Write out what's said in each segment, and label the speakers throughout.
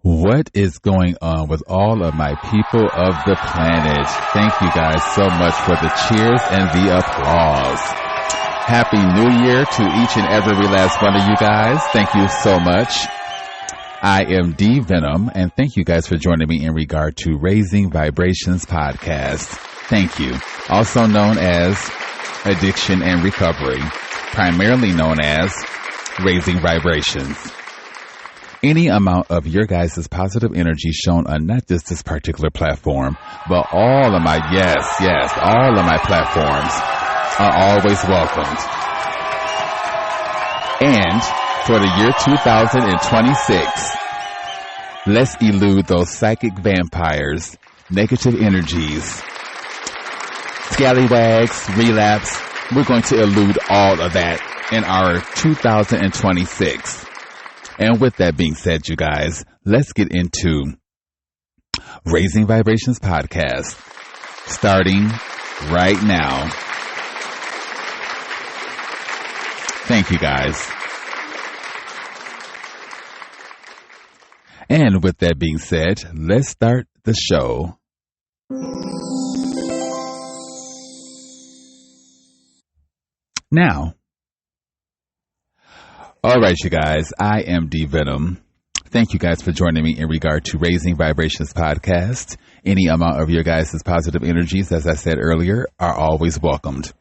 Speaker 1: What is going on with all of my people of the planet? Thank you guys so much for the cheers and the applause. Happy New Year to each and every last one of you guys. Thank you so much. I am D Venom, and thank you guys for joining me in regard to Raising Vibrations podcast. Thank you. Also known as Addiction and Recovery, primarily known as Raising Vibrations. Any amount of your guys' positive energy shown on not just this particular platform, but all of my, all of my platforms are always welcomed. And for the year 2026, let's elude those psychic vampires, negative energies, scallywags, relapse. We're going to elude all of that in our 2026. And with that being said, you guys, let's get into Raising Vibrations podcast, starting right now. Thank you, guys. And with that being said, let's start the show. Now, all right, you guys, I am D Venom. Thank you guys for joining me in regard to Raising Vibrations podcast. Any amount of your guys' positive energies, as I said earlier, are always welcomed.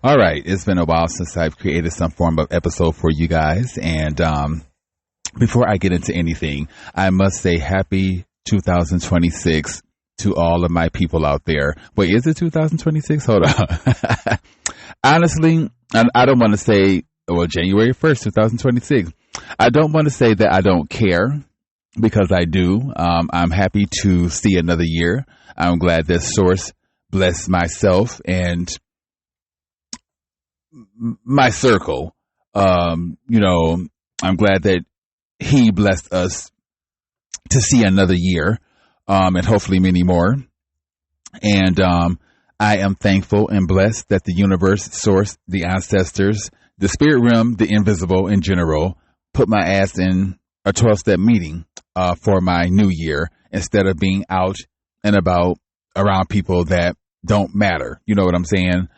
Speaker 1: All right, it's been a while since I've created some form of episode for you guys. And before I get into anything, I must say happy 2026 to all of my people out there. Wait, is it 2026? Hold on. Honestly, I don't want to say, well, January 1st, 2026. I don't want to say that I don't care, because I do. I'm happy to see another year. I'm glad that Source blessed myself and my circle. I'm glad that he blessed us to see another year, and hopefully many more. And I am thankful and blessed that the universe, Source, the ancestors, the spirit realm, the invisible in general, put my ass in a 12-step meeting for my new year, instead of being out and about around people that don't matter. You know what I'm saying?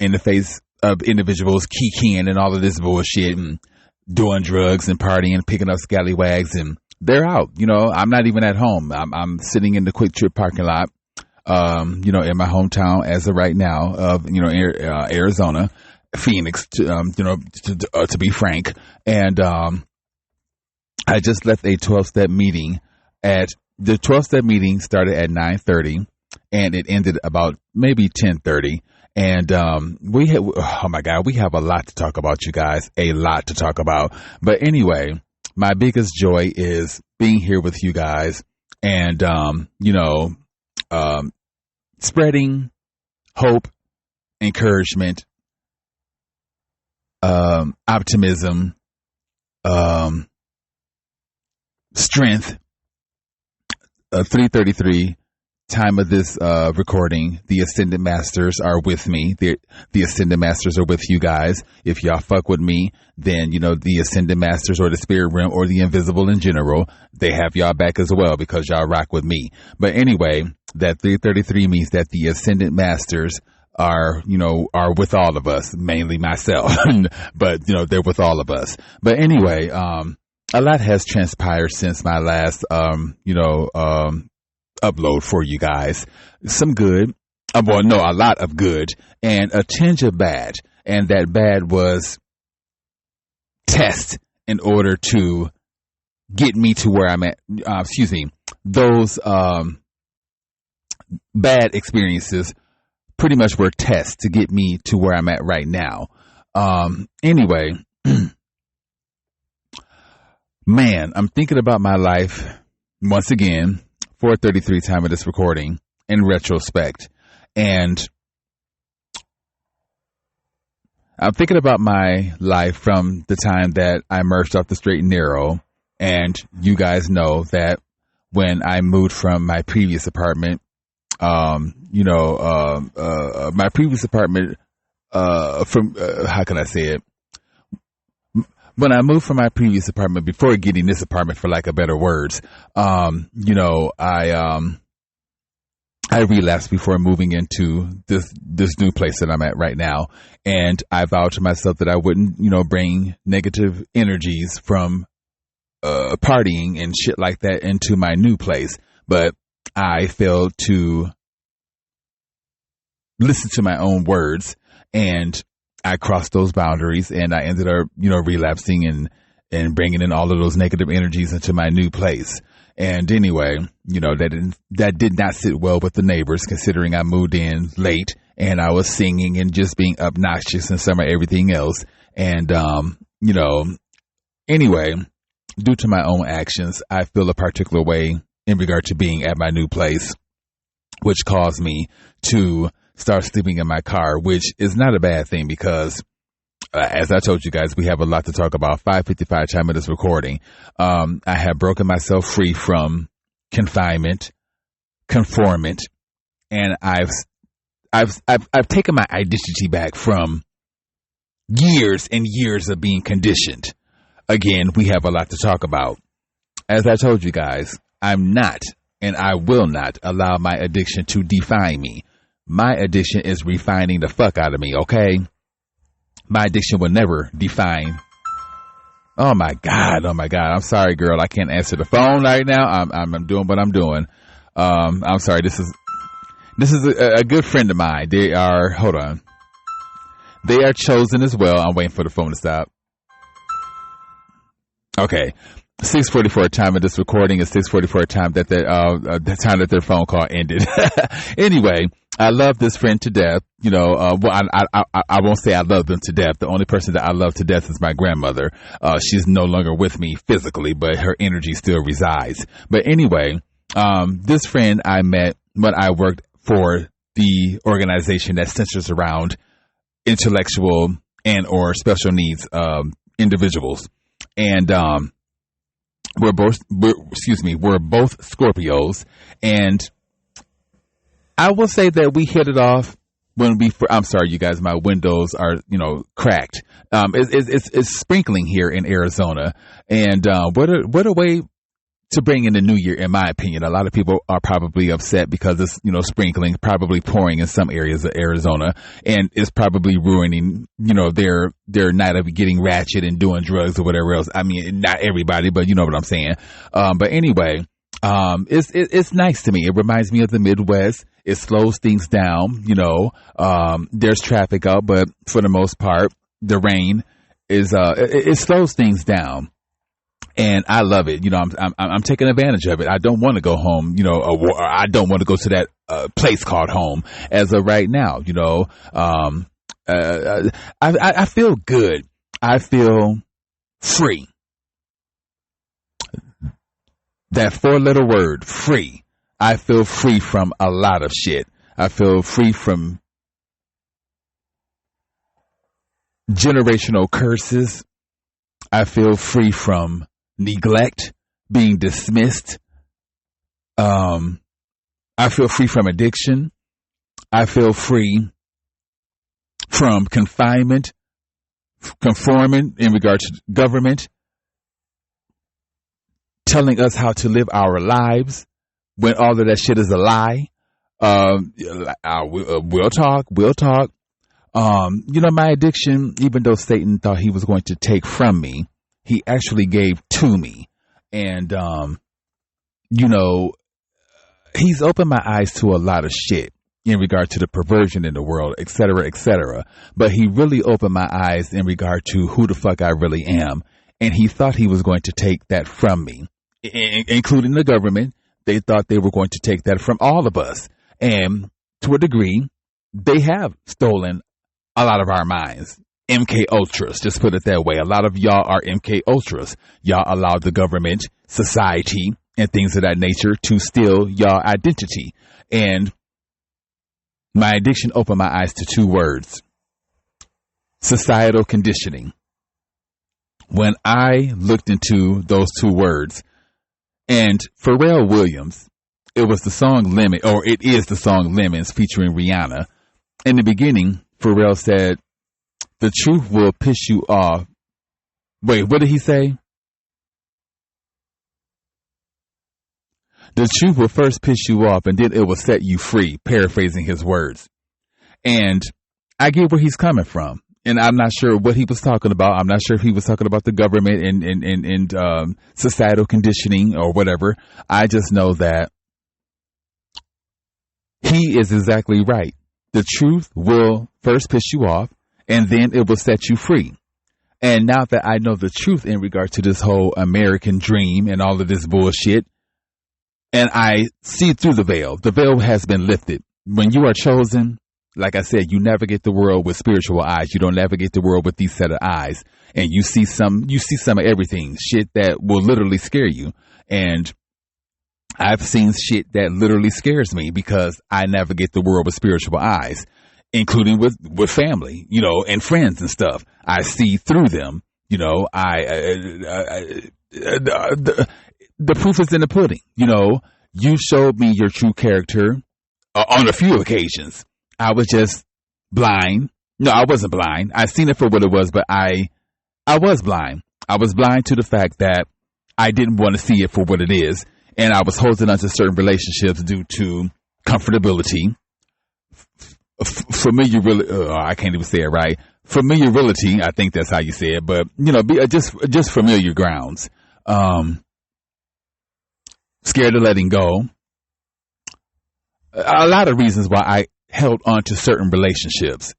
Speaker 1: In the face of individuals kikiing and all of this bullshit and doing drugs and partying, picking up scallywags, and they're out. I'm not even at home. I'm sitting in the Quick Trip parking lot, in my hometown as of right now of, Arizona. Phoenix, to be frank. And I just left a 12-step meeting. The 12-step meeting started at 9:30, and it ended about maybe 10:30. And we have a lot to talk about, you guys, a lot to talk about. But anyway, my biggest joy is being here with you guys and, spreading hope, encouragement, optimism, strength. 3:33 time of this recording. The Ascended Masters are with me. The Ascended Masters are with you guys. If y'all fuck with me, then the Ascended Masters or the Spirit Realm or the Invisible in general, they have y'all back as well, because y'all rock with me. But anyway, that 3:33 means that the Ascended Masters are with all of us, mainly myself, but they're with all of us. But anyway, a lot has transpired since my last upload for you guys. Some good, a lot of good, and a tinge of bad. And that bad was test in order to get me to where I'm at. Those bad experiences pretty much were tests to get me to where I'm at right now. Anyway, man, I'm thinking about my life once again, 4:33 time of this recording, in retrospect. And I'm thinking about my life from the time that I emerged off the straight and narrow. And you guys know that when I moved from my previous apartment, how can I say it? when I moved from my previous apartment, before getting this apartment, for lack of better words, I relapsed before moving into this new place that I'm at right now. And I vowed to myself that I wouldn't, bring negative energies from partying and shit like that into my new place. But I failed to listen to my own words, and I crossed those boundaries, and I ended up, relapsing and bringing in all of those negative energies into my new place. And anyway, that did not sit well with the neighbors, considering I moved in late and I was singing and just being obnoxious and some of everything else. And, anyway, due to my own actions, I feel a particular way in regard to being at my new place, which caused me to start sleeping in my car, which is not a bad thing because, as I told you guys, we have a lot to talk about. 5:55 time of this recording. I have broken myself free from confinement, conformment, and I've taken my identity back from years and years of being conditioned. Again, we have a lot to talk about. As I told you guys, I'm not, and I will not allow my addiction to define me. My addiction is refining the fuck out of me, okay? My addiction will never define. Oh my God. I'm sorry, girl. I can't answer the phone right now. I'm doing what I'm doing. I'm sorry. This is a good friend of mine. Hold on. They are chosen as well. I'm waiting for the phone to stop. Okay. 6:44 time of this recording is 6:44 time that the time that their phone call ended. Anyway, I love this friend to death. I won't say I love them to death. The only person that I love to death is my grandmother. She's no longer with me physically, but her energy still resides. But anyway, this friend I met when I worked for the organization that centers around intellectual and or special needs individuals, and we're both Scorpios, and I will say that we hit it off when I'm sorry, you guys, my windows are, cracked. It's sprinkling here in Arizona, and what a way to bring in the new year, in my opinion. A lot of people are probably upset because it's, sprinkling, probably pouring in some areas of Arizona, and it's probably ruining, their night of getting ratchet and doing drugs or whatever else. I mean, not everybody, but you know what I'm saying. But anyway, it's nice to me. It reminds me of the Midwest. It slows things down. There's traffic out, but for the most part, the rain is, it slows things down. And I love it. I'm taking advantage of it. I don't want to go home, or I don't want to go to that place called home as of right now. I feel good. I feel free. That 4-letter word, free. I feel free from a lot of shit. I feel free from generational curses. I feel free from neglect, being dismissed. I feel free from addiction. I feel free from confinement, conforming in regard to government, telling us how to live our lives when all of that shit is a lie. We'll talk. My addiction, even though Satan thought he was going to take from me, he actually gave to me. And, he's opened my eyes to a lot of shit in regard to the perversion in the world, et cetera, et cetera. But he really opened my eyes in regard to who the fuck I really am. And he thought he was going to take that from me, including the government. They thought they were going to take that from all of us. And to a degree, they have stolen a lot of our minds. MK Ultras, just put it that way. A lot of y'all are MK Ultras. Y'all allowed the government, society, and things of that nature to steal y'all identity. And my addiction opened my eyes to 2 words: societal conditioning. When I looked into those 2 words, and Pharrell Williams, it was the song Lemon, or it is the song Lemons featuring Rihanna. In the beginning, Pharrell said, "The truth will piss you off, Wait, what did he say? The truth will first piss you off and then it will set you free, paraphrasing his words. And I get where he's coming from. And I'm not sure what he was talking about. I'm not sure if he was talking about the government and societal conditioning or whatever. I just know that he is exactly right. The truth will first piss you off and then it will set you free. And now that I know the truth in regard to this whole American dream and all of this bullshit, and I see through the veil has been lifted. When you are chosen, like I said, you navigate the world with spiritual eyes. You don't navigate the world with these set of eyes. And you see some of everything, shit that will literally scare you. And I've seen shit that literally scares me because I navigate the world with spiritual eyes, including with family, and friends and stuff. I see through them, the proof is in the pudding. You showed me your true character on a few occasions. I was just blind. No, I wasn't blind. I seen it for what it was, but I was blind. I was blind to the fact that I didn't want to see it for what it is. And I was holding on to certain relationships due to comfortability, familiarity. I can't even say it right. Familiarity. I think that's how you say it, but just familiar grounds. Scared of letting go. A lot of reasons why I held on to certain relationships,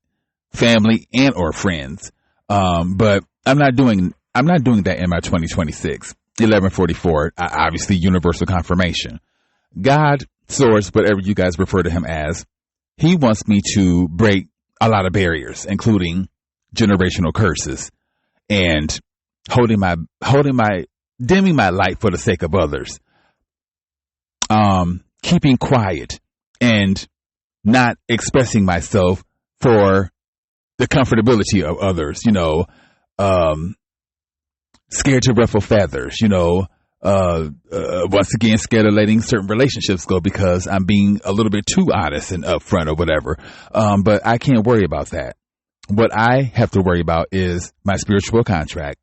Speaker 1: family and or friends. But I'm not doing that in my 2026. 1144, obviously universal confirmation. God, source, whatever you guys refer to him as, he wants me to break a lot of barriers, including generational curses and dimming my light for the sake of others. Keeping quiet and not expressing myself for the comfortability of others, scared to ruffle feathers, once again, scared of letting certain relationships go because I'm being a little bit too honest and upfront or whatever. But I can't worry about that. What I have to worry about is my spiritual contract,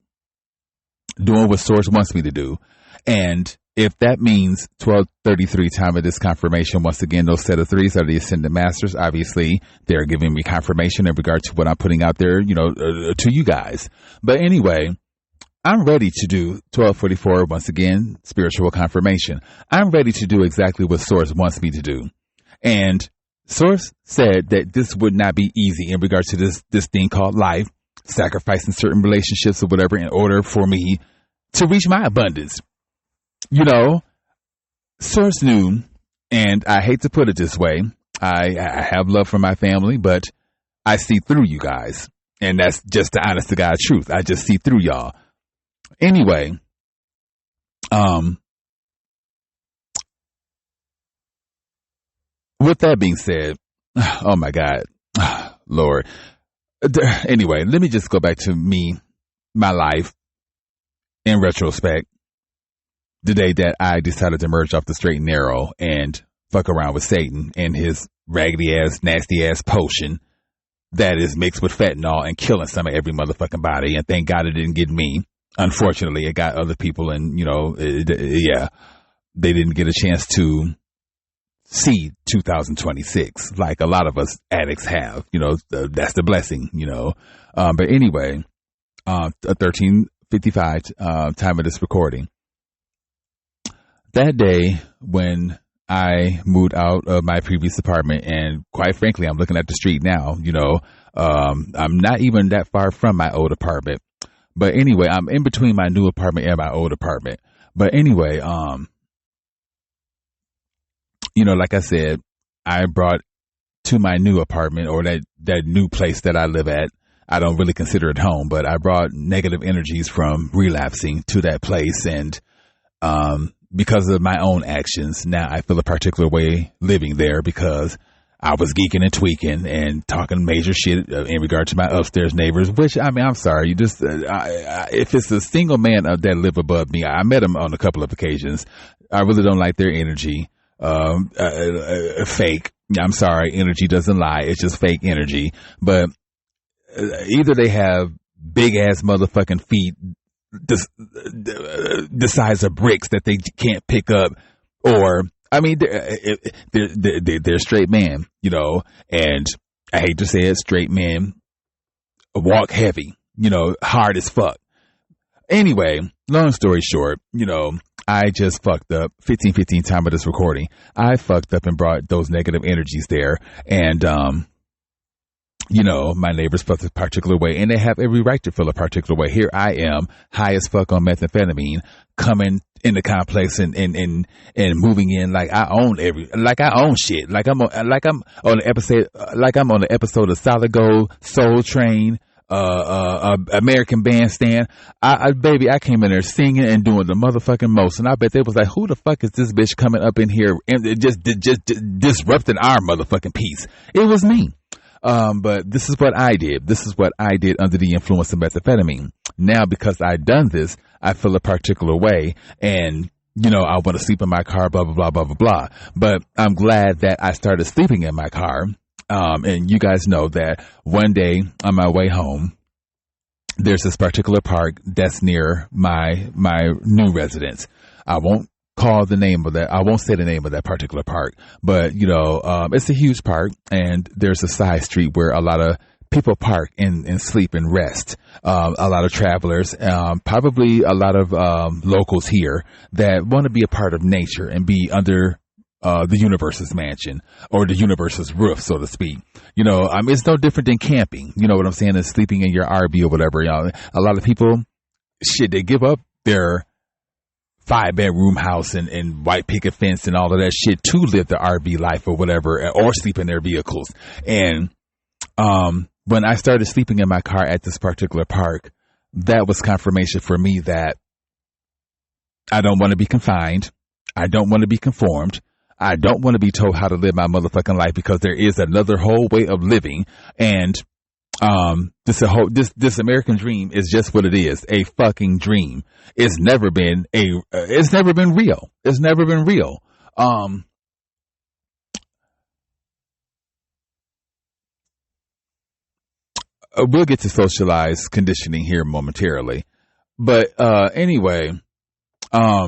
Speaker 1: doing what Source wants me to do. And if that means 1233 time of this confirmation, once again, those set of threes are the Ascended Masters. Obviously, they're giving me confirmation in regard to what I'm putting out there, to you guys. But anyway, I'm ready to do 1244, once again, spiritual confirmation. I'm ready to do exactly what Source wants me to do. And Source said that this would not be easy in regard to this thing called life, sacrificing certain relationships or whatever in order for me to reach my abundance. Source knew, and I hate to put it this way, I have love for my family, but I see through you guys. And that's just the honest to God truth. I just see through y'all. Anyway, with that being said, oh my God, Lord. Anyway, let me just go back to my life in retrospect. The day that I decided to merge off the straight and narrow and fuck around with Satan and his raggedy ass, nasty ass potion that is mixed with fentanyl and killing some of every motherfucking body. And thank God it didn't get me. Unfortunately, it got other people, and they didn't get a chance to see 2026 like a lot of us addicts have. That's the blessing. But anyway, 13:55 time of this recording. That day when I moved out of my previous apartment, and quite frankly, I'm looking at the street now. I'm not even that far from my old apartment. But anyway, I'm in between my new apartment and my old apartment. But anyway, like I said, I brought to my new apartment, or that new place that I live at. I don't really consider it home, but I brought negative energies from relapsing to that place. And because of my own actions, now I feel a particular way living there because I was geeking and tweaking and talking major shit in regard to my upstairs neighbors, which, I'm sorry, you just, if it's a single man that live above me, I met him on a couple of occasions. I really don't like their energy. Fake. I'm sorry. Energy doesn't lie. It's just fake energy. But either they have big ass motherfucking feet the size of bricks that they can't pick up, or I mean, they're straight men, you know, and I hate to say it, straight men walk heavy, you know, hard as fuck. Anyway, long story short, you know, I just fucked up 15 time of this recording. I fucked up and brought those negative energies there. And, you know, my neighbors felt a particular way, and they have every right to feel a particular way. Here I am, high as fuck on methamphetamine, coming in the complex and moving in like I own shit. Like I'm on the episode of Solid Gold, Soul Train, American Bandstand. I came in there singing and doing the motherfucking most, and I bet they was like, who the fuck is this bitch coming up in here and just disrupting our motherfucking peace? It was me. But this is what I did. This is what I did under the influence of methamphetamine. Now, because I've done this, I feel a particular way, and you know, I want to sleep in my car, blah, blah, blah, blah, blah, blah. But I'm glad that I started sleeping in my car. And you guys know that one day on my way home, there's this particular park that's near my new residence. I won't call the name of that. I won't say the name of that particular park, but you know, it's a huge park, and there's a side street where a lot of people park and sleep and rest. A lot of travelers, probably a lot of locals here that want to be a part of nature and be under the universe's mansion or the universe's roof, so to speak. You know, it's no different than camping. You know what I'm saying? And sleeping in your RV or whatever. You know, a lot of people, shit, they give up their 5-bedroom house and white picket fence and all of that shit to live the RV life or whatever, or sleep in their vehicles. And when I started sleeping in my car at this particular park, that was confirmation for me that I don't want to be confined. I don't want to be conformed. I don't want to be told how to live my motherfucking life, because there is another whole way of living. And this American dream is just what it is, a fucking dream. It's never been real. It's never been real. We'll get to socialized conditioning here momentarily. But anyway, I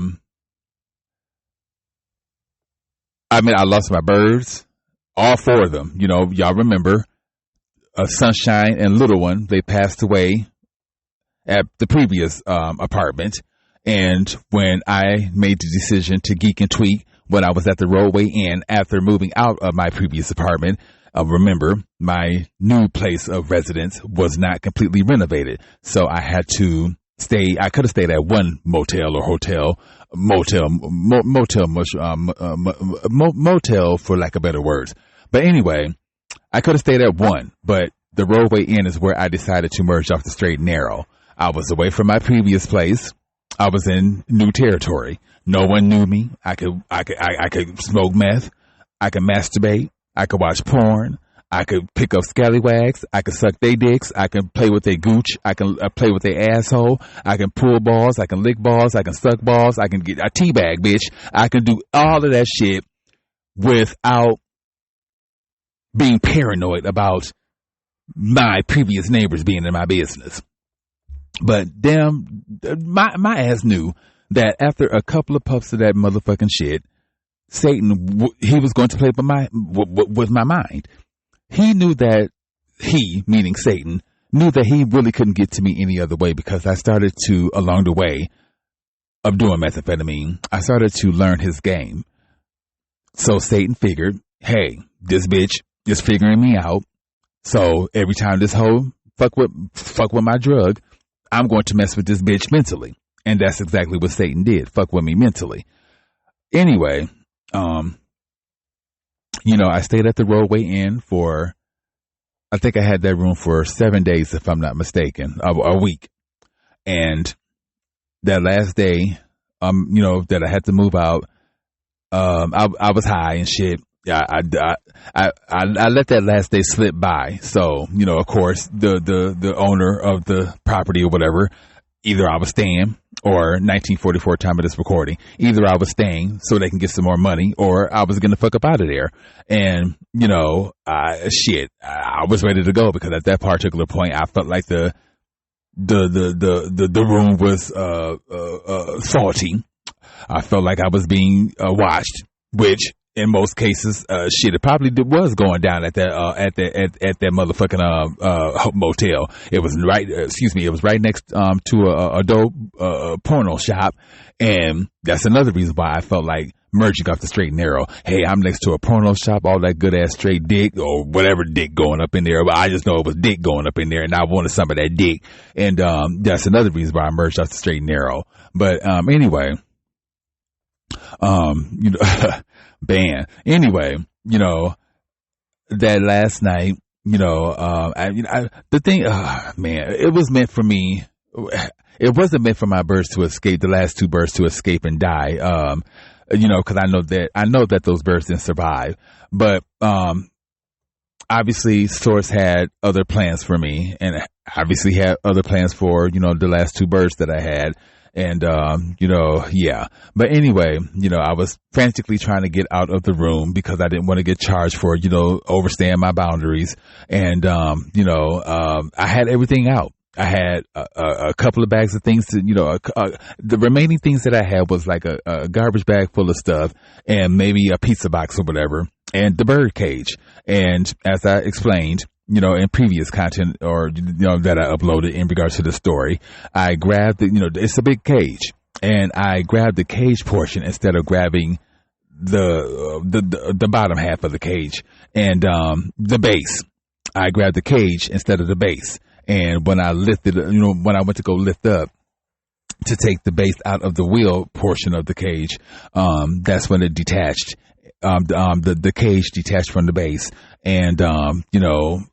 Speaker 1: lost my birds, all 4 of them. You know, y'all remember Sunshine and Little One. They passed away at the previous apartment. And when I made the decision to geek and tweak when I was at the Roadway Inn after moving out of my previous apartment, remember, my new place of residence was not completely renovated. So I had to stay. I could have stayed at one motel or hotel, motel for lack of better words. But anyway, I could have stayed at one, but the Roadway Inn is where I decided to merge off the straight and narrow. I was away from my previous place. I was in new territory. No one knew me. I could smoke meth. I could masturbate. I could watch porn. I could pick up scallywags. I could suck their dicks. I can play with their gooch. I can play with their asshole. I can pull balls. I can lick balls. I can suck balls. I can get a teabag, bitch. I can do all of that shit without being paranoid about my previous neighbors being in my business. But damn, my ass knew that after a couple of puffs of that motherfucking shit, Satan, he was going to play with my mind. He knew that meaning Satan, knew that he really couldn't get to me any other way, because I started to, along the way of doing methamphetamine, I started to learn his game. So Satan figured, hey, this bitch is figuring me out. So every time this hoe fuck with my drug, I'm going to mess with this bitch mentally. And that's exactly what Satan did. Fuck with me mentally. Anyway, I stayed at the Roadway Inn for, I think I had that room for 7 days, if I'm not mistaken, a week. And that last day, that I had to move out, I was high and shit. Yeah, I let that last day slip by. So, of course, the owner of the property or whatever, either I was staying, or 1944 time of this recording, either I was staying so they can get some more money, or I was going to fuck up out of there. And, I was ready to go, because at that particular point, I felt like the the room was salty. I felt like I was being watched, which in most cases, it probably was going down at that motherfucking motel. It was it was right next to a dope porno shop, and that's another reason why I felt like merging off the straight and narrow. Hey, I'm next to a porno shop, all that good ass straight dick or whatever dick going up in there. But I just know it was dick going up in there, and I wanted some of that dick, and that's another reason why I merged off the straight and narrow. But anyway. Anyway, that last night, the thing, man, it was meant for me. It wasn't meant for my birds to escape, the last two birds to escape and die. Cause I know that those birds didn't survive, but, obviously Source had other plans for me, and obviously had other plans for, the last two birds that I had. And, yeah. But anyway, I was frantically trying to get out of the room because I didn't want to get charged for, overstaying my boundaries. And, I had everything out. I had a couple of bags of things to, the remaining things that I had was like a garbage bag full of stuff and maybe a pizza box or whatever and the bird cage. And as I explained, in previous content or, that I uploaded in regards to the story, I grabbed it's a big cage, and I grabbed the cage portion instead of grabbing the bottom half of the cage and, the base. I grabbed the cage instead of the base. And when I lifted, when I went to go lift up to take the base out of the wheel portion of the cage, that's when it detached. The cage detached from the base. And,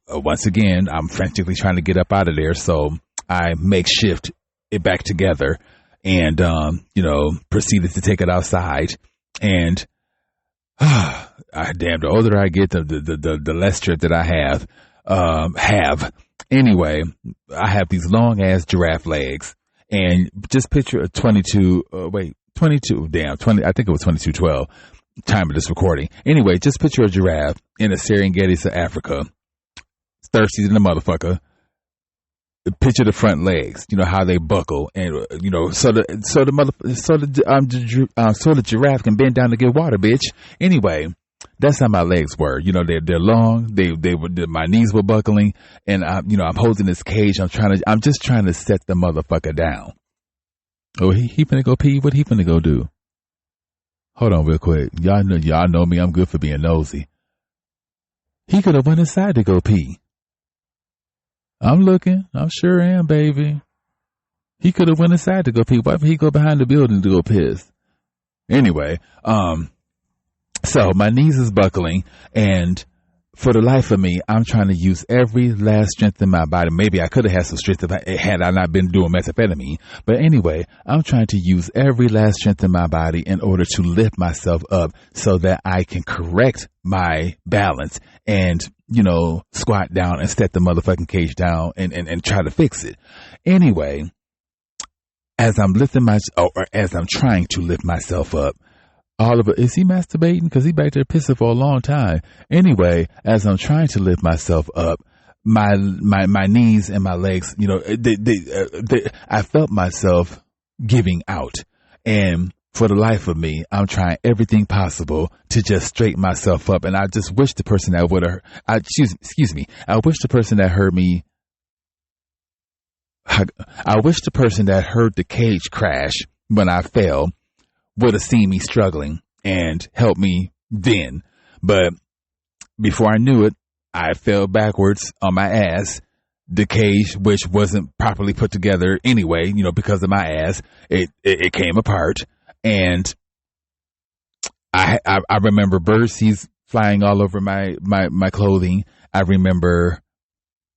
Speaker 1: once again, I'm frantically trying to get up out of there. So I makeshift it back together and, proceeded to take it outside. And, the older I get, the less trip that I have. Anyway, I have these long ass giraffe legs, and just picture a 22, I think it was 2212. Time of this recording. Anyway, just picture a giraffe in the Serengeti of Africa, thirsty than a motherfucker. Picture the front legs, how they buckle, and so the giraffe can bend down to get water, bitch. Anyway, that's how my legs were. They're long. My knees were buckling, and I'm holding this cage. I'm just trying to set the motherfucker down. Oh, he finna go pee. What he finna go do? Hold on real quick. Y'all know me. I'm good for being nosy. He could have went inside to go pee. I'm looking. I sure am, baby. He could have went inside to go pee. Why would he go behind the building to go piss? Anyway, so my knees is buckling, and for the life of me, I'm trying to use every last strength in my body. Maybe I could have had some strength had I not been doing methamphetamine. But anyway, I'm trying to use every last strength in my body in order to lift myself up so that I can correct my balance and, squat down and set the motherfucking cage down and try to fix it. Anyway, as I'm trying to lift myself up, is he masturbating? Because he back there pissing for a long time. Anyway, as I'm trying to lift myself up, my knees and my legs, I felt myself giving out. And for the life of me, I'm trying everything possible to just straighten myself up. And I just wish the person that I wish the person that heard me, I wish the person that heard the cage crash when I fell would have seen me struggling and helped me then. But before I knew it, I fell backwards on my ass. The cage, which wasn't properly put together anyway, because of my ass, it came apart. And I remember bird seeds flying all over my clothing. I remember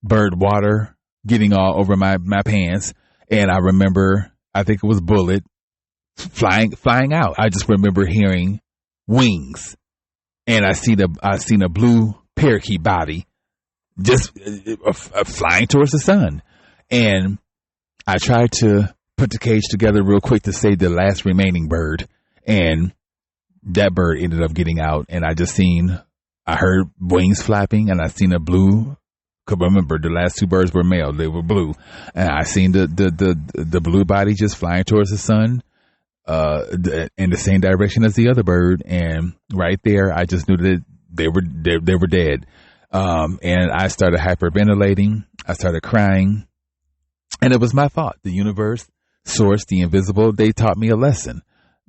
Speaker 1: bird water getting all over my pants. And I remember, I think it was bullet flying out. I just remember hearing wings, and I seen a blue parakeet body just flying towards the sun. And I tried to put the cage together real quick to save the last remaining bird, and that bird ended up getting out. And I heard wings flapping, and I seen a blue Cause remember, the last two birds were male; they were blue, and I seen the blue body just flying towards the sun, in the same direction as the other bird, and right there, I just knew that they were dead. And I started hyperventilating. I started crying, and it was my fault. The universe, source, the invisible, they taught me a lesson.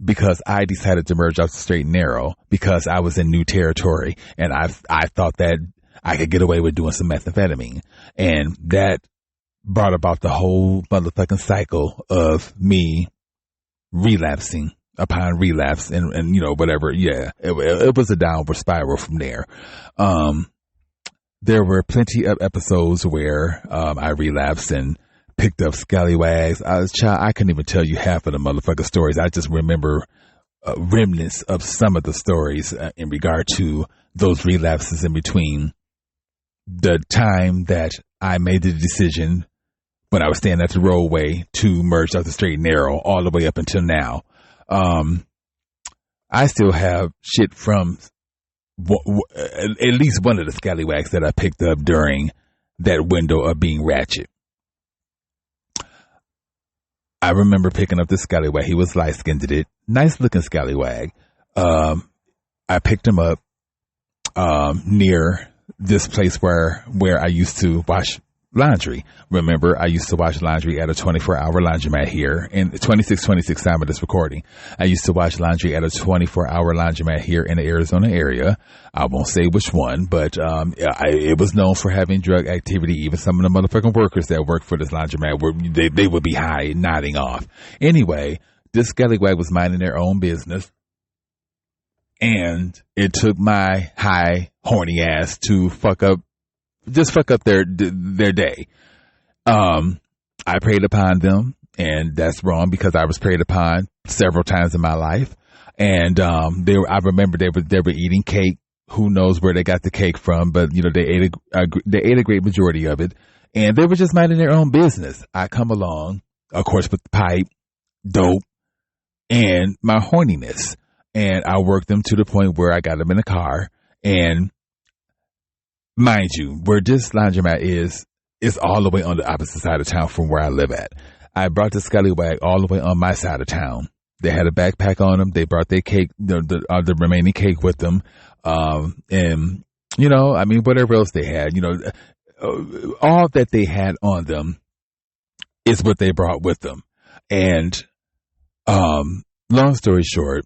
Speaker 1: Because I decided to merge off the straight and narrow because I was in new territory and I thought that I could get away with doing some methamphetamine, and that brought about the whole motherfucking cycle of me relapsing upon relapse and whatever. Yeah, it was a downward spiral from there. There were plenty of episodes where I relapsed and picked up scallywags. I couldn't even tell you half of the motherfucking stories. I just remember remnants of some of the stories in regard to those relapses in between the time that I made the decision when I was standing at the roadway to merge off the straight and narrow all the way up until now. I still have shit from at least one of the scallywags that I picked up during that window of being ratchet. I remember picking up this scallywag. He was light-skinned, nice looking scallywag. I picked him up near this place where I used to wash laundry. Remember, I used to wash laundry at a 24-hour laundromat here in 26 time of this recording. I used to wash laundry at a 24-hour laundromat here in the Arizona area. I won't say which one, but it was known for having drug activity. Even some of the motherfucking workers that work for this laundromat they would be high, nodding off. Anyway, this scallywag was minding their own business, and it took my high, horny ass to fuck up their day. I preyed upon them, and that's wrong because I was preyed upon several times in my life. And I remember they were eating cake. Who knows where they got the cake from? But they ate a great majority of it, and they were just minding their own business. I come along, of course, with the pipe, dope, and my horniness, and I worked them to the point where I got them in a car. And mind you, where this laundromat is all the way on the opposite side of town from where I live at. I brought the scallywag all the way on my side of town. They had a backpack on them. They brought their cake, the remaining cake with them. And whatever else they had, all that they had on them is what they brought with them. And, long story short,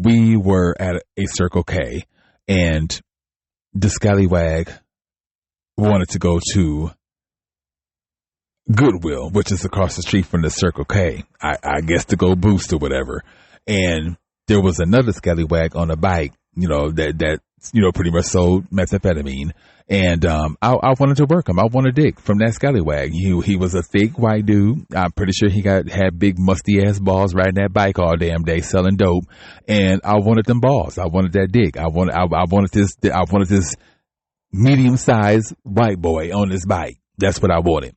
Speaker 1: we were at a Circle K, and the scallywag wanted to go to Goodwill, which is across the street from the Circle K, I guess to go boost or whatever. And there was another scallywag on a bike, that pretty much sold methamphetamine. And I wanted to work him. I wanted dick from that scallywag. He was a thick white dude. I'm pretty sure he had big musty ass balls riding that bike all damn day selling dope. And I wanted them balls. I wanted that dick. I wanted this medium sized white boy on this bike. That's what I wanted.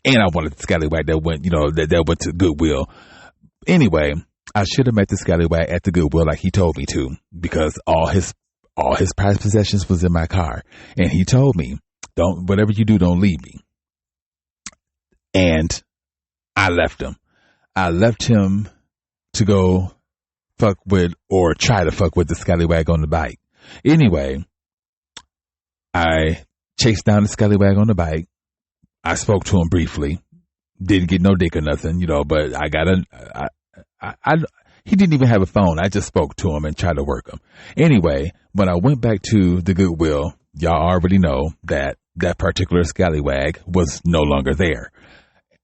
Speaker 1: And I wanted the scallywag that went, that went to Goodwill. Anyway, I should have met the scallywag at the Goodwill like he told me to, because all his prized possessions was in my car. And he told me, whatever you do, don't leave me. And I left him. I left him to go fuck with, or try to fuck with, the scallywag on the bike. Anyway, I chased down the scallywag on the bike. I spoke to him briefly. Didn't get no dick or nothing, but he didn't even have a phone. I just spoke to him and tried to work him. Anyway, when I went back to the Goodwill, y'all already know that particular scallywag was no longer there.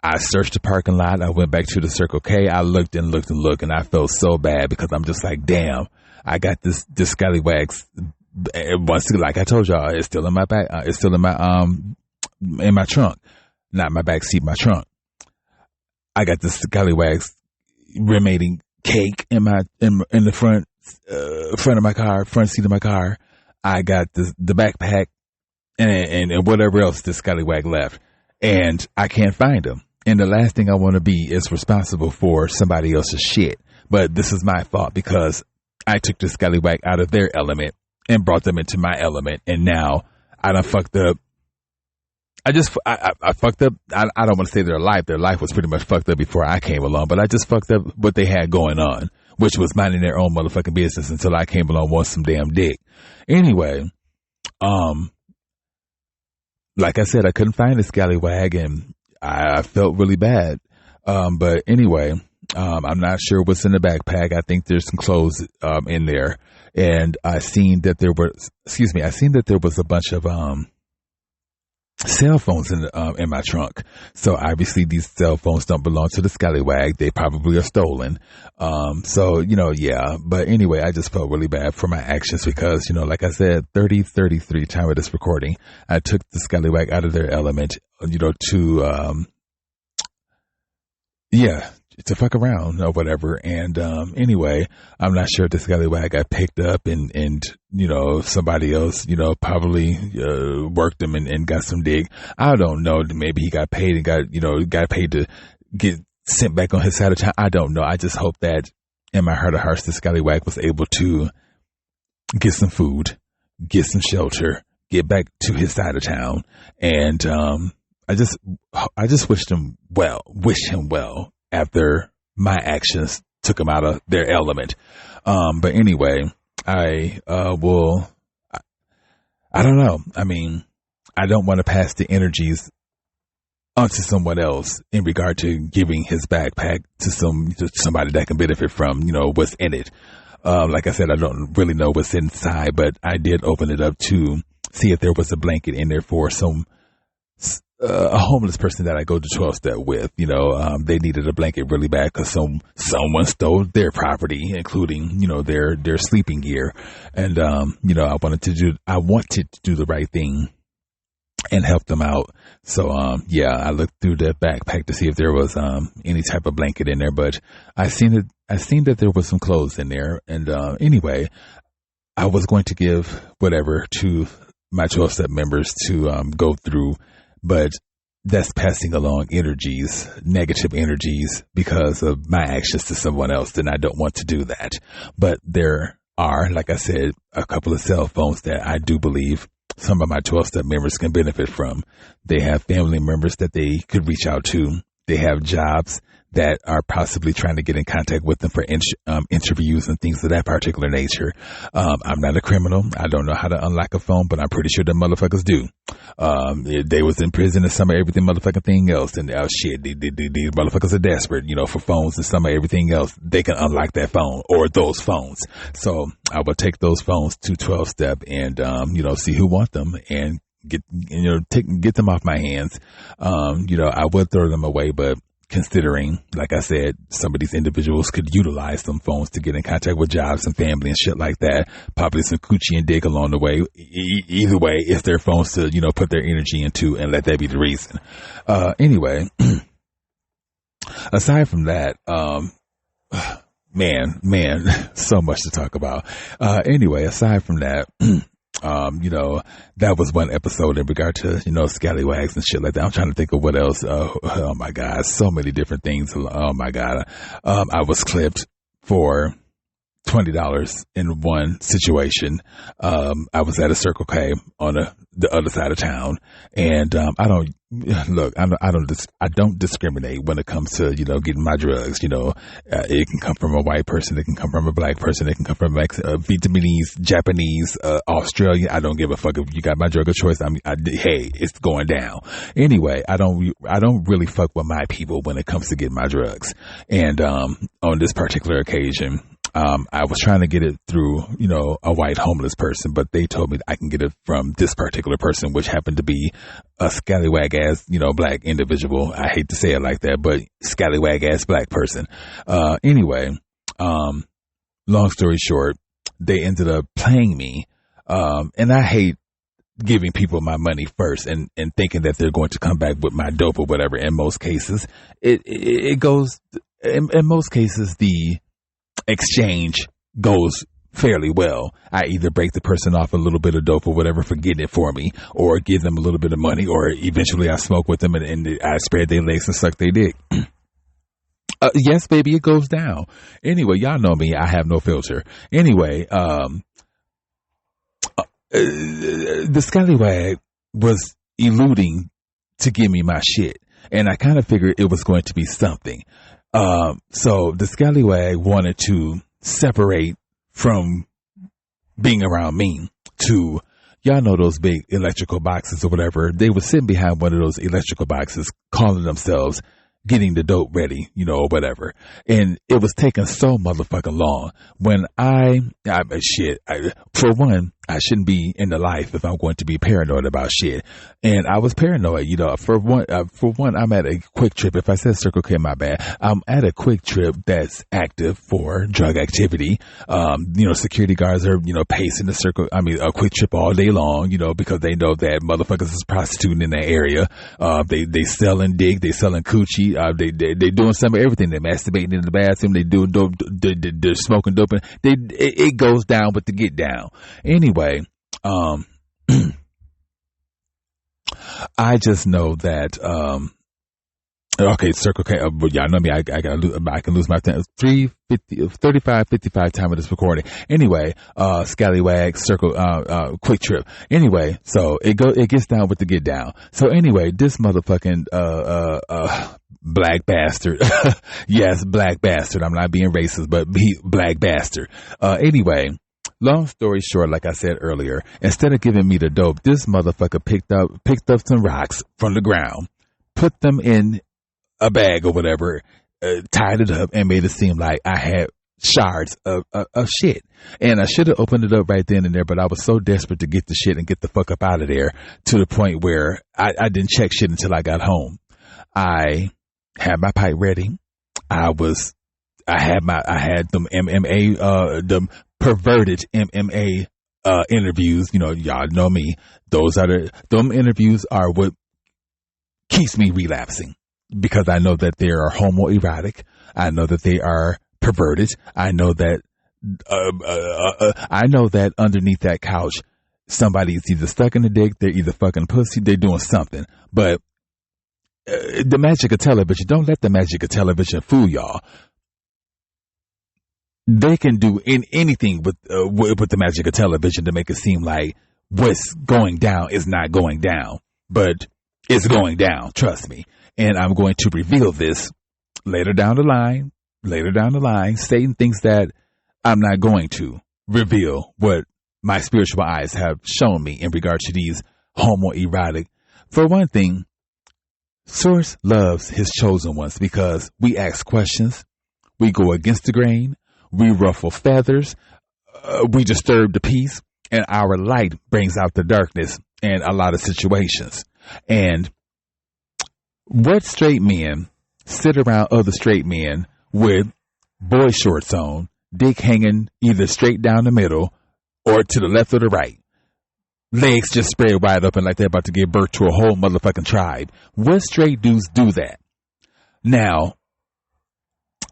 Speaker 1: I searched the parking lot. I went back to the Circle K. I looked and looked and looked, and I felt so bad because I'm just like, damn, I got this scallywag's. Once, like I told y'all, it's still in my back. It's still in my trunk, not my back seat, my trunk. I got this scallywag's remaining cake in the front of my car, front seat of my car. I got the backpack and whatever else this scallywag left, and I can't find him. And the last thing I want to be is responsible for somebody else's shit. But this is my fault because I took the scallywag out of their element and brought them into my element, and now I done fucked up I fucked up. I don't want to say their life. Their life was pretty much fucked up before I came along, but I just fucked up what they had going on, which was minding their own motherfucking business until I came along with some damn dick. Anyway, like I said, I couldn't find the scallywag and I felt really bad. But anyway, I'm not sure what's in the backpack. I think there's some clothes, in there. And I seen that there was a bunch of, cell phones in my trunk. So obviously these cell phones don't belong to the scallywag. They probably are stolen. Yeah. But anyway, I just felt really bad for my actions because, like I said, 33 time of this recording, I took the scallywag out of their element, to fuck around or whatever. And, anyway, I'm not sure if the scallywag got picked up and, somebody else, probably, worked him and got some dig. I don't know. Maybe he got paid and got paid to get sent back on his side of town. I don't know. I just hope that in my heart of hearts, the scallywag was able to get some food, get some shelter, get back to his side of town. And, I just wish him well after my actions took him out of their element. But anyway, I don't know. I mean, I don't want to pass the energies onto someone else in regard to giving his backpack to somebody that can benefit from, what's in it. Like I said, I don't really know what's inside, but I did open it up to see if there was a blanket in there for a homeless person that I go to 12-step with. They needed a blanket really bad because someone stole their property, including, their sleeping gear. And, I wanted to do the right thing and help them out. So, I looked through the backpack to see if there was, any type of blanket in there, but I seen that there was some clothes in there. And, anyway, I was going to give whatever to my 12-step members to, go through, but that's passing along negative energies because of my actions to someone else. And I don't want to do that. But there are, like I said, a couple of cell phones that I do believe some of my 12-step members can benefit from. They have family members that they could reach out to. They have jobs that are possibly trying to get in contact with them for interviews and things of that particular nature. I'm not a criminal. I don't know how to unlock a phone, but I'm pretty sure the motherfuckers do. They was in prison and some of everything motherfucking thing else. And these motherfuckers are desperate, for phones and some of everything else. They can unlock that phone or those phones. So I will take those phones to 12-step and, see who want them and get them off my hands. I would throw them away, but considering, like I said, some of these individuals could utilize some phones to get in contact with jobs and family and shit like that. Probably some coochie and dick along the way. Either way, it's their phones to, put their energy into and let that be the reason. Anyway, aside from that, man, so much to talk about. Anyway, aside from that, that was one episode in regard to, scallywags and shit like that. I'm trying to think of what else. Oh my God, so many different things. Oh my God. I was clipped for $20 in one situation. I was at a Circle K on the other side of town, and I don't discriminate when it comes to getting my drugs. It can come from a white person, it can come from a black person, it can come from Vietnamese, Japanese, Australian. I don't give a fuck if you got my drug of choice. Hey, it's going down. Anyway, I don't really fuck with my people when it comes to getting my drugs. And on this particular occasion, I was trying to get it through, a white homeless person, but they told me I can get it from this particular person, which happened to be a scallywag ass, black individual. I hate to say it like that, but scallywag ass black person. Anyway, long story short, they ended up playing me. And I hate giving people my money first and thinking that they're going to come back with my dope or whatever. In most cases, it goes, in most cases, the exchange goes fairly well. I either break the person off a little bit of dope or whatever for getting it for me, or give them a little bit of money, or eventually I smoke with them and I spread their legs and suck their dick. Yes, baby, it goes down. Anyway, y'all know me. I have no filter. Anyway, the scallywag was eluding to give me my shit. And I kind of figured it was going to be something. So the scallywag wanted to separate from being around me to, y'all know those big electrical boxes or whatever. They were sitting behind one of those electrical boxes calling themselves getting the dope ready, or whatever. And it was taking so motherfucking long. When for one, I shouldn't be in the life if I'm going to be paranoid about shit. And I was paranoid, for one, I'm at a Quick Trip. If I said Circle K, my bad. I'm at a Quick Trip that's active for drug activity. Security guards are, pacing a Quick Trip all day long, because they know that motherfuckers is prostituting in that area. They selling dick, they selling coochie, they doing some of everything. They're masturbating in the bathroom, they doing dope, they're smoking dope. It goes down with the get down. Anyway, I just know that, okay, Circle K, y'all know me, I can lose my 55 time of this recording. Anyway, Scallywag, Circle, Quick Trip. Anyway, so it gets down with the get down. So anyway, this motherfucking, black bastard. Yes, black bastard. I'm not being racist, but black bastard. Anyway, long story short, like I said earlier, instead of giving me the dope, this motherfucker picked up some rocks from the ground, put them in a bag or whatever, tied it up, and made it seem like I had shards of shit. And I should have opened it up right then and there, but I was so desperate to get the shit and get the fuck up out of there to the point where I didn't check shit until I got home. I had my pipe ready. I had them MMA, the perverted MMA interviews. Y'all know me. Them interviews are what keeps me relapsing, because I know that they are homoerotic. I know that they are perverted. I know that underneath that couch, somebody's either stuck in the dick, they're either fucking pussy, they're doing something. But the magic of television, don't let the magic of television fool y'all. They can do anything with the magic of television to make it seem like what's going down is not going down, but it's going down. Trust me. And I'm going to reveal this later down the line. Satan thinks that I'm not going to reveal what my spiritual eyes have shown me in regard to these homoerotic. For one thing, Source loves his chosen ones because we ask questions, we go against the grain, we ruffle feathers, we disturb the peace, and our light brings out the darkness in a lot of situations. And what straight men sit around other straight men with boy shorts on, dick hanging either straight down the middle or to the left or the right, legs just spread wide open like they're about to give birth to a whole motherfucking tribe? What straight dudes do that? Now,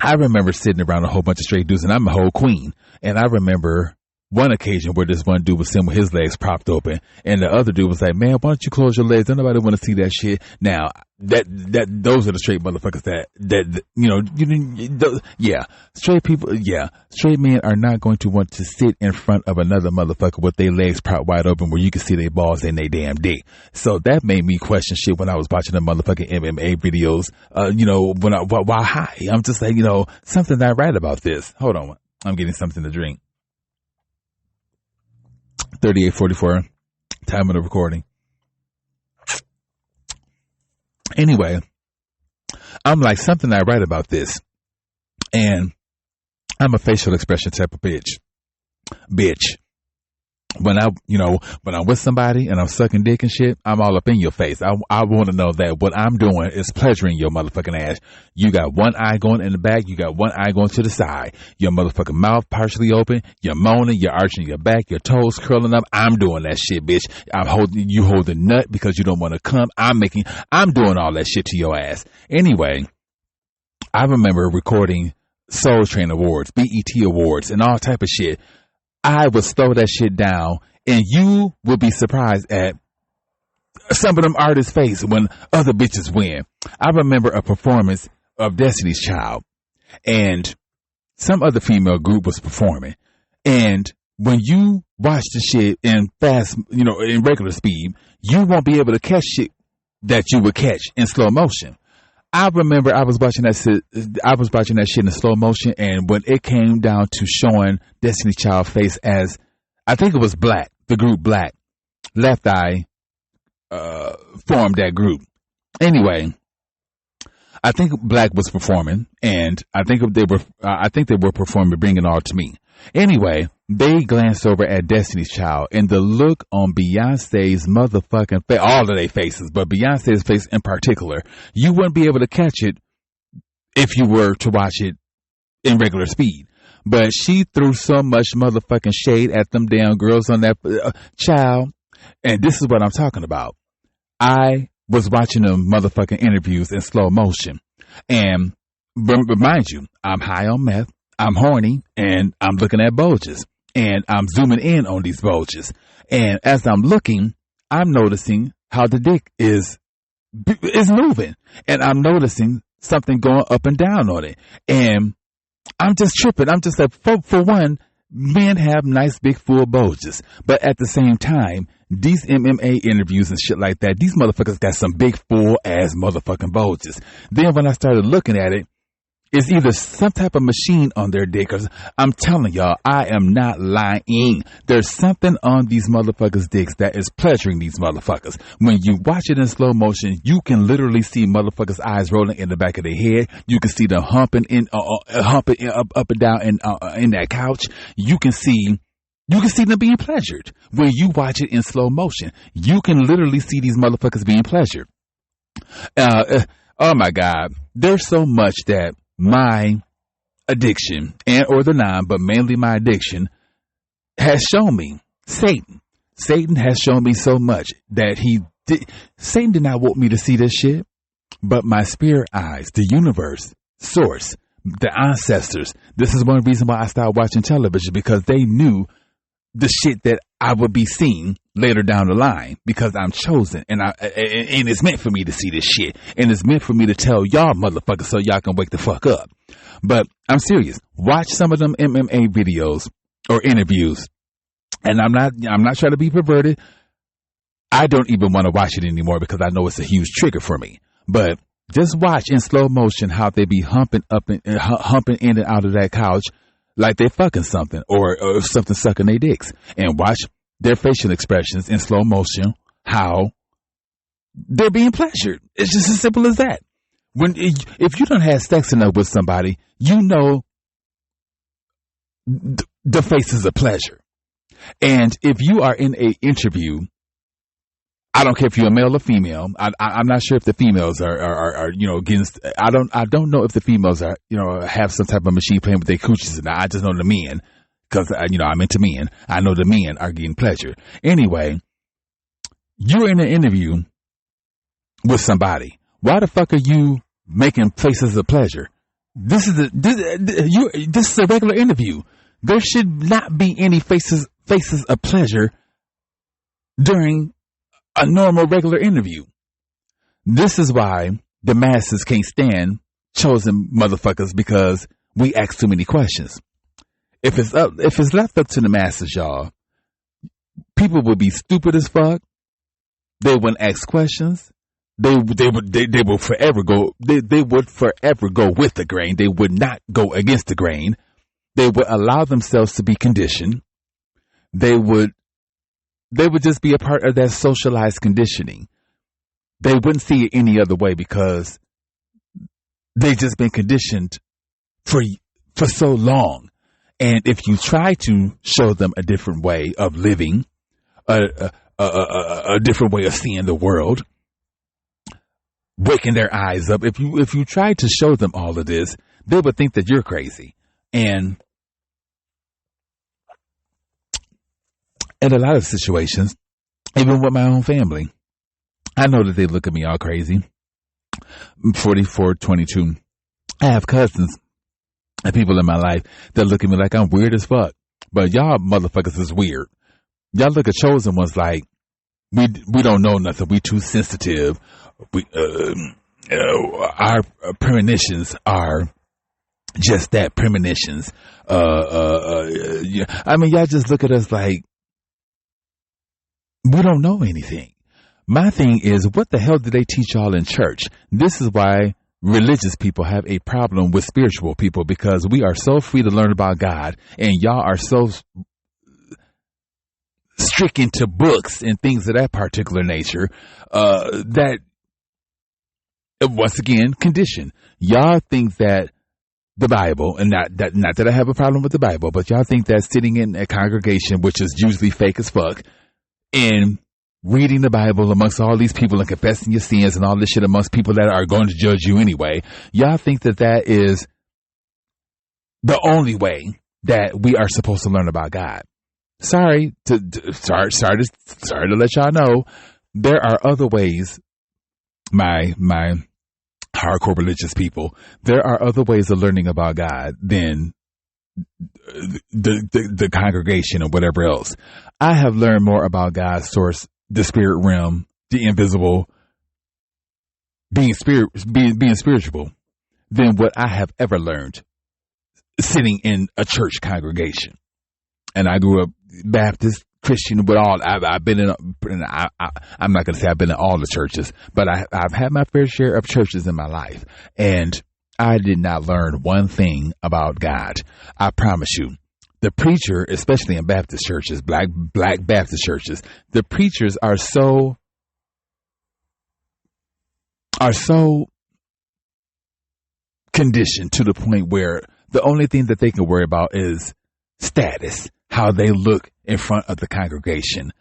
Speaker 1: I remember sitting around a whole bunch of straight dudes, and I'm a whole queen. And I remember one occasion where this one dude was sitting with his legs propped open, and the other dude was like, "Man, why don't you close your legs? Don't nobody want to see that shit." Now, those are the straight motherfuckers straight people, straight men are not going to want to sit in front of another motherfucker with their legs propped wide open where you can see their balls and their damn dick. So that made me question shit when I was watching the motherfucking MMA videos, while high. I'm just like, something not right about this. Hold on. I'm getting something to drink. 38:44, time of the recording. Anyway, I'm like, something I write about this. And I'm a facial expression type of bitch. When I'm with somebody and I'm sucking dick and shit, I'm all up in your face. I want to know that what I'm doing is pleasuring your motherfucking ass. You got one eye going in the back. You got one eye going to the side. Your motherfucking mouth partially open. You're moaning. You're arching your back. Your toes curling up. I'm doing that shit, bitch. I'm holding nut because you don't want to come. I'm doing all that shit to your ass. Anyway, I remember recording Soul Train Awards, BET Awards, and all type of shit. I would throw that shit down, and you will be surprised at some of them artists' face when other bitches win. I remember a performance of Destiny's Child, and some other female group was performing. And when you watch the shit in fast, in regular speed, you won't be able to catch shit that you would catch in slow motion. I remember I was watching that shit in slow motion, and when it came down to showing Destiny Child face as, I think it was Black, the group Black, Left Eye formed that group. Anyway, I think Black was performing, and I think they were performing Bring It All to Me. Anyway, they glanced over at Destiny's Child, and the look on Beyonce's motherfucking face, all of their faces, but Beyonce's face in particular, you wouldn't be able to catch it if you were to watch it in regular speed. But she threw so much motherfucking shade at them damn girls on that child, and this is what I'm talking about. I was watching them motherfucking interviews in slow motion, and mind you, I'm high on meth. I'm horny, and I'm looking at bulges, and I'm zooming in on these bulges. And as I'm looking, I'm noticing how the dick is moving, and I'm noticing something going up and down on it. And I'm just tripping. I'm just like, for one, men have nice big full bulges, but at the same time, these MMA interviews and shit like that, these motherfuckers got some big full ass motherfucking bulges. Then when I started looking at it, it's either some type of machine on their dick, or I'm telling y'all, I am not lying. There's something on these motherfuckers' dicks that is pleasuring these motherfuckers. When you watch it in slow motion, you can literally see motherfuckers' eyes rolling in the back of their head. You can see them humping up and down in that couch. You can see them being pleasured. When you watch it in slow motion, you can literally see these motherfuckers being pleasured. Oh my God. There's so much that my addiction or the non, but mainly my addiction has shown me. Satan has shown me so much that Satan did not want me to see this shit, but my spirit eyes, the universe, source, the ancestors. This is one reason why I started watching television, because they knew the shit that I would be seeing later down the line, because I'm chosen, and it's meant for me to see this shit, and it's meant for me to tell y'all motherfuckers so y'all can wake the fuck up. But I'm serious. Watch some of them MMA videos or interviews, and I'm not trying to be perverted. I don't even want to watch it anymore because I know it's a huge trigger for me. But just watch in slow motion how they be humping in and out of that couch like they fucking something or something sucking their dicks, and watch their facial expressions in slow motion, how they're being pleasured. It's just as simple as that. If you don't have sex enough with somebody, you know the faces of pleasure. And if you are in a interview, I don't care if you're a male or female. I'm not sure if the females are getting. I don't know if the females are have some type of machine playing with their coochies or not. I just know the men, because I'm into men. I know the men are getting pleasure. Anyway, you're in an interview with somebody. Why the fuck are you making faces of pleasure? This is a regular interview. There should not be any faces of pleasure during a normal regular interview. This is why the masses can't stand chosen motherfuckers, because we ask too many questions. If it's left up to the masses, y'all, people would be stupid as fuck. They wouldn't ask questions. They would forever go. They would forever go with the grain. They would not go against the grain. They would allow themselves to be conditioned. They would just be a part of that socialized conditioning. They wouldn't see it any other way, because they've just been conditioned for so long. And if you try to show them a different way of living, a different way of seeing the world, waking their eyes up, if you try to show them all of this, they would think that you're crazy. And in a lot of situations, even with my own family, I know that they look at me all crazy. I'm 44, 22. I have cousins and people in my life that look at me like I'm weird as fuck. But y'all motherfuckers is weird. Y'all look at chosen ones like we don't know nothing. We too sensitive. Our premonitions are just that, premonitions. I mean, y'all just look at us like we don't know anything. My thing is, what the hell did they teach y'all in church? This is why religious people have a problem with spiritual people, because we are so free to learn about God, and y'all are so stricken to books and things of that particular nature, that once again, condition. Y'all think that the Bible, and not that I have a problem with the Bible, but y'all think that sitting in a congregation, which is usually fake as fuck, and reading the Bible amongst all these people and confessing your sins and all this shit amongst people that are going to judge you anyway, y'all think that that is the only way that we are supposed to learn about God. Sorry to let y'all know, there are other ways, my hardcore religious people, there are other ways of learning about God than the congregation or whatever else. I have learned more about God's source, the spirit realm, the invisible, being spiritual, than what I have ever learned sitting in a church congregation. And I grew up Baptist, Christian, with all. I've been in. I'm not going to say I've been in all the churches, but I've had my fair share of churches in my life, and I did not learn one thing about God. I promise you. The preacher, especially in Baptist churches, black Baptist churches, the preachers are so conditioned to the point where the only thing that they can worry about is status, how they look in front of the congregation,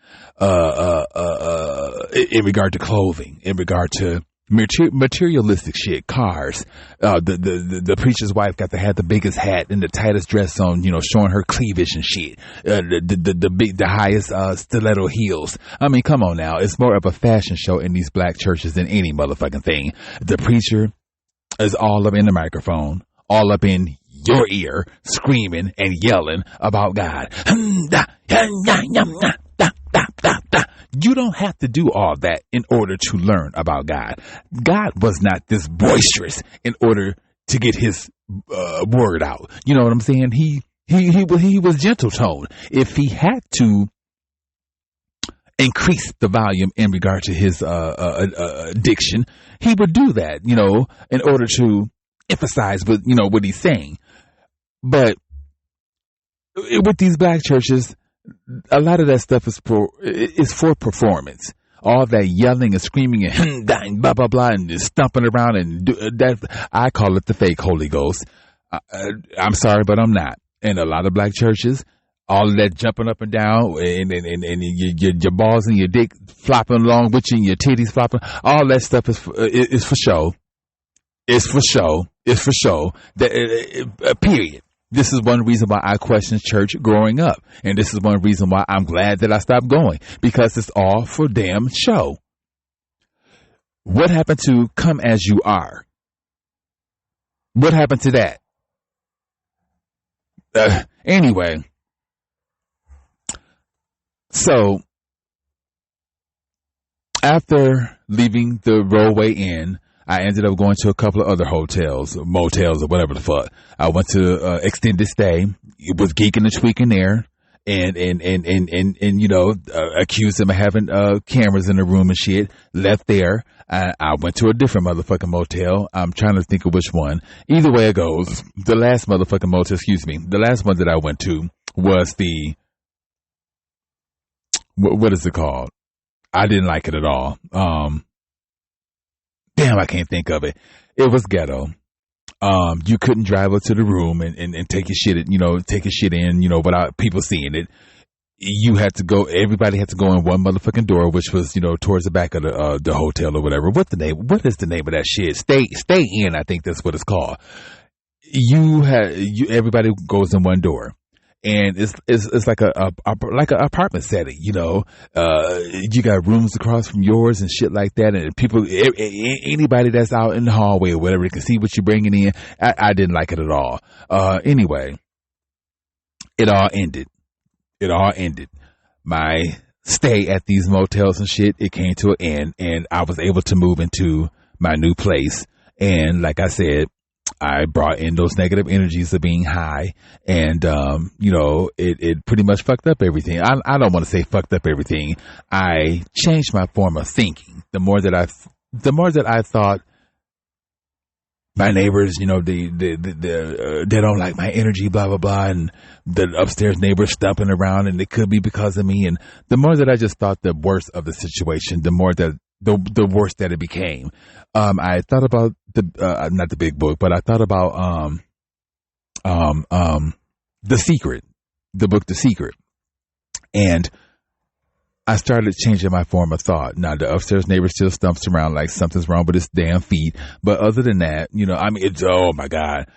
Speaker 1: in regard to clothing, in regard to materialistic shit, cars. The preacher's wife got to have the biggest hat and the tightest dress on, showing her cleavage and shit. The highest stiletto heels. I mean, come on now. It's more of a fashion show in these black churches than any motherfucking thing. The preacher is all up in the microphone, all up in your ear, screaming and yelling about God. You don't have to do all that in order to learn about God. God was not this boisterous in order to get his word out. You know what I'm saying? He was gentle toned. If he had to increase the volume in regard to his diction, he would do that, in order to emphasize what he's saying. But with these black churches, a lot of that stuff is for performance. All that yelling and screaming and blah blah blah and stomping around and that, I call it the fake Holy Ghost. I'm sorry, but I'm not. In a lot of black churches, all of that jumping up and down and your balls and your dick flopping along with you and your titties flopping, all that stuff is for show. It's for show. It's for show. Period. This is one reason why I questioned church growing up. And this is one reason why I'm glad that I stopped going. Because it's all for damn show. What happened to come as you are? What happened to that? Anyway. So, after leaving the Rollway Inn, I ended up going to a couple of other hotels, motels, or whatever the fuck. I went to extended stay. It was geeking and tweaking there, and accused them of having cameras in the room and shit. Left there. I went to a different motherfucking motel. I'm trying to think of which one. Either way it goes, the last motherfucking motel, the last one that I went to was the what is it called? I didn't like it at all. Damn, I can't think of it. It was ghetto. You couldn't drive up to the room and take your shit, take your shit in, without people seeing it. You had to go, everybody had to go in one motherfucking door, which was, towards the back of the hotel or whatever. What is the name of that shit? Stay in, I think that's what it's called. Everybody goes in one door. And it's like a apartment setting, you got rooms across from yours and shit like that. And people, anybody that's out in the hallway or whatever, can see what you're bringing in. I didn't like it at all. Anyway, it all ended. My stay at these motels and shit, it came to an end, and I was able to move into my new place. And like I said, I brought in those negative energies of being high, and it pretty much fucked up everything. I don't want to say fucked up everything. I changed my form of thinking. The more that I thought my neighbors, they don't like my energy, blah blah blah, and the upstairs neighbors stumping around, and it could be because of me. And the more that I just thought the worst of the situation, the more that the worse that it became. I thought about not the big book, but I thought about The Secret, the book The Secret, and I started changing my form of thought. Now, the upstairs neighbor still stumps around like something's wrong with his damn feet. But other than that, oh my God.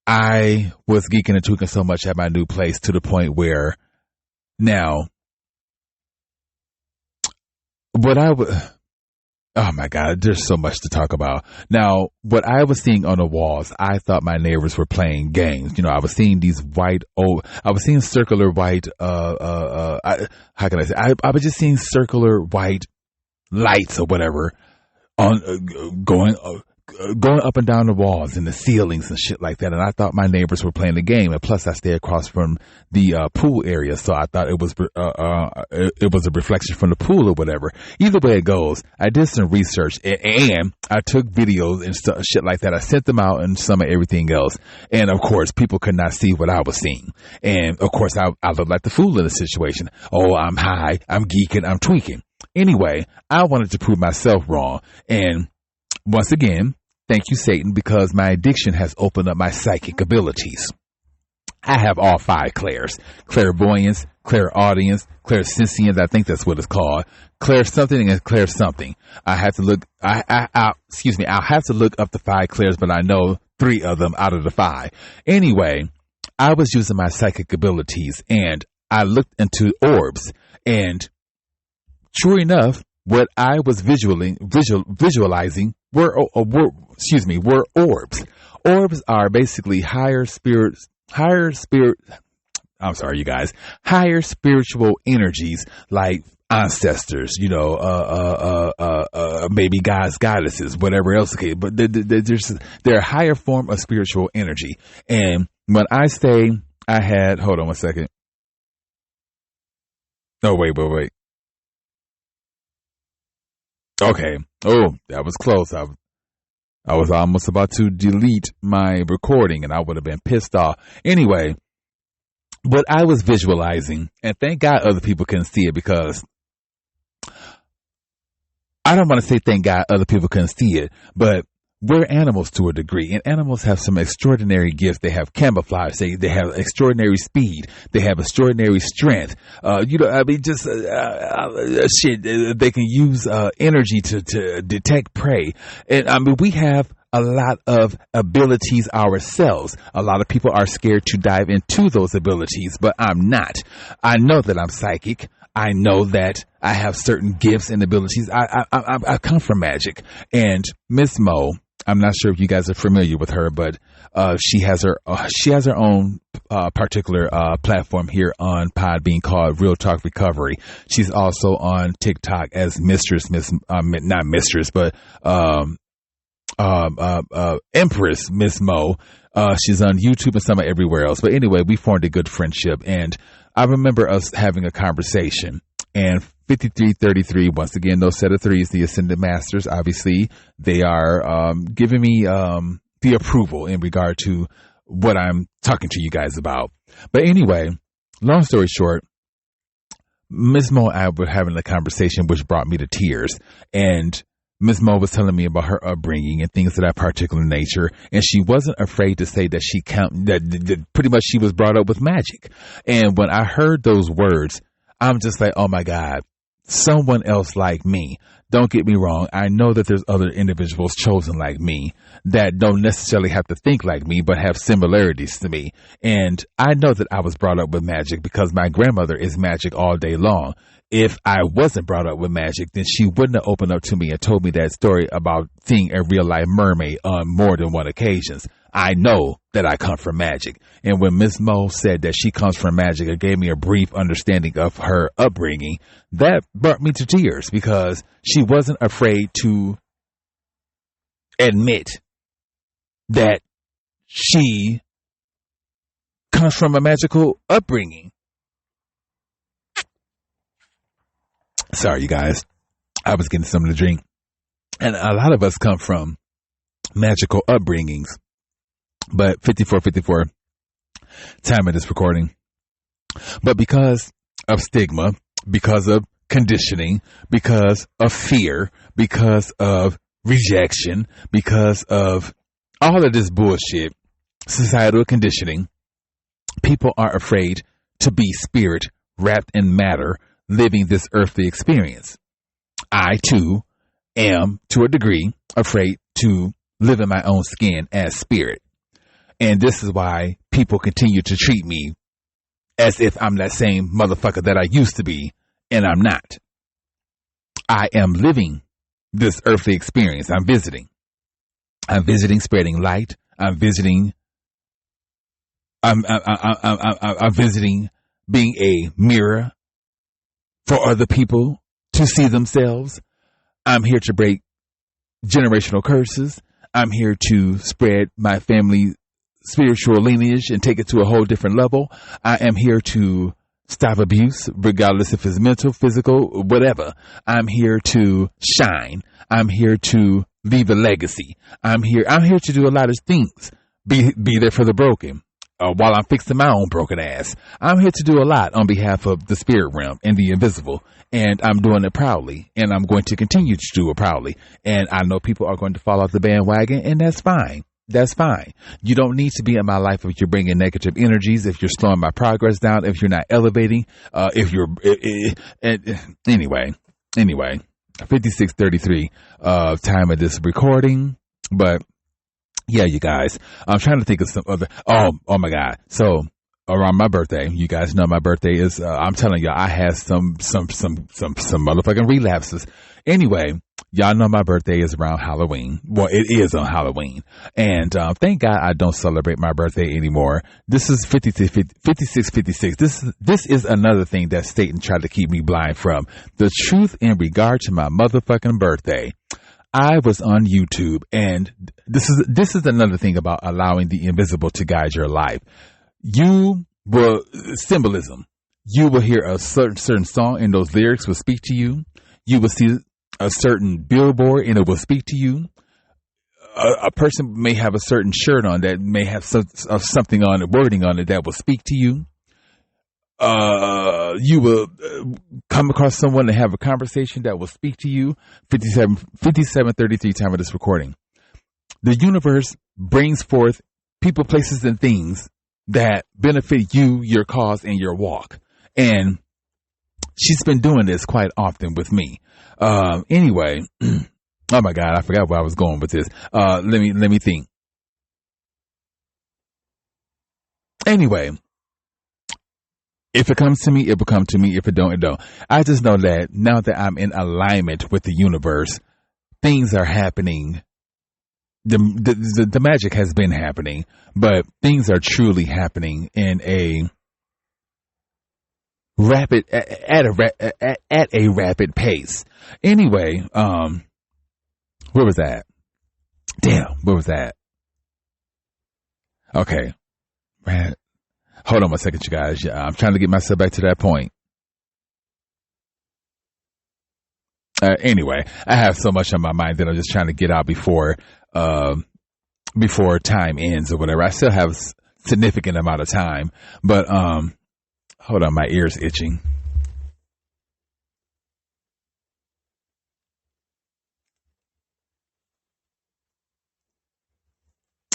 Speaker 1: I was geeking and tweaking so much at my new place to the point where now, oh my God, there's so much to talk about. Now, what I was seeing on the walls, I thought my neighbors were playing games. I was seeing these I was seeing circular white, how can I say? I was just seeing circular white lights or whatever on, going up and down the walls and the ceilings and shit like that. And I thought my neighbors were playing the game. And plus I stay across from the pool area. So I thought it was a reflection from the pool or whatever. Either way it goes, I did some research and I took videos and shit like that. I sent them out and some of everything else. And of course, people could not see what I was seeing. And of course, I looked like the fool in the situation. Oh, I'm high. I'm geeking. I'm tweaking. Anyway, I wanted to prove myself wrong. And once again, thank you, Satan, because my addiction has opened up my psychic abilities. I have all 5 clairs: clairvoyance, clairaudience, clairsentience. I think that's what it's called. Clair something and clair something. I have to look. I'll have to look up the 5 clairs, but I know 3 of them out of the 5. Anyway, I was using my psychic abilities, and I looked into orbs, and sure enough, what I was visualizing were orbs. Orbs are basically higher spiritual energies like ancestors, maybe gods, goddesses, whatever else. Okay, but they're a higher form of spiritual energy. And when I say I had, hold on one second. Oh, wait. Okay. Oh, that was close. I was almost about to delete my recording and I would have been pissed off. Anyway, what I was visualizing, and thank God other people couldn't see it, because I don't want to say thank God other people couldn't see it, but we're animals to a degree, and animals have some extraordinary gifts. They have camouflage. They have extraordinary speed. They have extraordinary strength. They can use energy to detect prey. And we have a lot of abilities ourselves. A lot of people are scared to dive into those abilities, but I'm not. I know that I'm psychic. I know that I have certain gifts and abilities. I come from magic. And Miss Mo, I'm not sure if you guys are familiar with her, but she has her own particular platform here on Podbean called Real Talk Recovery. She's also on TikTok as Empress Miss Mo. She's on YouTube and some everywhere else. But anyway, we formed a good friendship, and I remember us having a conversation. And 5333, once again, those set of threes, the Ascended Masters, obviously, they are giving me the approval in regard to what I'm talking to you guys about. But anyway, long story short, Ms. Mo and I were having a conversation which brought me to tears. And Ms. Mo was telling me about her upbringing and things of that particular nature. And she wasn't afraid to say that pretty much she was brought up with magic. And when I heard those words, I'm just like, oh my God, someone else like me. Don't get me wrong. I know that there's other individuals chosen like me that don't necessarily have to think like me, but have similarities to me. And I know that I was brought up with magic because my grandmother is magic all day long. If I wasn't brought up with magic, then she wouldn't have opened up to me and told me that story about seeing a real life mermaid on more than one occasions. I know that I come from magic. And when Miss Mo said that she comes from magic, it gave me a brief understanding of her upbringing. That brought me to tears because she wasn't afraid to admit that she comes from a magical upbringing. Sorry, you guys. I was getting something to drink. And a lot of us come from magical upbringings. But 54, time of this recording. But because of stigma, because of conditioning, because of fear, because of rejection, because of all of this bullshit, societal conditioning, people are afraid to be spirit wrapped in matter, living this earthly experience. I, too, am, to a degree, afraid to live in my own skin as spirit. And this is why people continue to treat me as if I'm that same motherfucker that I used to be, and I'm not. I am living this earthly experience. I'm visiting. I'm visiting, spreading light. I'm visiting. I'm visiting, being a mirror for other people to see themselves. I'm here to break generational curses. I'm here to spread my family spiritual lineage and take it to a whole different level. I am here to stop abuse, regardless if it's mental, physical, whatever. I'm here to shine. I'm here to leave a legacy. I'm here to do a lot of things. Be there for the broken. While I'm fixing my own broken ass. I'm here to do a lot on behalf of the spirit realm and the invisible. And I'm doing it proudly. And I'm going to continue to do it proudly. And I know people are going to fall off the bandwagon, and that's fine. That's fine. You don't need to be in my life if you're bringing negative energies, if you're slowing my progress down, if you're not elevating, anyway, 56:33 time of this recording. But yeah, you guys, I'm trying to think of some other, oh my God. So around my birthday, you guys know my birthday is, I'm telling you, I had some motherfucking relapses. Anyway, y'all know my birthday is around Halloween. Well, it is on Halloween. And thank God I don't celebrate my birthday anymore. This is 56. This is another thing that Satan tried to keep me blind from. The truth in regard to my motherfucking birthday. I was on YouTube, and this is another thing about allowing the invisible to guide your life. You will, symbolism. You will hear a certain song, and those lyrics will speak to you. You will see a certain billboard, and it will speak to you. A person may have a certain shirt on that may have something on it, wording on it that will speak to you. You will come across someone and have a conversation that will speak to you. 57:33 time of this recording. The universe brings forth people, places, and things that benefit you, your cause, and your walk. And she's been doing this quite often with me. Anyway, oh my God, I forgot where I was going with this. Let me think. Anyway, if it comes to me, it will come to me. If it don't, it don't. I just know that now that I'm in alignment with the universe, things are happening. The magic has been happening, but things are truly happening in a rapid at a rapid pace. Anyway, where was that? Damn, where was that? Okay, man. Hold on a second, you guys. I'm trying to get myself back to that point. Anyway, I have so much on my mind that I'm just trying to get out before time ends or whatever. I still have significant amount of time, but hold on, my ear's itching.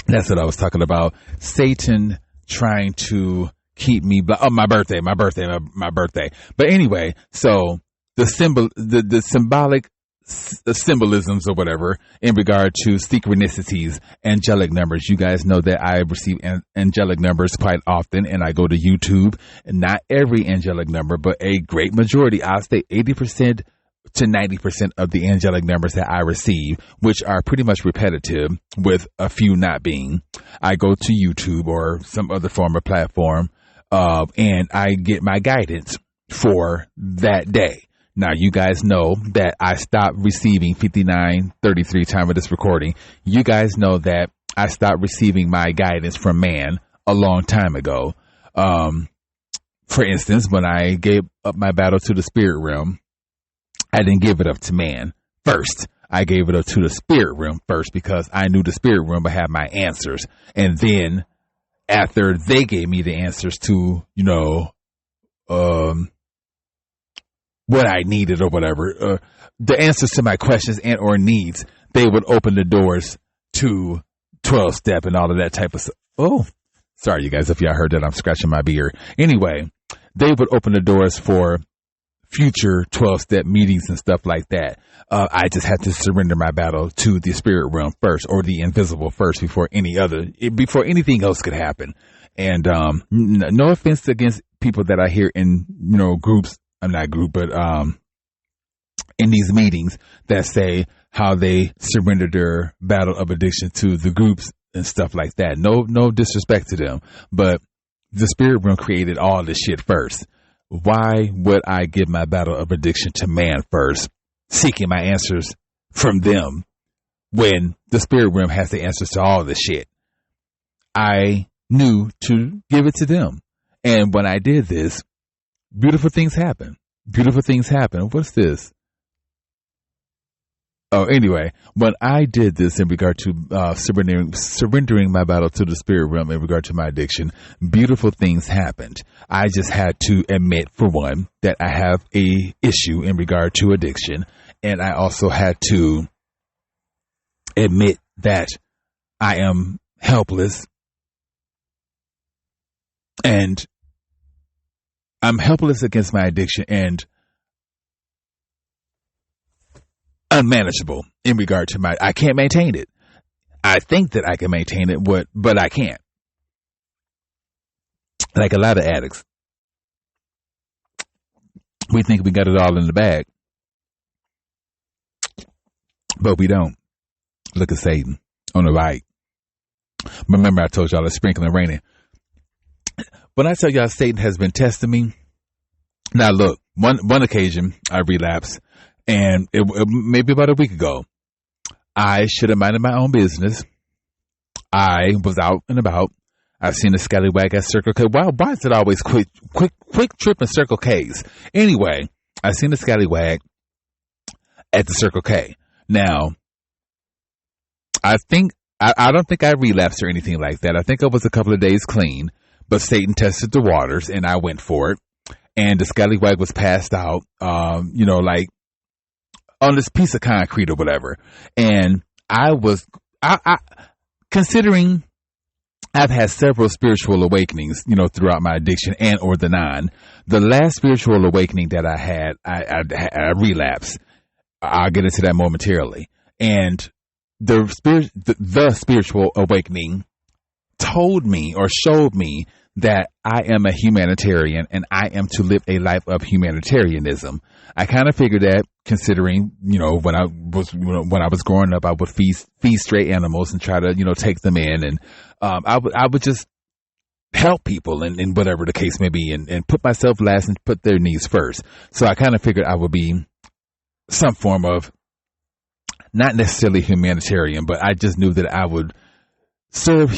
Speaker 1: That's what I was talking about. Satan trying to keep me my birthday. But anyway, so the symbolic symbolisms or whatever in regard to synchronicities, angelic numbers. You guys know that I receive angelic numbers quite often, and I go to YouTube, and not every angelic number, but a great majority, I'll say 80% to 90% of the angelic numbers that I receive, which are pretty much repetitive, with a few not being. I go to YouTube or some other form of platform, and I get my guidance for that day. Now, you guys know that I stopped receiving 59:33 time of this recording. You guys know that I stopped receiving my guidance from man a long time ago. For instance, when I gave up my battle to the spirit realm, I didn't give it up to man first. I gave it up to the spirit realm first because I knew the spirit realm would have my answers. And then after they gave me the answers to, what I needed or whatever, the answers to my questions and or needs, they would open the doors to 12-step and all of that type of stuff. Oh, sorry, you guys, if y'all heard that, I'm scratching my beard. Anyway, they would open the doors for future 12-step meetings and stuff like that. I just had to surrender my battle to the spirit realm first, or the invisible first, before anything else could happen. And no offense against people that I hear in groups. I'm not group, but in these meetings that say how they surrendered their battle of addiction to the groups and stuff like that. No disrespect to them, but the spirit realm created all this shit first. Why would I give my battle of addiction to man first, seeking my answers from them, when the spirit realm has the answers to all this shit? I knew to give it to them. And when I did this, beautiful things happen. Beautiful things happen. What's this? Oh, anyway, when I did this in regard to surrendering my battle to the spirit realm in regard to my addiction, beautiful things happened. I just had to admit, for one, that I have a issue in regard to addiction, and I also had to admit that I am helpless, and I'm helpless against my addiction and unmanageable in regard to I can't maintain it. I think that I can maintain it, but I can't. Like a lot of addicts, we think we got it all in the bag, but we don't. Look at Satan on the right. Remember, I told y'all it's sprinkling and raining. When I tell y'all Satan has been testing me, now look, one occasion I relapsed, and it maybe about a week ago, I should have minded my own business. I was out and about. I've seen a scallywag at Circle K. Why is it always quick trip and Circle K's? Anyway, I seen a scallywag at the Circle K. Now, I don't think I relapsed or anything like that. I think I was a couple of days clean, but Satan tested the waters and I went for it. And the scallywag was passed out, like on this piece of concrete or whatever. And I considering I've had several spiritual awakenings, throughout my addiction and or the non. The last spiritual awakening that I had, I relapsed. I'll get into that momentarily. And the spiritual awakening told me or showed me that I am a humanitarian and I am to live a life of humanitarianism. I kind of figured that, considering, when I was growing up, I would feed stray animals and try to, take them in, and I would just help people and whatever the case may be, and put myself last and put their needs first. So I kind of figured I would be some form of, not necessarily humanitarian, but I just knew that I would serve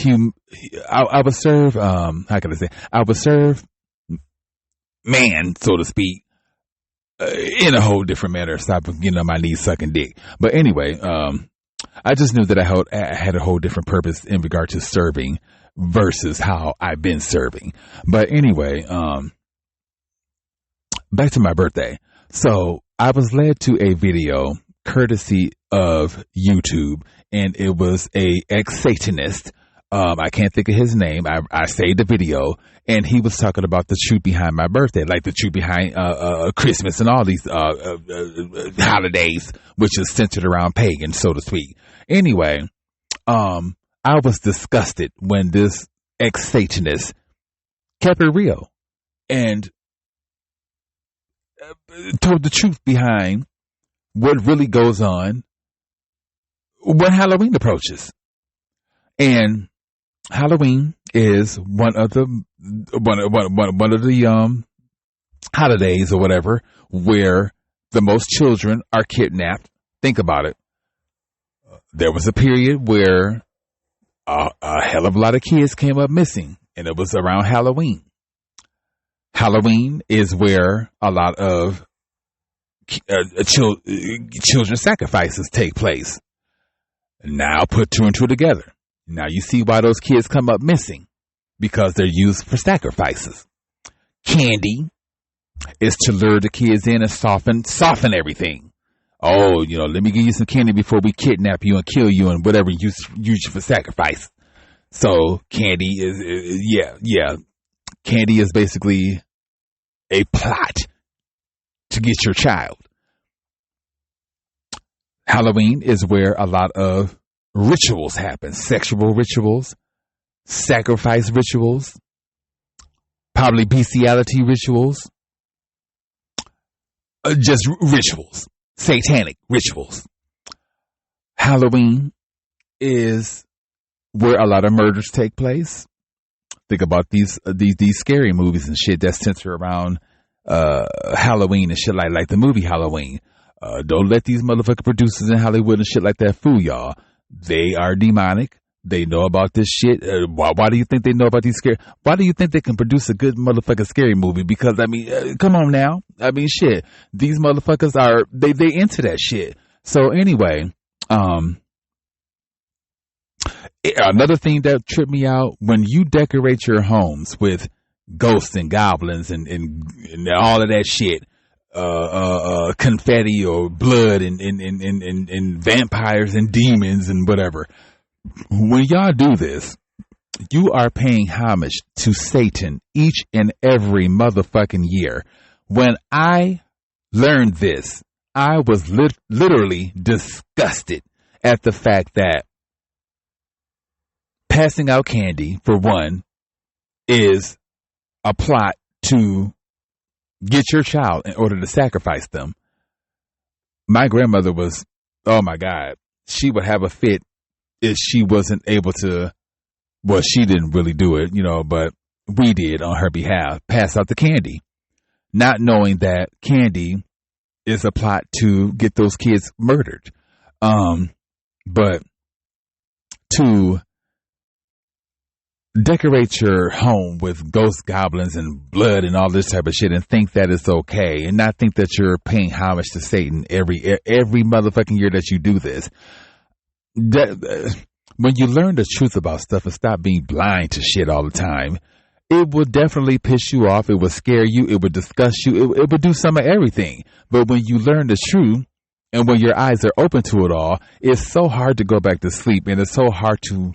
Speaker 1: I would serve man, so to speak, in a whole different manner. Stop getting on my knees sucking dick. But anyway, I just knew that I had a whole different purpose in regard to serving versus how I've been serving. But anyway, back to my birthday. So I was led to a video courtesy of YouTube, and it was a ex-Satanist. I can't think of his name. I saved the video, and he was talking about the truth behind my birthday, like the truth behind Christmas and all these holidays, which is centered around pagan, so to speak. Anyway, I was disgusted when this ex-Satanist kept it real and told the truth behind what really goes on when Halloween approaches. And Halloween is one of the holidays or whatever where the most children are kidnapped. Think about it. There was a period where a hell of a lot of kids came up missing, and it was around Halloween. Halloween is where a lot of children sacrifices take place. Now put two and two together. Now you see why those kids come up missing, because they're used for sacrifices. Candy is to lure the kids in and soften everything. Oh, let me give you some candy before we kidnap you and kill you and whatever you use for sacrifice. So candy is, candy is basically a plot to get your child. Halloween is where a lot of rituals happen. Sexual rituals, sacrifice rituals, probably bestiality rituals, just rituals, satanic rituals. Halloween is where a lot of murders take place. Think about these scary movies and shit that center around Halloween and shit like the movie Halloween. Don't let these motherfucking producers in Hollywood and shit like that fool y'all. They are demonic. They know about this shit. Why do you think they know about these scary? Why do you think they can produce a good motherfucking scary movie? Because come on now. Shit. These motherfuckers are they into that shit. So anyway, another thing that tripped me out, when you decorate your homes with ghosts and goblins and all of that shit, confetti or blood and vampires and demons and whatever. When y'all do this, you are paying homage to Satan each and every motherfucking year. When I learned this, I was literally disgusted at the fact that passing out candy, for one, is a plot to get your child in order to sacrifice them. My grandmother was, oh my God, she would have a fit if she wasn't able to, well, she didn't really do it, but we did on her behalf, pass out the candy, not knowing that candy is a plot to get those kids murdered. But to decorate your home with ghost goblins and blood and all this type of shit and think that it's okay, and not think that you're paying homage to Satan every motherfucking year that you do this. When you learn the truth about stuff and stop being blind to shit all the time, it will definitely piss you off. It will scare you. It will disgust you. It will do some of everything. But when you learn the truth and when your eyes are open to it all, it's so hard to go back to sleep, and it's so hard to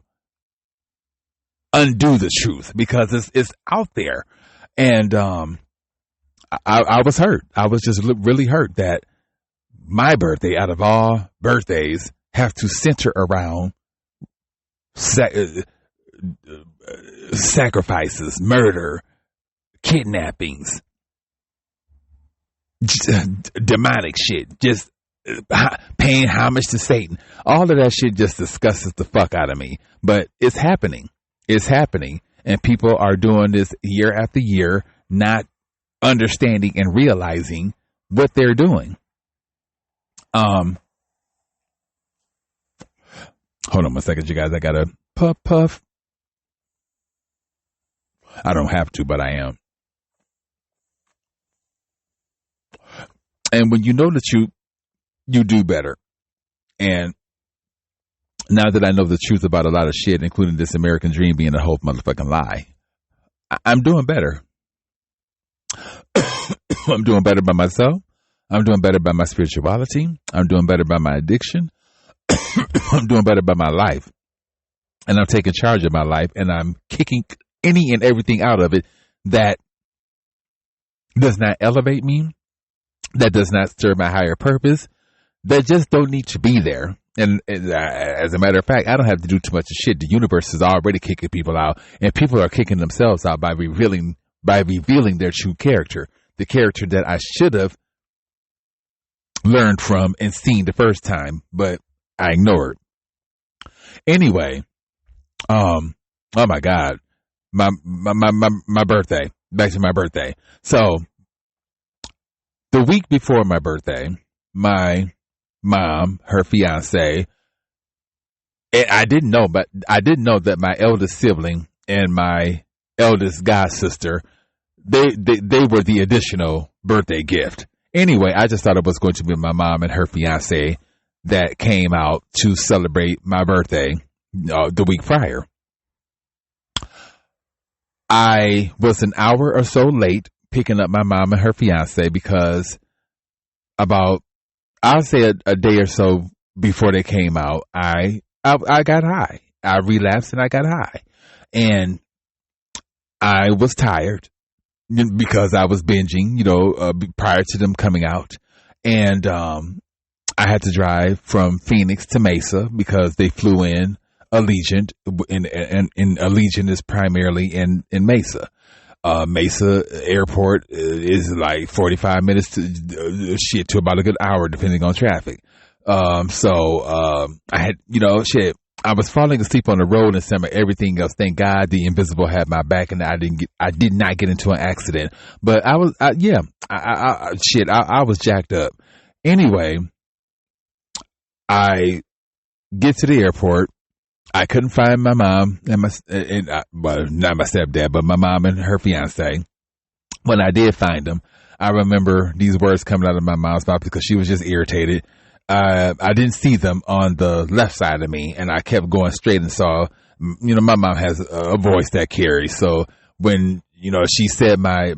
Speaker 1: undo the truth because it's out there. And I was hurt. I was just really hurt that my birthday, out of all birthdays, have to center around sacrifices, murder, kidnappings, demonic shit, just paying homage to Satan. All of that shit just disgusts the fuck out of me. But it's happening. It's happening. And people are doing this year after year, not understanding and realizing what they're doing. Hold on one second, you guys. I got to puff. I don't have to, but I am. And when you know that you do better. And now that I know the truth about a lot of shit, including this American dream being a whole motherfucking lie, I'm doing better. I'm doing better by myself. I'm doing better by my spirituality. I'm doing better by my addiction. I'm doing better by my life. And I'm taking charge of my life, and I'm kicking any and everything out of it that does not elevate me, that does not serve my higher purpose, that just don't need to be there. And as a matter of fact, I don't have to do too much of shit. The universe is already kicking people out, and people are kicking themselves out by revealing their true character, the character that I should have learned from and seen the first time, but I ignored. Anyway, oh my God, my birthday. Back to my birthday. So the week before my birthday, my mom, her fiance, And I didn't know, but I didn't know that my eldest sibling and my eldest god sister, they were the additional birthday gift. Anyway, I just thought it was going to be my mom and her fiance that came out to celebrate my birthday the week prior. I was an hour or so late picking up my mom and her fiance because I'll say a day or so before they came out, I got high. I relapsed and I got high. And I was tired because I was binging, prior to them coming out. And I had to drive from Phoenix to Mesa because they flew in Allegiant, and Allegiant is primarily in Mesa. Mesa Airport is like 45 minutes to about a good hour, depending on traffic. I had, I was falling asleep on the road and some of everything else. Thank God the invisible had my back and I did not get into an accident, but I was jacked up. Anyway, I get to the airport. I couldn't find my mom and not my stepdad, but my mom and her fiance. When I did find them, I remember these words coming out of my mom's mouth because she was just irritated. I didn't see them on the left side of me, and I kept going straight and saw, my mom has a voice that carries. So when, she said my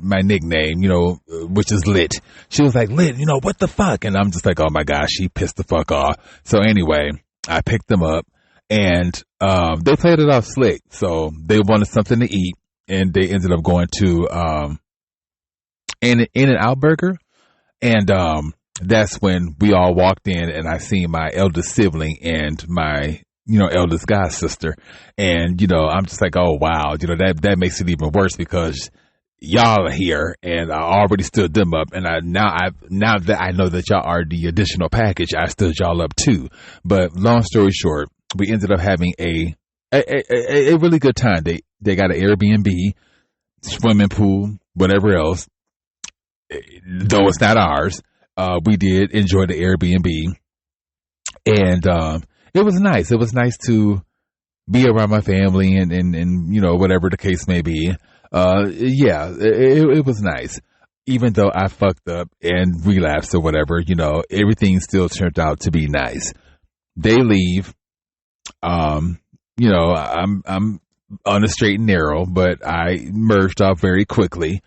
Speaker 1: nickname, which is Lit, she was like, Lit, what the fuck? And I'm just like, oh my gosh, she pissed the fuck off. So anyway, I picked them up. And they played it off slick. So they wanted something to eat, and they ended up going to In-N-Out Burger. And that's when we all walked in, and I seen my eldest sibling and my eldest god sister. And I'm just like, oh wow, that makes it even worse because y'all are here, and I already stood them up. And now that I know that y'all are the additional package, I stood y'all up too. But long story short, we ended up having a really good time. They got an Airbnb, swimming pool, whatever else. Though it's not ours, we did enjoy the Airbnb, and it was nice. It was nice to be around my family and whatever the case may be. It was nice. Even though I fucked up and relapsed or whatever, everything still turned out to be nice. They leave. I'm on a straight and narrow, but I merged off very quickly,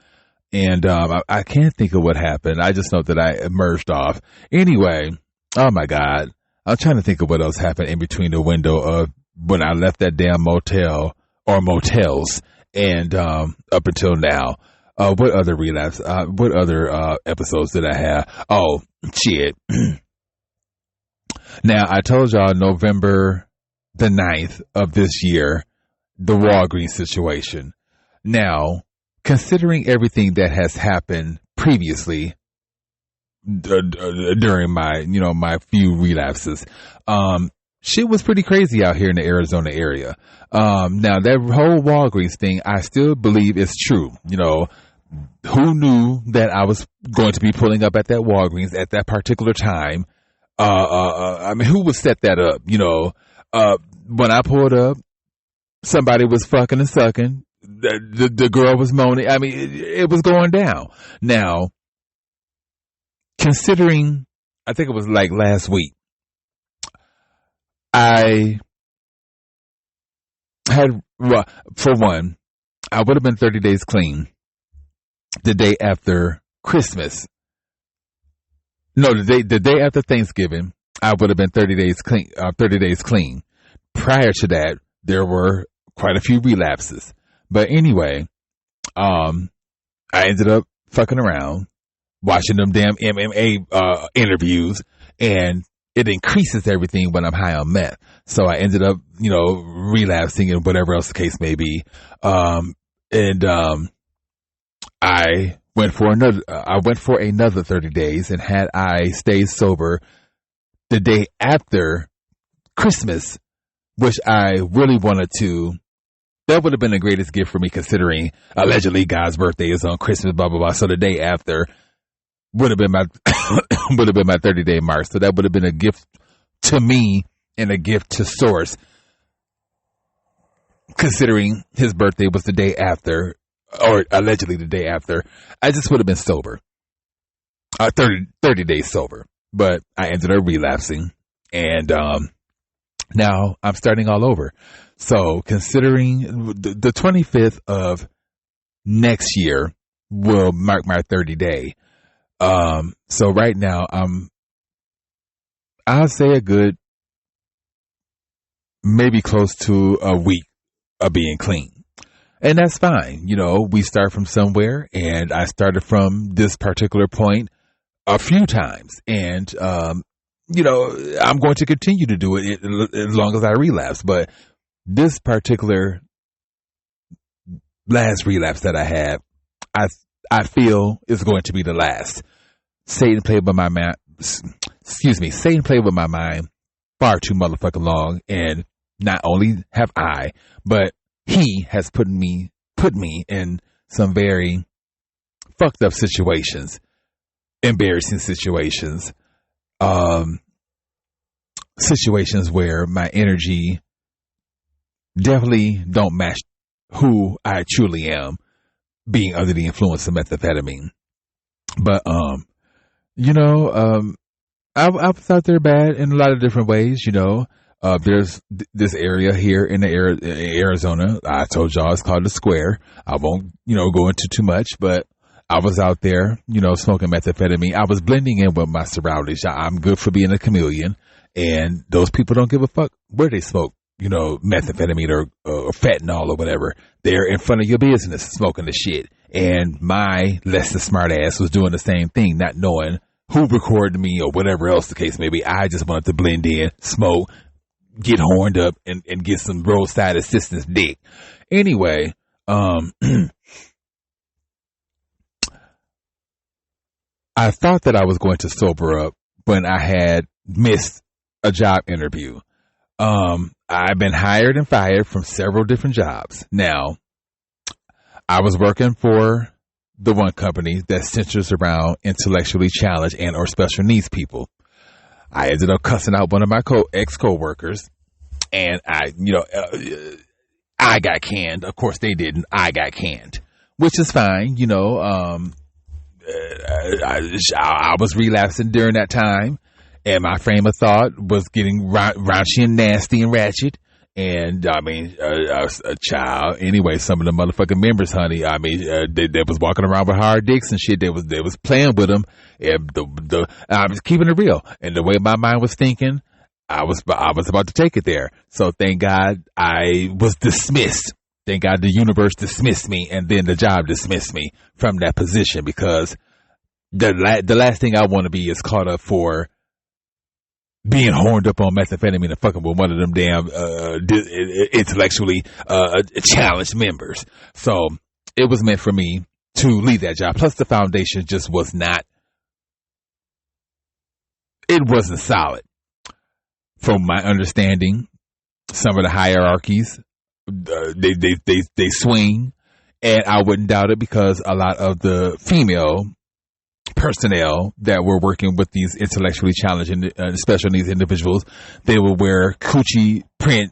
Speaker 1: and I can't think of what happened. I just know that I merged off. Anyway, oh my God, I'm trying to think of what else happened in between the window of when I left that damn motel or motels and up until now. What other relapse? What other episodes did I have? Oh shit! Now I told y'all November the 9th of this year, the Walgreens situation. Now, considering everything that has happened previously during my few relapses, shit was pretty crazy out here in the Arizona area. Now that whole Walgreens thing, I still believe is true. Who knew that I was going to be pulling up at that Walgreens at that particular time? Who would set that up? When I pulled up, somebody was fucking and sucking. The girl was moaning. It was going down. Now, considering, I think it was like last week, I had, for one, I would have been 30 days clean the day after Christmas. No, the day after Thanksgiving, I would have been 30 days clean. 30 days clean. Prior to that, there were quite a few relapses. But anyway, I ended up fucking around, watching them damn MMA interviews, and it increases everything when I'm high on meth. So I ended up, relapsing and whatever else the case may be. I went for another 30 days, and had I stayed sober the day after Christmas, which I really wanted to, that would have been the greatest gift for me, considering allegedly God's birthday is on Christmas, blah, blah, blah. So the day after would have been my 30-day mark. So that would have been a gift to me and a gift to Source, considering his birthday was the day after, or allegedly the day after. I just would have been sober. 30 days sober. But I ended up relapsing. And now I'm starting all over. So considering the 25th of next year will mark my 30 day. So right now I'll say a good, maybe close to a week of being clean. And that's fine. You know, we start from somewhere, and I started from this particular point a few times. And, you know, I'm going to continue to do it as long as I relapse. But this particular last relapse that I had, I feel is going to be the last. Satan played with my mind. Satan played with my mind far too motherfucking long. And not only have I, but he has put me in some very fucked up situations, embarrassing situations, situations where my energy definitely don't match who I truly am, being under the influence of methamphetamine. But you know, I was out there bad in a lot of different ways. You know, there's this area here in the Arizona. I told y'all it's called the Square. I won't, you know, go into too much, but I was out there, you know, smoking methamphetamine. I was blending in with my surroundings. I'm good for being a chameleon, and those people don't give a fuck where they smoke, you know, methamphetamine or fentanyl or whatever. They're in front of your business smoking the shit. And my less than smart ass was doing the same thing, not knowing who recorded me or whatever else the case may be. I just wanted to blend in, smoke, get horned up, and get some roadside assistance dick. Anyway, I thought that I was going to sober up when I had missed a job interview. I've been hired and fired from several different jobs. Now, I was working for the one company that centers around intellectually challenged and or special needs people. I ended up cussing out one of my ex-coworkers, and I got canned. Of course they didn't. I got canned, which is fine. You know, I was relapsing during that time, and my frame of thought was getting raunchy and nasty and ratchet. And I mean, a child. Anyway, some of the motherfucking members, honey. I mean, they was walking around with hard dicks and shit. They was playing with them. And I was keeping it real. And the way my mind was thinking, I was about to take it there. So thank God I was dismissed. Thank God the universe dismissed me, and then the job dismissed me from that position, because the last thing I want to be is caught up for being horned up on methamphetamine and fucking with one of them damn intellectually challenged members. So it was meant for me to leave that job. Plus the foundation just was not, it wasn't solid. From my understanding, some of the hierarchies, they swing, and I wouldn't doubt it, because a lot of the female personnel that were working with these intellectually challenged and special needs individuals, they would wear coochie print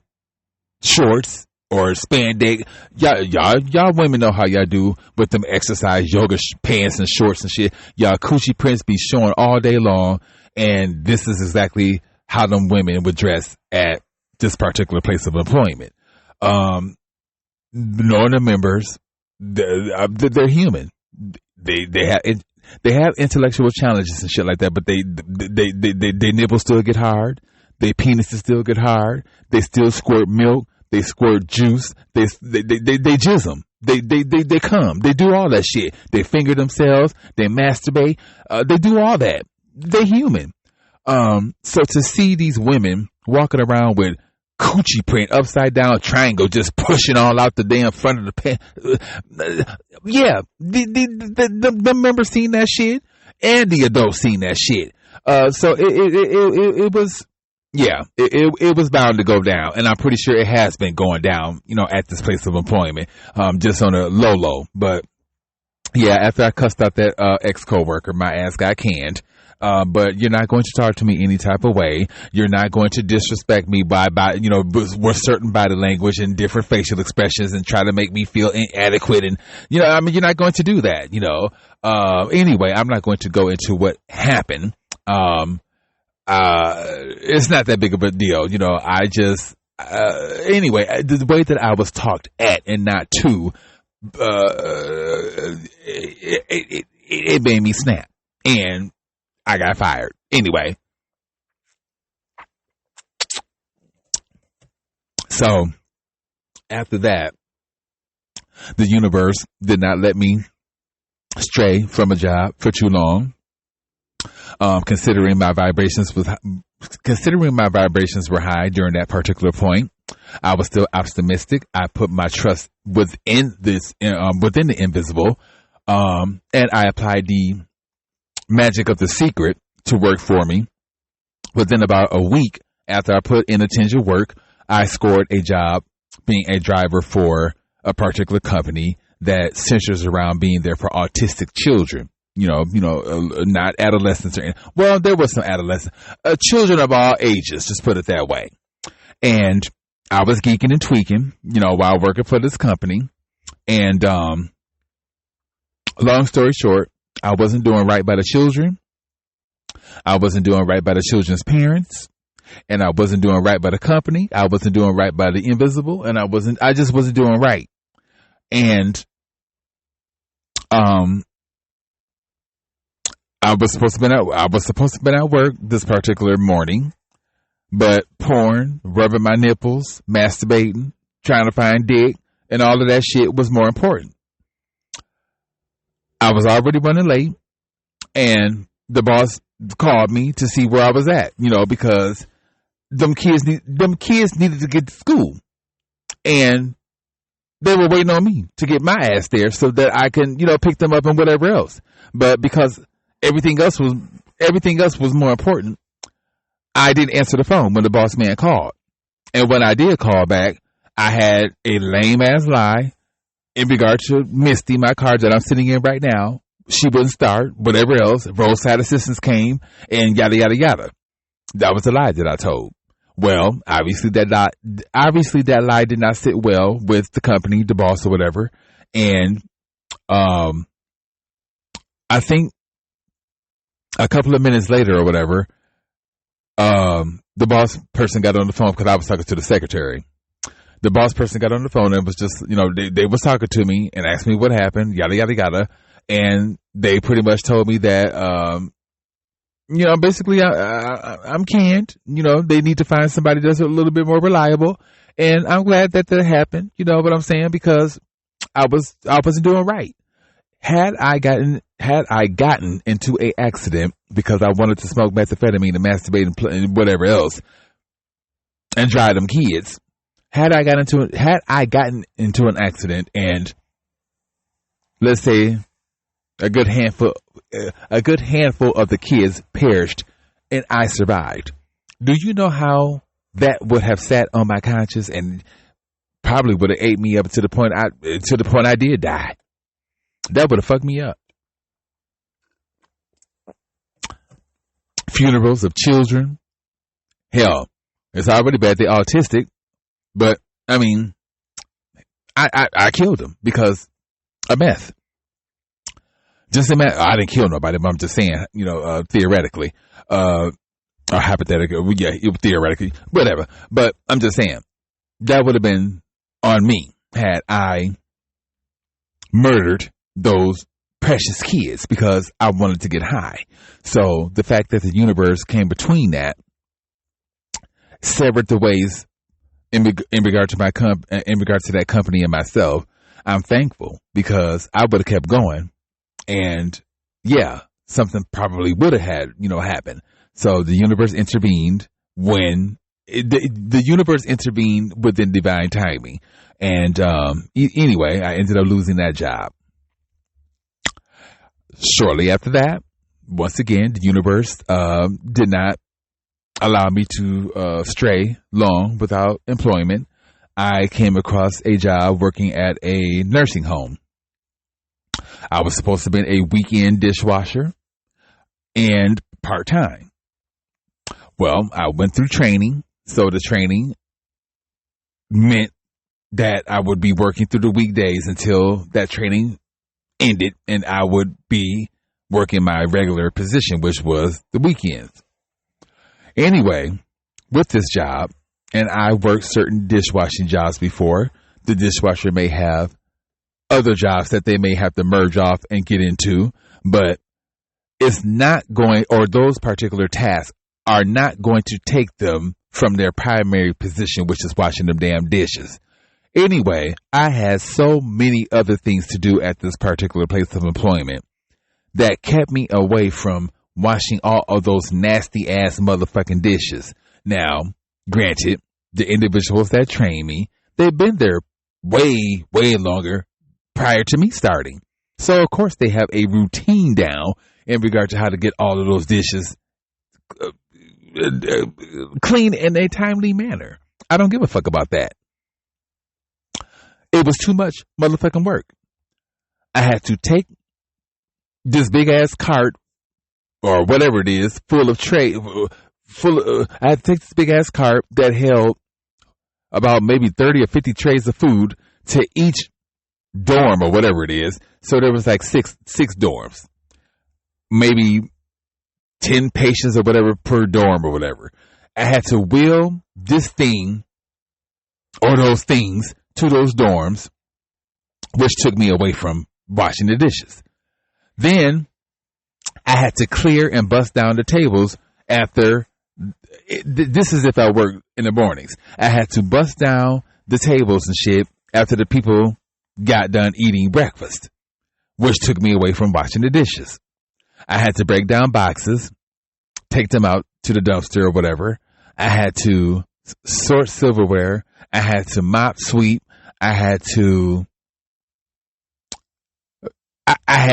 Speaker 1: shorts or spandex. Y'all women know how y'all do with them exercise yoga pants and shorts and shit. Y'all coochie prints be showing all day long, and this is exactly how them women would dress at this particular place of employment. Knowing the members, they're human. They have intellectual challenges and shit like that, but they nipples still get hard. Their penises still get hard. They still squirt milk. They squirt juice. They jizz them. They come. They do all that shit. They finger themselves. They masturbate. They do all that. They're human. So to see these women walking around with coochie print upside down triangle just pushing all out the damn front of the pen. Yeah, the members seen that shit, and the adults seen that shit. So it was, yeah, it was bound to go down, and I'm pretty sure it has been going down, you know, at this place of employment, just on a low. But yeah, after I cussed out that ex-coworker, my ass got canned. but you're not going to talk to me any type of way. You're not going to disrespect me by with certain body language and different facial expressions and try to make me feel inadequate. And, you're not going to do that, Anyway, I'm not going to go into what happened. It's not that big of a deal. I just, anyway, the way that I was talked at and not to, it made me snap, and I got fired. Anyway, so after that, the universe did not let me stray from a job for too long. Considering my vibrations were high during that particular point, I was still optimistic. I put my trust within the invisible, and I applied the magic of the secret to work for me. Within about a week after I put in attention work, I scored a job being a driver for a particular company that centers around being there for autistic children. Not adolescents there was some adolescents, children of all ages, just put it that way. And I was geeking and tweaking, while working for this company. And, long story short, I wasn't doing right by the children. I wasn't doing right by the children's parents, and I wasn't doing right by the company. I wasn't doing right by the invisible, and I just wasn't doing right. And, I was supposed to be at work this particular morning, but porn, rubbing my nipples, masturbating, trying to find dick, and all of that shit was more important. I was already running late, and the boss called me to see where I was at, because them kids needed to get to school, and they were waiting on me to get my ass there so that I can, pick them up and whatever else. But because everything else was more important, I didn't answer the phone when the boss man called. And when I did call back, I had a lame ass lie in regard to Misty, my car that I'm sitting in right now. She wouldn't start, whatever else. Roadside assistance came, and yada, yada, yada. That was the lie that I told. Well, obviously that lie did not sit well with the company, the boss or whatever. And, I think a couple of minutes later or whatever, the boss person got on the phone because I was talking to the secretary. The boss person got on the phone and was just, they was talking to me and asked me what happened, yada, yada, yada. And they pretty much told me that, basically I'm canned. They need to find somebody that's a little bit more reliable. And I'm glad that happened. You know what I'm saying? Because I wasn't doing right. Had I gotten into a accident because I wanted to smoke methamphetamine and masturbate and whatever else and drive them kids, had I gotten into an accident and let's say a good handful of the kids perished and I survived, do you know how that would have sat on my conscience and probably would have ate me up to the point I did die? That would have fucked me up. Funerals of children. Hell, it's already bad they're autistic, but I mean, I killed them because of meth. Just imagine, I didn't kill nobody, but I'm just saying, theoretically, or hypothetically, yeah, theoretically, whatever. But I'm just saying, that would have been on me had I murdered those precious kids because I wanted to get high. So the fact that the universe came between that severed the ways in regard to that company and myself. I'm thankful because I would have kept going, and yeah, something probably would have had happened. So the universe intervened when the universe intervened within divine timing, and anyway, I ended up losing that job. Shortly after that, once again, the universe did not allow me to stray long without employment. I came across a job working at a nursing home. I was supposed to be a weekend dishwasher, and part-time. Well, I went through training. So the training meant that I would be working through the weekdays until that training ended, and I would be working my regular position, which was the weekends. Anyway, with this job, and I worked certain dishwashing jobs before, the dishwasher may have other jobs that they may have to merge off and get into, but it's not going, or those particular tasks are not going to take them from their primary position, which is washing them damn dishes. Anyway, I had so many other things to do at this particular place of employment that kept me away from washing all of those nasty ass motherfucking dishes. Now, granted, the individuals that train me, they've been there way, way longer prior to me starting. So, of course, they have a routine down in regard to how to get all of those dishes clean in a timely manner. I don't give a fuck about that. It was too much motherfucking work. I had to take this big ass cart or whatever it is full of I had to take this big ass cart that held about maybe 30 or 50 trays of food to each dorm or whatever it is. So there was like six dorms, maybe 10 patients or whatever per dorm or whatever. I had to wheel this thing or those things to those dorms, which took me away from washing the dishes. Then I had to clear and bust down the tables after. This is if I work in the mornings. I had to bust down the tables and shit after the people got done eating breakfast, which took me away from washing the dishes. I had to break down boxes, take them out to the dumpster or whatever. I had to sort silverware. I had to mop, sweep. I had to, and I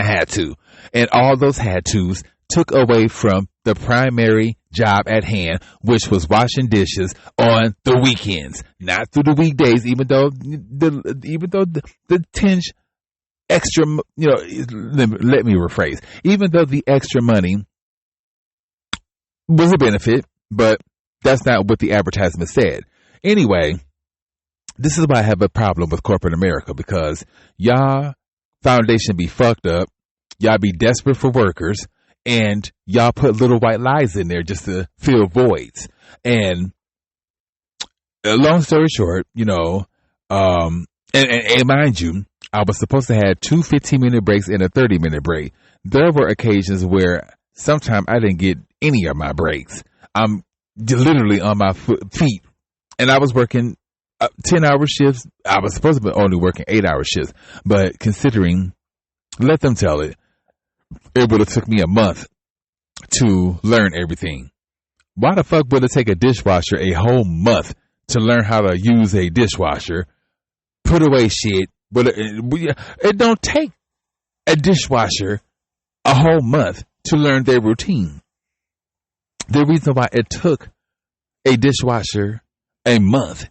Speaker 1: had to. And all those had tos took away from the primary job at hand, which was washing dishes on the weekends, not through the weekdays, even though the tinge extra, let me rephrase, even though the extra money was a benefit, but that's not what the advertisement said. Anyway, this is why I have a problem with corporate America, because y'all foundation be fucked up. Y'all be desperate for workers, and y'all put little white lies in there just to fill voids. And long story short, and mind you, I was supposed to have 2 15-minute breaks and a 30-minute break. There were occasions where sometimes I didn't get any of my breaks. I'm literally on my feet, and I was working 10-hour shifts. I was supposed to be only working 8-hour shifts, but considering, let them tell it, it would have took me a month to learn everything. Why the fuck would it take a dishwasher a whole month to learn how to use a dishwasher, put away shit? But it don't take a dishwasher a whole month to learn their routine. The reason why it took a dishwasher a month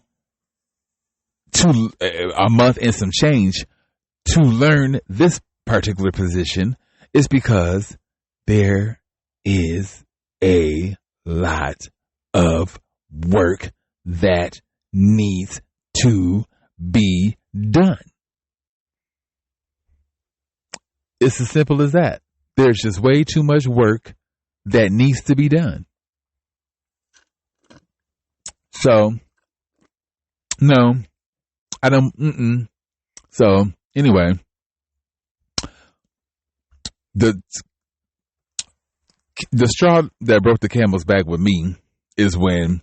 Speaker 1: and some change to learn this particular position is because there is a lot of work that needs to be done. It's as simple as that. There's just way too much work that needs to be done. So, no, I don't, So, anyway, the straw that broke the camel's back with me is when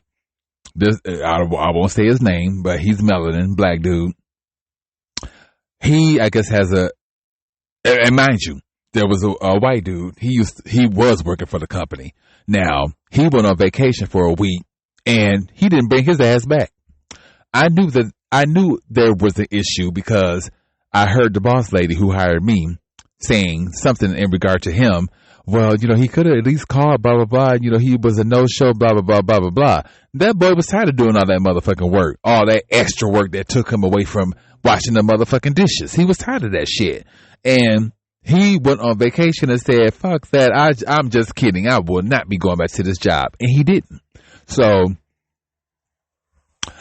Speaker 1: this, I won't say his name, but he's melanin, black dude. He, I guess, has and mind you, there was a white dude. He was working for the company. Now, he went on vacation for a week and he didn't bring his ass back. I knew there was an issue because I heard the boss lady who hired me saying something in regard to him. Well, he could have at least called, blah, blah, blah. He was a no-show, blah, blah, blah, blah, blah, blah. That boy was tired of doing all that motherfucking work, all that extra work that took him away from washing the motherfucking dishes. He was tired of that shit. And he went on vacation and said, fuck that. I'm just kidding. I will not be going back to this job. And he didn't. So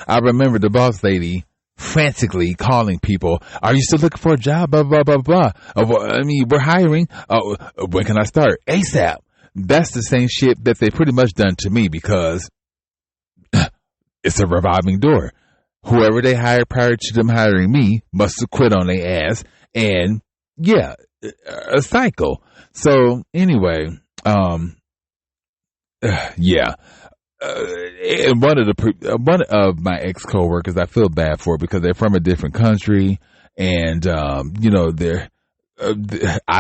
Speaker 1: I remember the boss lady frantically calling people, are you still looking for a job? Blah, blah, blah, blah. I mean, we're hiring. When can I start? ASAP. That's the same shit that they pretty much done to me, because it's a revolving door. Whoever they hired prior to them hiring me must have quit on their ass. And yeah, a cycle. So anyway, yeah. And one of my ex coworkers, I feel bad for because they're from a different country, and I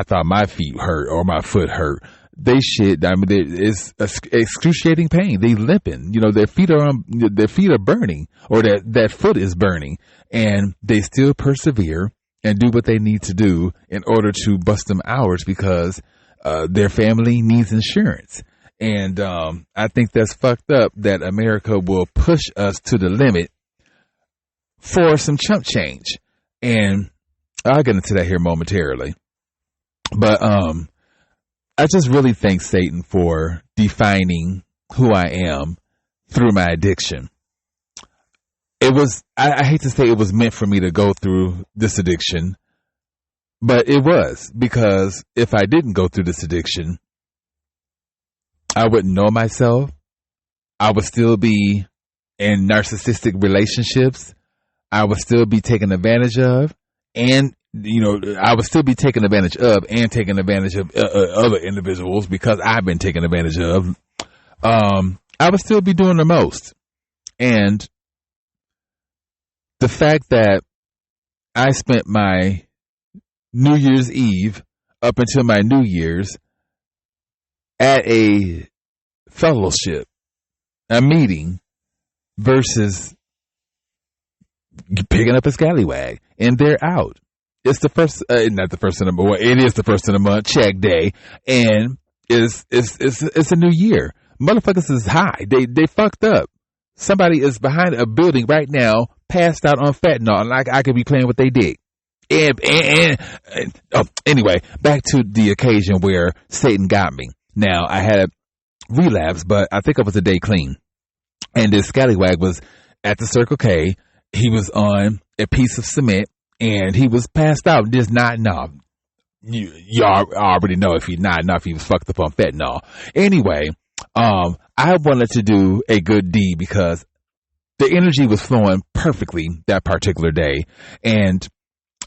Speaker 1: thought my feet hurt or my foot hurt. They shit. I mean, it's excruciating pain. They limping. Their feet are burning, or that foot is burning, and they still persevere and do what they need to do in order to bust them hours because their family needs insurance. And I think that's fucked up that America will push us to the limit for some chump change. And I'll get into that here momentarily. But I just really thank Satan for defining who I am through my addiction. It was, I hate to say it was meant for me to go through this addiction, but it was, because if I didn't go through this addiction, I wouldn't know myself. I would still be in narcissistic relationships. I would still be taken advantage of, and I would still be taken advantage of and taking advantage of other individuals because I've been taken advantage of. I would still be doing the most. And the fact that I spent my New Year's Eve up until my New Year's at a fellowship, a meeting, versus picking up a scallywag and they're out. It's the first, not the first of the month. Well, it is the first of the month, check day, and it's a new year. Motherfuckers is high. They fucked up. Somebody is behind a building right now, passed out on fentanyl, and I could be playing with their dick. Anyway, back to the occasion where Satan got me. Now, I had a relapse, but I think I was a day clean. And this scallywag was at the Circle K. He was on a piece of cement, and he was passed out, just nodding off. You already know if he's nodding off, he was fucked up on fentanyl. Anyway, I wanted to do a good deed because the energy was flowing perfectly that particular day, and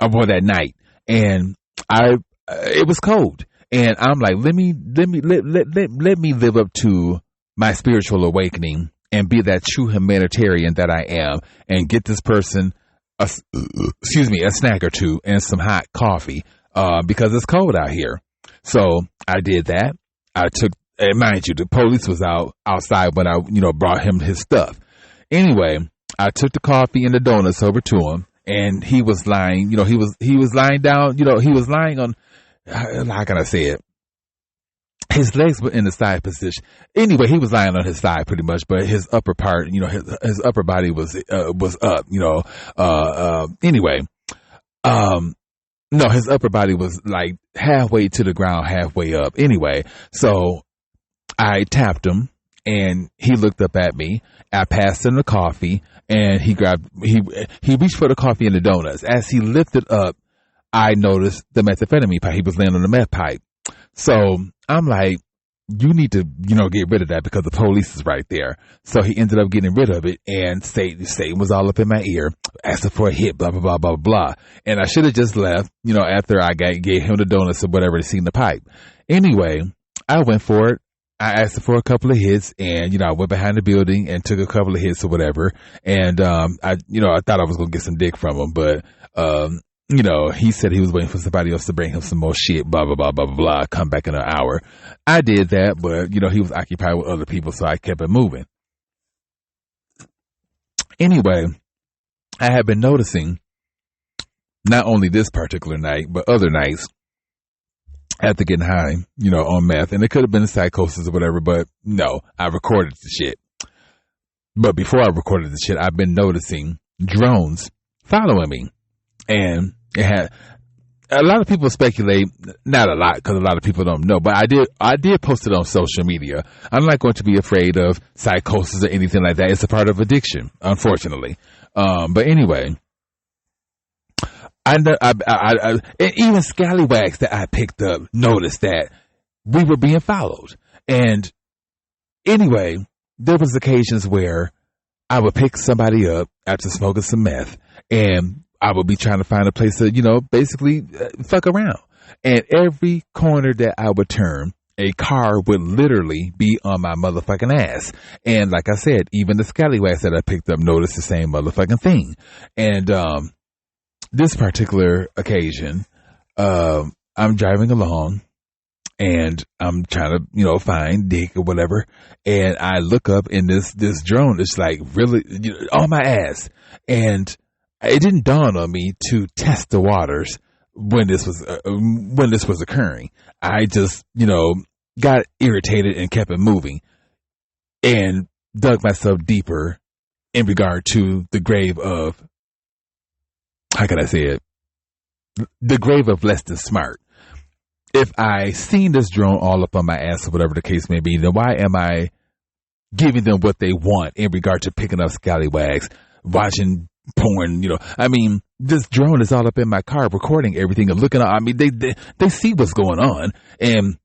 Speaker 1: or that night, and it was cold. And I'm like, let me live up to my spiritual awakening and be that true humanitarian that I am, and get this person a snack or two and some hot coffee, because it's cold out here. So I did that. I took, and mind you, the police was outside when I, brought him his stuff. Anyway, I took the coffee and the donuts over to him, and he was lying, he was lying down, he was lying on, how can I say it? His legs were in the side position. Anyway, he was lying on his side pretty much, but his upper part, his upper body was up, anyway, no, his upper body was like halfway to the ground, halfway up. Anyway, so I tapped him and he looked up at me. I passed him the coffee and he reached for the coffee and the donuts. As he lifted up, I noticed the methamphetamine pipe. He was laying on the meth pipe. So I'm like, you need to, get rid of that because the police is right there. So he ended up getting rid of it, and Satan was all up in my ear, asking for a hit, blah, blah, blah, blah, blah. And I should have just left, after I gave him the donuts or whatever to see in the pipe. Anyway, I went for it. I asked for a couple of hits, and, I went behind the building and took a couple of hits or whatever. And, I thought I was going to get some dick from him, but, he said he was waiting for somebody else to bring him some more shit, blah, blah, blah, blah, blah, blah, come back in an hour. I did that, but, he was occupied with other people, so I kept it moving. Anyway, I have been noticing, not only this particular night, but other nights, after getting high, on meth, and it could have been psychosis or whatever, but no, I recorded the shit. But before I recorded the shit, I've been noticing drones following me. And a lot of people speculate, not a lot, because a lot of people don't know, but I did post it on social media. I'm not going to be afraid of psychosis or anything like that. It's a part of addiction, unfortunately. But anyway, and even scallywags that I picked up noticed that we were being followed. And anyway, there was occasions where I would pick somebody up after smoking some meth, and I would be trying to find a place to, basically fuck around. And every corner that I would turn, a car would literally be on my motherfucking ass. And like I said, even the scallywags that I picked up noticed the same motherfucking thing. And this particular occasion, I'm driving along and I'm trying to, find dick or whatever. And I look up and this drone is like really on my ass. And it didn't dawn on me to test the waters when this was occurring. I just, got irritated and kept it moving and dug myself deeper in regard to the grave of, how can I say it? The grave of less than smart. If I seen this drone all up on my ass or whatever the case may be, then why am I giving them what they want in regard to picking up scallywags, watching porn? I mean, this drone is all up in my car recording everything and looking. I mean, they see what's going on. And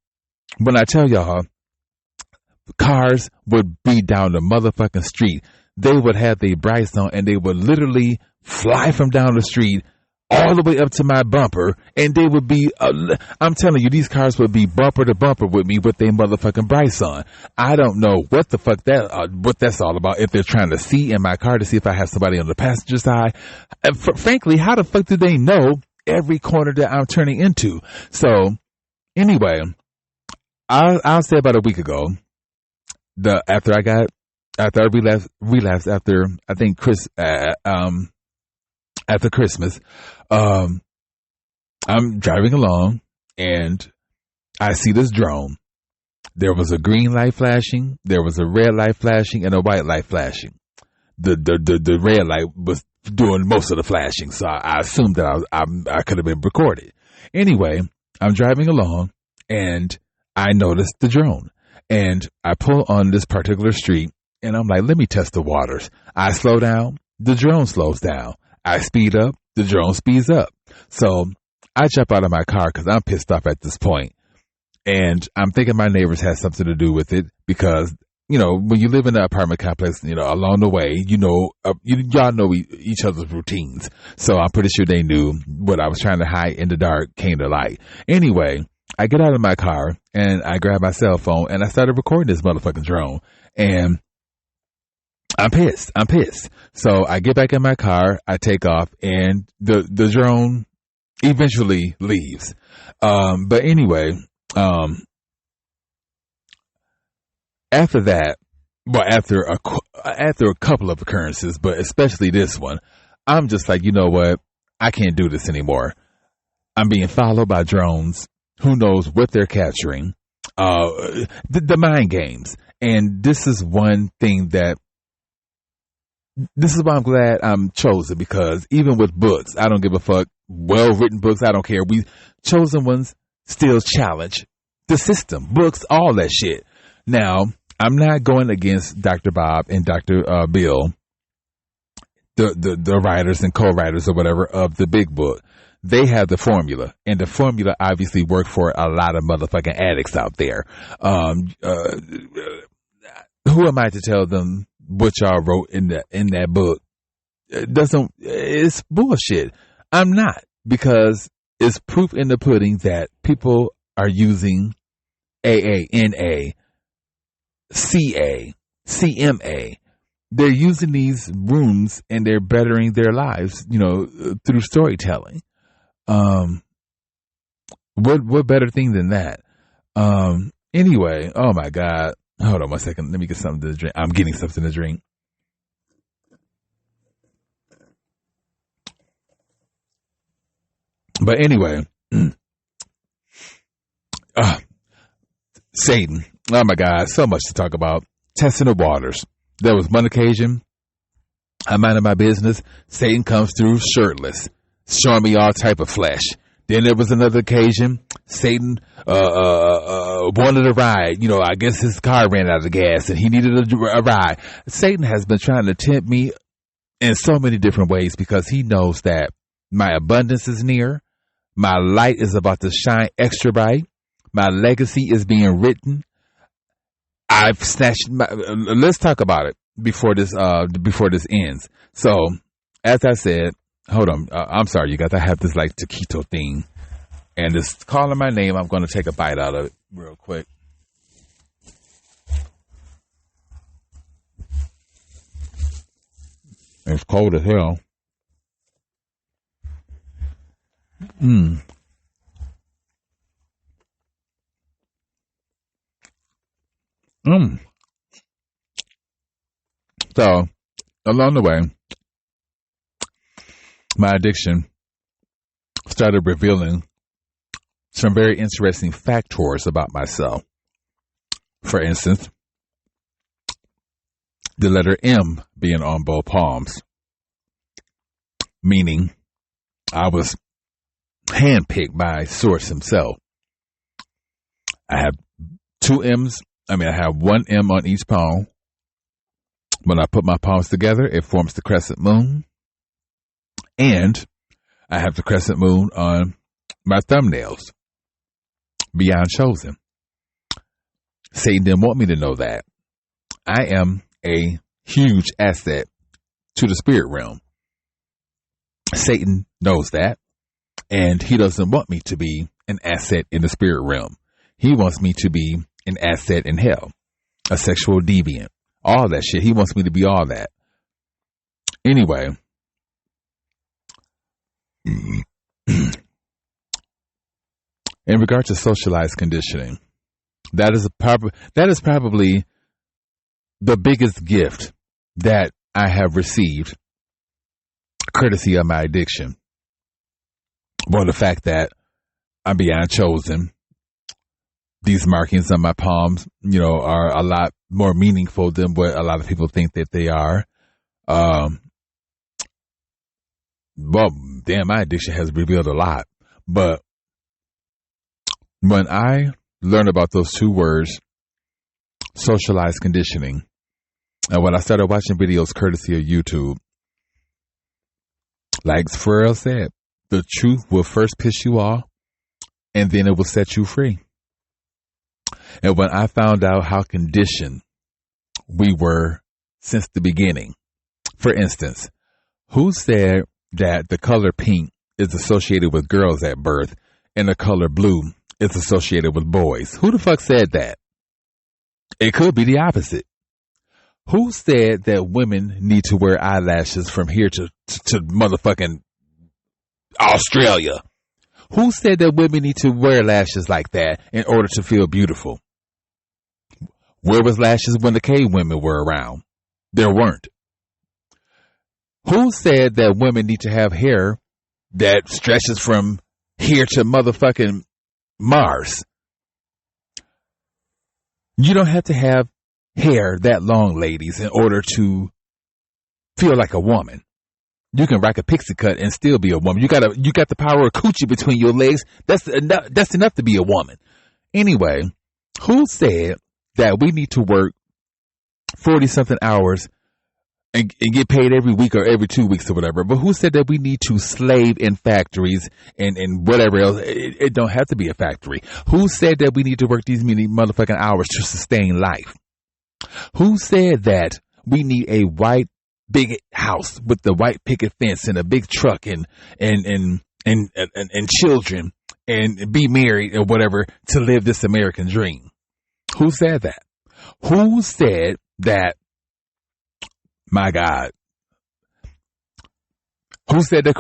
Speaker 1: when I tell y'all, cars would be down the motherfucking street. They would have their brights on and they would literally fly from down the street all the way up to my bumper, and they would be, I'm telling you, these cars would be bumper to bumper with me with their motherfucking brights on. I don't know what the fuck what that's all about, if they're trying to see in my car to see if I have somebody on the passenger side. Frankly, how the fuck do they know every corner that I'm turning into? So, anyway, I'll say about a week ago, after I relapsed after, I think, after Christmas, I'm driving along and I see this drone. There was a green light flashing, there was a red light flashing, and a white light flashing. The red light was doing most of the flashing, so I assumed that I could have been recorded. Anyway, I'm driving along and I noticed the drone, and I pull on this particular street, and I'm like, let me test the waters. I slow down, the drone slows down. I speed up, the drone speeds up. So I jump out of my car because I'm pissed off at this point. And I'm thinking my neighbors had something to do with it because, when you live in an apartment complex, along the way, y'all know each other's routines. So I'm pretty sure they knew what I was trying to hide in the dark came to light. Anyway, I get out of my car and I grab my cell phone and I started recording this motherfucking drone. And I'm pissed. So I get back in my car, I take off, and the drone eventually leaves. But anyway, after that, after a couple of occurrences, but especially this one, I'm just like, you know what? I can't do this anymore. I'm being followed by drones. Who knows what they're capturing? The mind games. And this is one thing this is why I'm glad I'm chosen, because even with books, I don't give a fuck. Well-written books, I don't care. Chosen ones still challenge the system, books, all that shit. Now, I'm not going against Dr. Bob and Dr. Bill, the writers and co-writers or whatever of the big book. They have the formula, and the formula obviously worked for a lot of motherfucking addicts out there. Who am I to tell them what y'all wrote in that book? It's bullshit. I'm not, because it's proof in the pudding that people are using AA, NA, CA, CMA. They're using these rooms and they're bettering their lives, through storytelling. What better thing than that? Anyway, oh my God. Hold on 1 second. Let me get something to drink. I'm getting something to drink. But anyway, Satan. Oh my God, so much to talk about. Testing the waters. There was one occasion, I'm minding my business. Satan comes through shirtless, showing me all type of flesh. Then there was another occasion, Satan wanted a ride. You know, I guess his car ran out of gas and he needed a ride. Satan has been trying to tempt me in so many different ways because he knows that my abundance is near. My light is about to shine extra bright. My legacy is being written. I've snatched let's talk about it before this ends. So, as I said, hold on. I'm sorry, you guys. I have this like taquito thing, and it's calling my name. I'm going to take a bite out of it real quick. It's cold as hell. So, along the way, my addiction started revealing some very interesting factors about myself. For instance, the letter M being on both palms, meaning I was handpicked by Source himself. I have two M's. I have one M on each palm. When I put my palms together, it forms the crescent moon. And I have the crescent moon on my thumbnails. Beyond chosen. Satan didn't want me to know that. I am a huge asset to the spirit realm. Satan knows that. And he doesn't want me to be an asset in the spirit realm. He wants me to be an asset in hell. A sexual deviant. All that shit. He wants me to be all that. Anyway. In regard to socialized conditioning, that is probably the biggest gift that I have received courtesy of my addiction. Well, the fact that I'm beyond chosen. These markings on my palms, are a lot more meaningful than what a lot of people think that they are. Well, damn, my addiction has revealed a lot. But when I learned about those two words, socialized conditioning, and when I started watching videos courtesy of YouTube, like Pharrell said, the truth will first piss you off, and then it will set you free. And when I found out how conditioned we were since the beginning, for instance, who said that the color pink is associated with girls at birth and the color blue is associated with boys? Who the fuck said that? It could be the opposite. Who said that women need to wear eyelashes from here to motherfucking Australia? Who said that women need to wear lashes like that in order to feel beautiful? Where was lashes when the cave women were around? There weren't. Who said that women need to have hair that stretches from here to motherfucking Mars? You don't have to have hair that long, ladies, in order to feel like a woman. You can rock a pixie cut and still be a woman. You got the power of coochie between your legs. That's enough to be a woman. Anyway, who said that we need to work 40-something hours and get paid every week or every 2 weeks or whatever? But who said that we need to slave in factories and whatever else? It don't have to be a factory. Who said that we need to work these many motherfucking hours to sustain life? Who said that we need a white big house with the white picket fence and a big truck and children and be married or whatever to live this American dream? Who said that? Who said that? My God. Who said that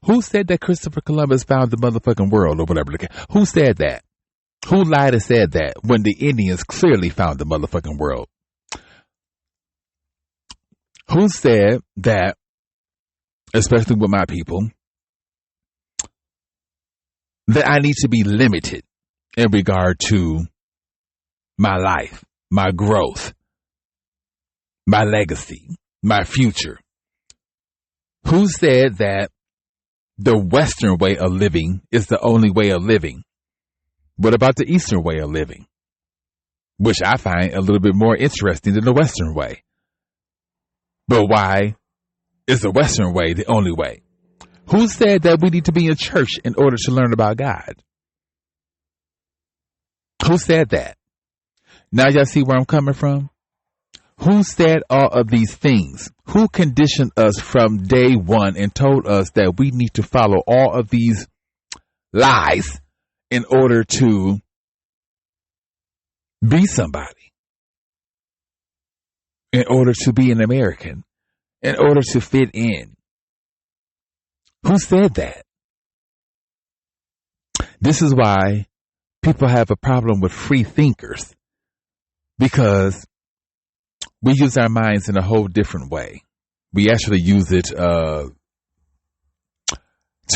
Speaker 1: who said that Christopher Columbus found the motherfucking world or whatever? Who said that? Who lied and said that when the Indians clearly found the motherfucking world? Who said that, especially with my people, that I need to be limited in regard to my life, my growth, my legacy, my future? Who said that the Western way of living is the only way of living. What about the Eastern way of living? Which I find a little bit more interesting than the Western way. But why is the Western way the only way? Who said that we need to be in church in order to learn about God? Who said that? Now y'all see where I'm coming from? Who said all of these things? Who conditioned us from day one and told us that we need to follow all of these lies in order to be somebody, in order to be an American, in order to fit in? Who said that? This is why people have a problem with free thinkers, because we use our minds in a whole different way. We actually use it to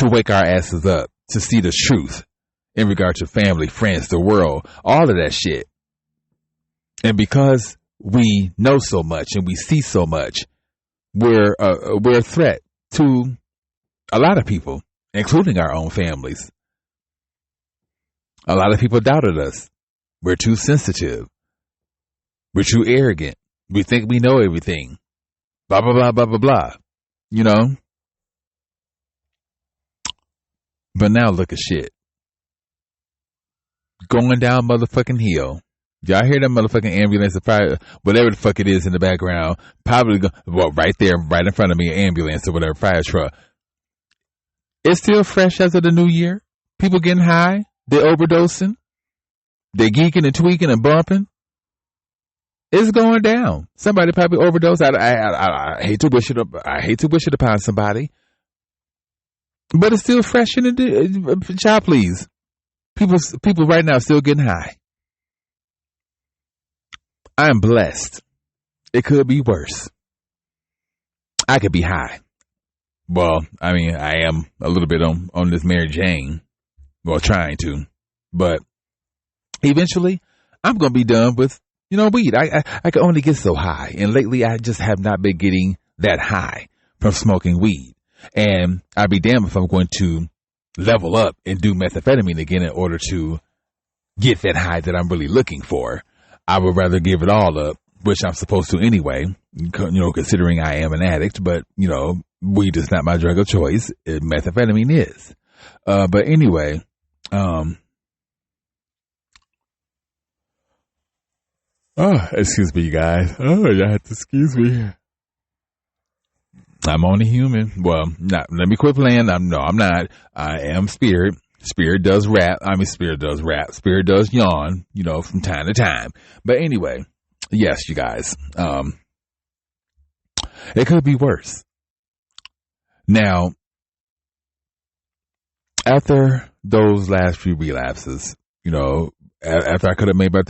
Speaker 1: wake our asses up, to see the truth in regard to family, friends, the world, all of that shit. And because we know so much and we see so much, we're a threat to a lot of people, including our own families. A lot of people doubted us. We're too sensitive. We're too arrogant. We think we know everything. Blah, blah, blah, blah, blah, blah. You know? But now look at shit. Going down motherfucking hill. Y'all hear that motherfucking ambulance, fire, whatever the fuck it is in the background, probably right there, right in front of me, an ambulance or whatever, fire truck. It's still fresh as of the new year. People getting high. They're overdosing. They're geeking and tweaking and bumping. It's going down. Somebody probably overdosed. I hate to wish it. I hate to wish it upon somebody, but it's still fresh in the child. Please, people right now still getting high. I am blessed. It could be worse. I could be high. Well, I mean, I am a little bit on this Mary Jane. Well, trying to, but eventually I'm going to be done with, weed. I can only get so high. And lately I just have not been getting that high from smoking weed. And I'd be damned if I'm going to level up and do methamphetamine again in order to get that high that I'm really looking for. I would rather give it all up, which I'm supposed to anyway, considering I am an addict, but, weed is not my drug of choice. Methamphetamine is. But anyway, excuse me, you guys. You have to excuse me. I'm only human. Well, let me quit playing. I'm not. I am spirit. Spirit does rap. Spirit does rap. Spirit does yawn, from time to time. But anyway, yes, you guys, it could be worse. Now, after those last few relapses, after I could have made my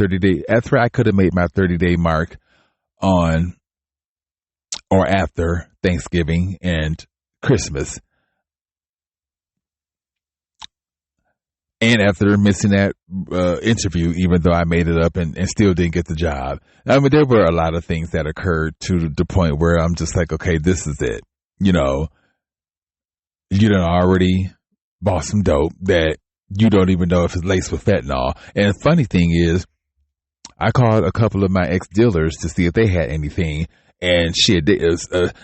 Speaker 1: 30-day mark on or after Thanksgiving and Christmas, and after missing that interview, even though I made it up and still didn't get the job, there were a lot of things that occurred to the point where I'm just like, okay, this is it. You done already bought some dope that you don't even know if it's laced with fentanyl. And the funny thing is, I called a couple of my ex-dealers to see if they had anything, and shit,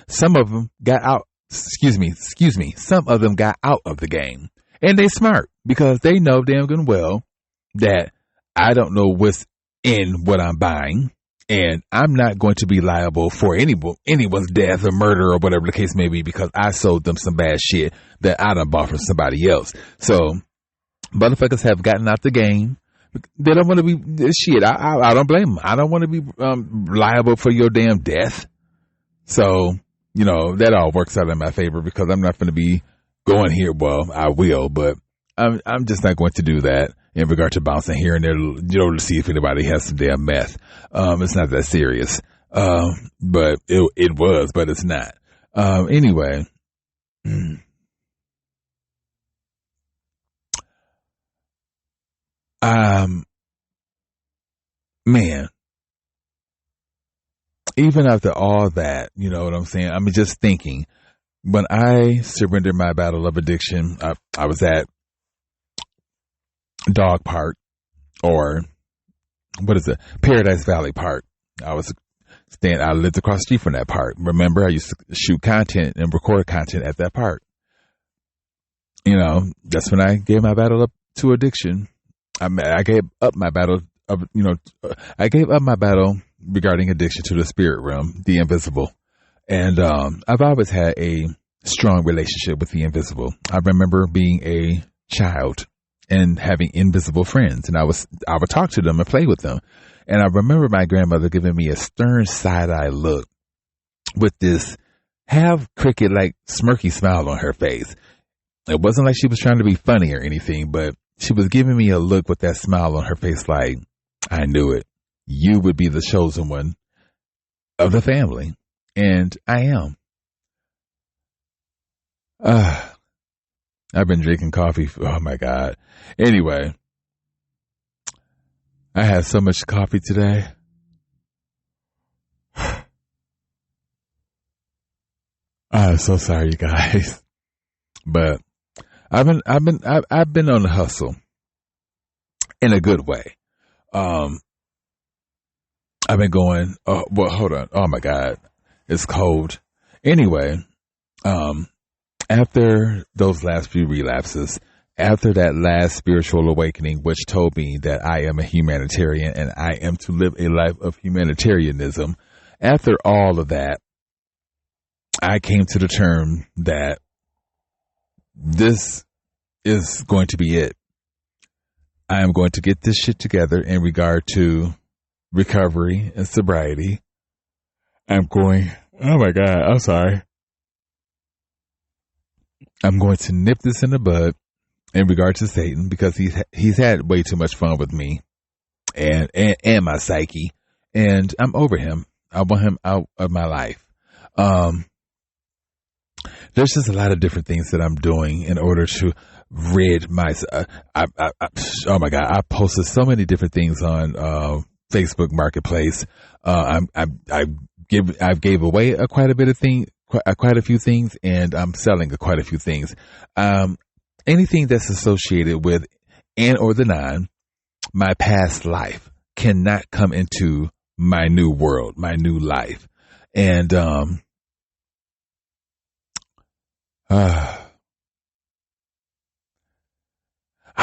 Speaker 1: some of them got out. Excuse me. Some of them got out of the game, and they smart because they know damn good and well that I don't know what's in what I'm buying, and I'm not going to be liable for anyone's death or murder or whatever the case may be because I sold them some bad shit that I done bought from somebody else. So motherfuckers have gotten out the game. They don't want to be shit. I don't blame them. I don't want to be liable for your damn death. So, that all works out in my favor because I'm not going to be going here. Well, I will, but I'm just not going to do that in regard to bouncing here and there, to see if anybody has some damn meth. It's not that serious. But it was, but it's not. Anyway. Man, even after all that, you know what I'm saying? just thinking, when I surrendered my battle of addiction, I was at Dog Park, or what is it? Paradise Valley Park. I lived across the street from that park. Remember, I used to shoot content and record content at that park. That's when I gave my battle up to addiction. I gave up my battle I gave up my battle regarding addiction to the spirit realm, the invisible. And I've always had a strong relationship with the invisible. I remember being a child and having invisible friends, and I would talk to them and play with them. And I remember my grandmother giving me a stern side-eye look with this half cricket, like smirky smile on her face. It wasn't like she was trying to be funny or anything, but she was giving me a look with that smile on her face like, I knew it. You would be the chosen one of the family. And I am. I've been drinking coffee. Oh my God. Anyway, I had so much coffee today. I'm so sorry, you guys. But I've been on the hustle in a good way. I've been going, hold on. Oh my God. It's cold. Anyway, after those last few relapses, after that last spiritual awakening, which told me that I am a humanitarian and I am to live a life of humanitarianism, after all of that, I came to the term that this is going to be it. I am going to get this shit together in regard to recovery and sobriety. I'm going to nip this in the bud in regard to Satan, because he's had way too much fun with me and my psyche, and I'm over him. I want him out of my life. There's just a lot of different things that I'm doing in order to rid myself. Oh my God, I posted so many different things on Facebook Marketplace. I've gave away quite a few things, and I'm selling quite a few things. Anything that's associated with and or the non, my past life cannot come into my new world, my new life. And I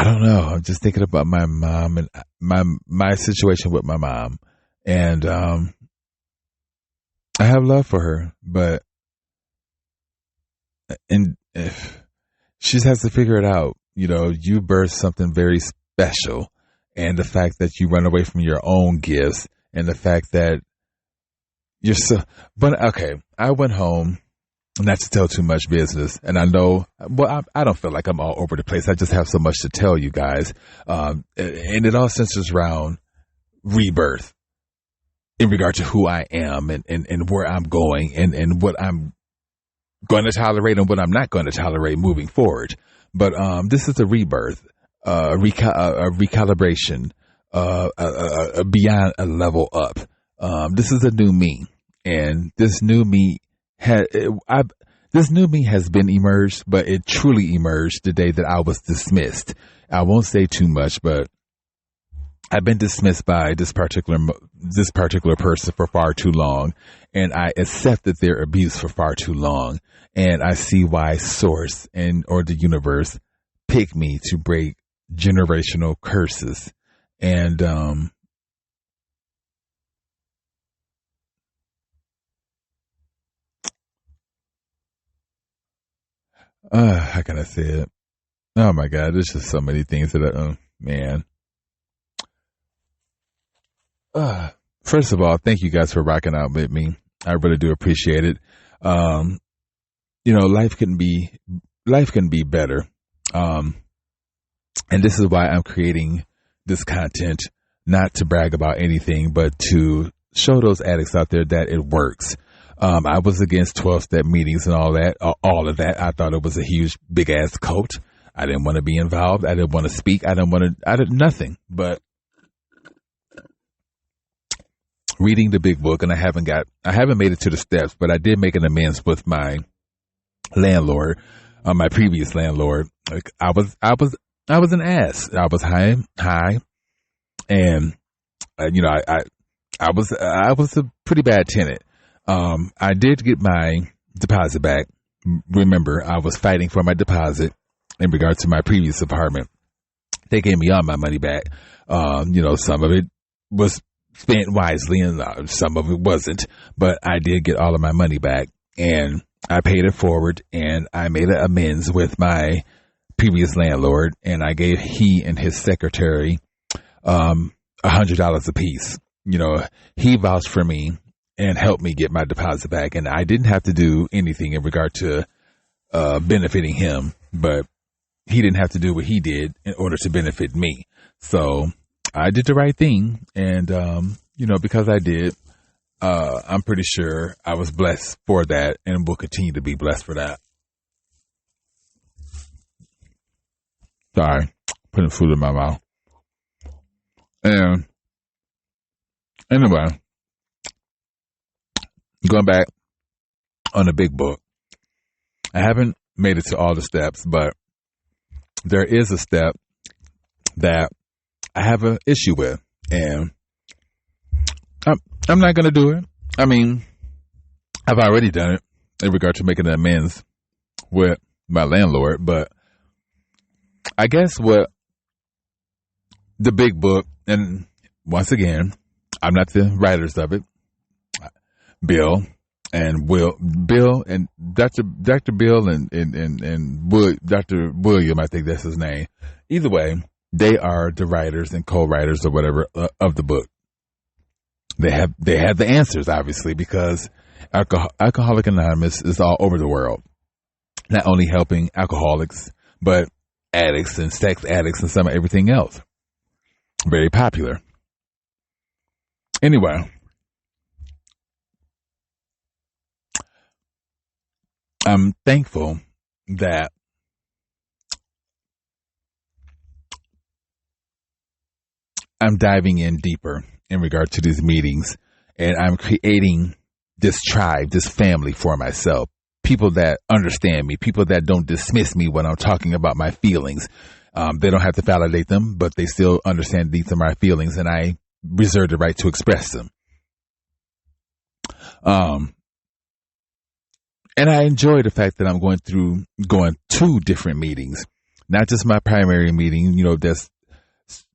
Speaker 1: don't know. I'm just thinking about my mom and my situation with my mom, and I have love for her, but if she just has to figure it out. You birth something very special, and the fact that you run away from your own gifts, and the fact that you're so. But okay, I went home. Not to tell too much business, and I know, I don't feel like I'm all over the place. I just have so much to tell you guys, and it all centers around rebirth in regard to who I am and where I'm going and what I'm going to tolerate and what I'm not going to tolerate moving forward. But this is a rebirth, a recalibration, beyond a level up. This is a new me, and this new me this new me has been emerged, but it truly emerged the day that I was dismissed. I won't say too much, but I've been dismissed by this particular person for far too long, and I accepted their abuse for far too long, and I see why Source or the universe picked me to break generational curses, and how can I say it? Oh my God, there's just so many things that man. First of all, thank you guys for rocking out with me. I really do appreciate it. Life can be better. And this is why I'm creating this content, not to brag about anything, but to show those addicts out there that it works. I was against 12-step meetings and all of that. I thought it was a huge, big ass cult. I didn't want to be involved. I didn't want to speak. I did nothing but reading the big book. And I haven't made it to the steps, but I did make an amends with my landlord, my previous landlord, like I was an ass. I was high, and I was a pretty bad tenant. I did get my deposit back. Remember, I was fighting for my deposit in regard to my previous apartment. They gave me all my money back. Some of it was spent wisely and some of it wasn't, but I did get all of my money back, and I paid it forward, and I made an amends with my previous landlord, and I gave he and his secretary $100 apiece. He vouched for me and helped me get my deposit back, and I didn't have to do anything in regard to benefiting him, but he didn't have to do what he did in order to benefit me. So I did the right thing, and because I did, I'm pretty sure I was blessed for that and will continue to be blessed for that. Sorry, putting food in my mouth. And anyway, going back on the big book, I haven't made it to all the steps, but there is a step that I have an issue with, and I'm not going to do it. I mean, I've already done it in regard to making amends with my landlord, but I guess what the big book, and once again, I'm not the writers of it, Bill and Dr. Bill and Dr. William, I think that's his name. Either way, they are the writers and co-writers or whatever of the book. They have the answers, obviously, because Alcoholic Anonymous is all over the world, not only helping alcoholics, but addicts and sex addicts and some of everything else. Very popular. Anyway, I'm thankful that I'm diving in deeper in regard to these meetings, and I'm creating this tribe, this family for myself. People that understand me, people that don't dismiss me when I'm talking about my feelings. They don't have to validate them, but they still understand these are my feelings, and I reserve the right to express them. And I enjoy the fact that I'm going to different meetings, not just my primary meeting, that's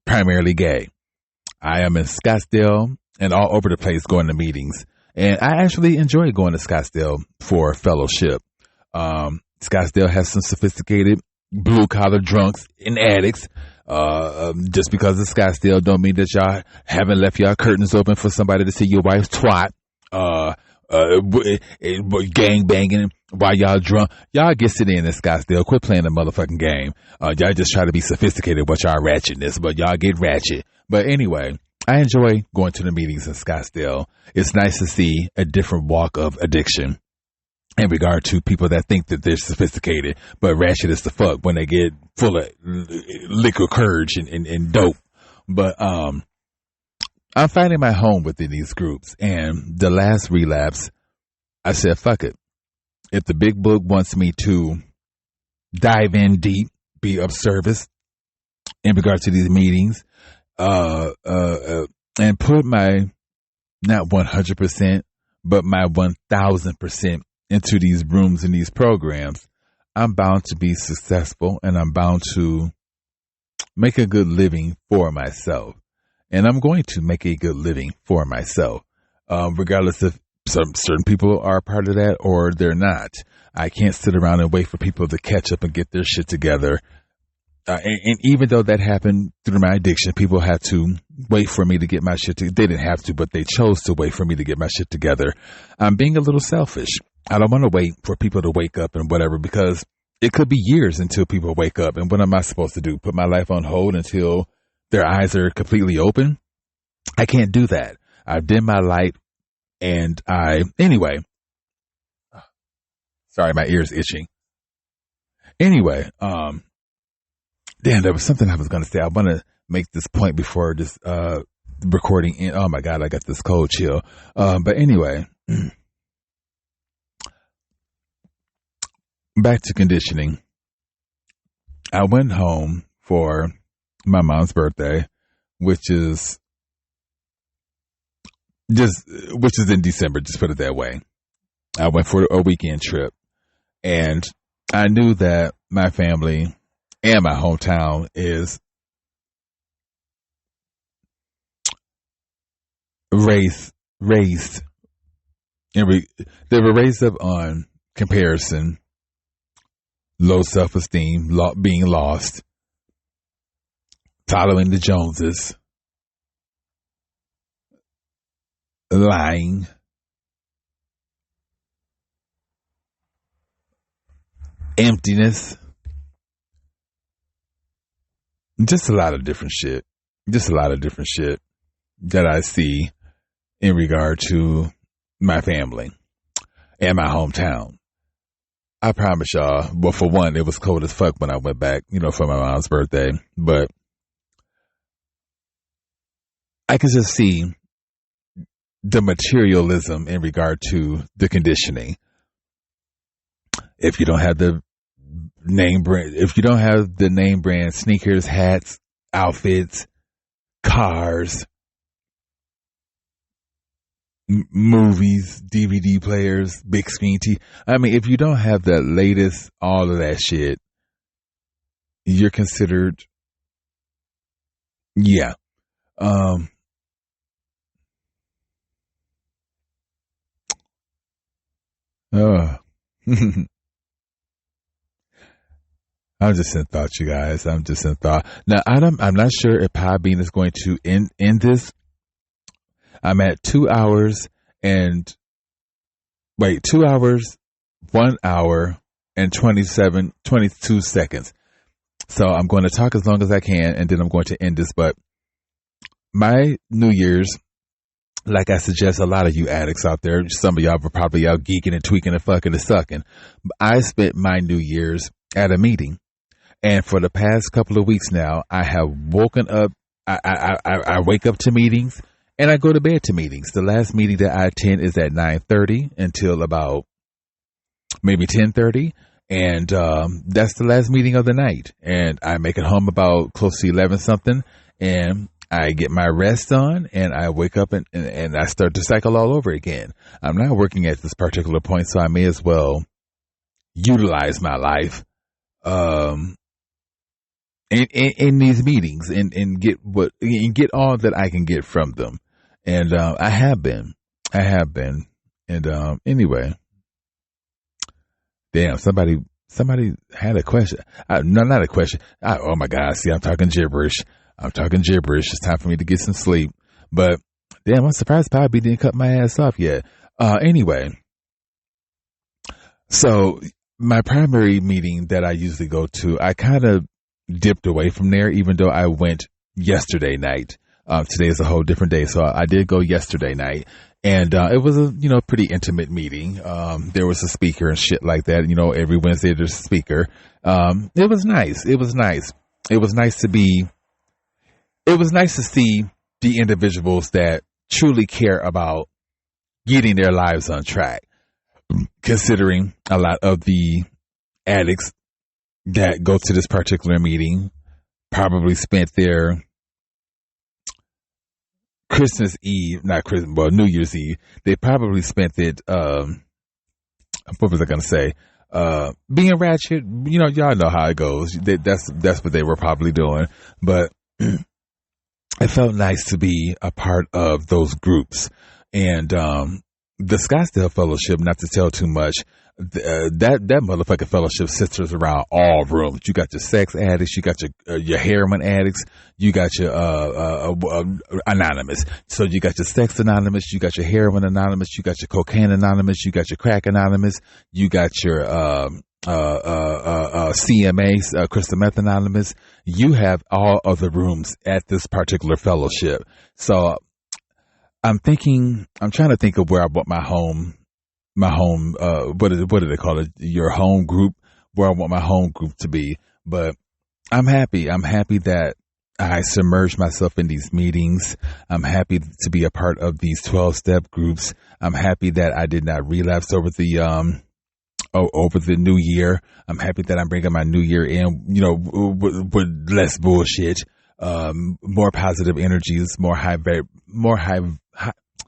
Speaker 1: primarily gay. I am in Scottsdale and all over the place going to meetings. And I actually enjoy going to Scottsdale for fellowship. Scottsdale has some sophisticated blue collar drunks and addicts. Just because it's Scottsdale don't mean that y'all haven't left y'all curtains open for somebody to see your wife's twat. Gang banging while y'all drunk. Y'all get sit in Scottsdale. Quit playing the motherfucking game. Y'all just try to be sophisticated with y'all ratchetness, but y'all get ratchet. But anyway, I enjoy going to the meetings in Scottsdale. It's nice to see a different walk of addiction in regard to people that think that they're sophisticated, but ratchet as the fuck when they get full of liquor courage and dope. But, I'm finding my home within these groups, and the last relapse, I said, fuck it. If the big book wants me to dive in deep, be of service in regard to these meetings, and put my, not 100%, but my 1000% into these rooms and these programs, I'm bound to be successful, and I'm bound to make a good living for myself. And I'm going to make a good living for myself, regardless if certain people are a part of that or they're not. I can't sit around and wait for people to catch up and get their shit together. And even though that happened through my addiction, people had to wait for me to get my shit together. They didn't have to, but they chose to wait for me to get my shit together. I'm being a little selfish. I don't want to wait for people to wake up and whatever, because it could be years until people wake up. And what am I supposed to do? Put my life on hold until their eyes are completely open? I can't do that. I've dimmed my light, and anyway. Sorry, my ear's itching. Anyway, damn, there was something I was going to say. I want to make this point before this recording. Oh my God, I got this cold chill. But anyway, back to conditioning. I went home for my mom's birthday, which is in December, just put it that way. I went for a weekend trip, and I knew that my family and my hometown is raised, and they were raised up on comparison, low self-esteem, being lost, following the Joneses, lying, emptiness, just a lot of different shit. Just a lot of different shit that I see in regard to my family and my hometown. I promise y'all, well, for one, it was cold as fuck when I went back, for my mom's birthday. But I could just see the materialism in regard to the conditioning. If you don't have the name brand sneakers, hats, outfits, cars, movies, DVD players, big screen TV. I mean, if you don't have the latest, all of that shit, you're considered, yeah. I'm just in thought, you guys. I'm just in thought. Now, I'm not sure if Podbean is going to end this. I'm at 2 hours, 1 hour and 22 seconds. So I'm going to talk as long as I can, and then I'm going to end this. But my New Year's, like I suggest a lot of you addicts out there, some of y'all were probably out geeking and tweaking and fucking and sucking. I spent my New Year's at a meeting. And for the past couple of weeks now, I have woken up. I wake up to meetings and I go to bed to meetings. The last meeting that I attend is at 9:30 until about maybe 10:30. And that's the last meeting of the night. And I make it home about close to 11 something. And I get my rest on and I wake up and I start to cycle all over again. I'm not working at this particular point, so I may as well utilize my life in these meetings and get all that I can get from them. And I have been. And anyway, damn, somebody had a question. No, not a question. Oh my God, see, I'm talking gibberish. It's time for me to get some sleep. But damn, I'm surprised Bobby didn't cut my ass off yet. Anyway, so my primary meeting that I usually go to, I kind of dipped away from there, even though I went yesterday night. Today is a whole different day, so I did go yesterday night, and it was a pretty intimate meeting. There was a speaker and shit like that. Every Wednesday there's a speaker. It was nice. It was nice to see the individuals that truly care about getting their lives on track, considering a lot of the addicts that go to this particular meeting probably spent their New Year's Eve. They probably spent it, what was I going to say? Being ratchet. Y'all know how it goes. That's what they were probably doing. But it felt nice to be a part of those groups. And the Scottsdale Fellowship, not to tell too much, that motherfucking fellowship centers around all rooms. You got your sex addicts, you got your heroin addicts, you got your anonymous. So you got your sex anonymous, you got your heroin anonymous, you got your cocaine anonymous, you got your crack anonymous, you got your CMA, crystal meth anonymous. You have all of the rooms at this particular fellowship. So I'm trying to think of where I bought my home, what do they call it? Your home group, where I want my home group to be. But I'm happy that I submerged myself in these meetings. I'm happy to be a part of these 12-step groups. I'm happy that I did not relapse over the over the new year. I'm happy that I'm bringing my new year in, with less bullshit, more positive energies, more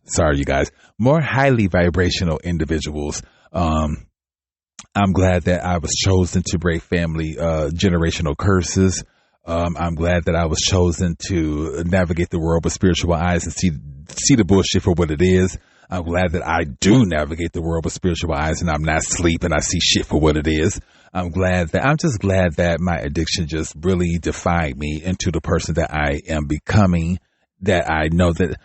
Speaker 1: sorry, you guys, more highly vibrational individuals. I'm glad that I was chosen to break family, generational curses. I'm glad that I was chosen to navigate the world with spiritual eyes and see the bullshit for what it is. I'm glad that I do navigate the world with spiritual eyes and I'm not asleep and I see shit for what it is. I'm just glad that my addiction just really defined me into the person that I am becoming, that I know that,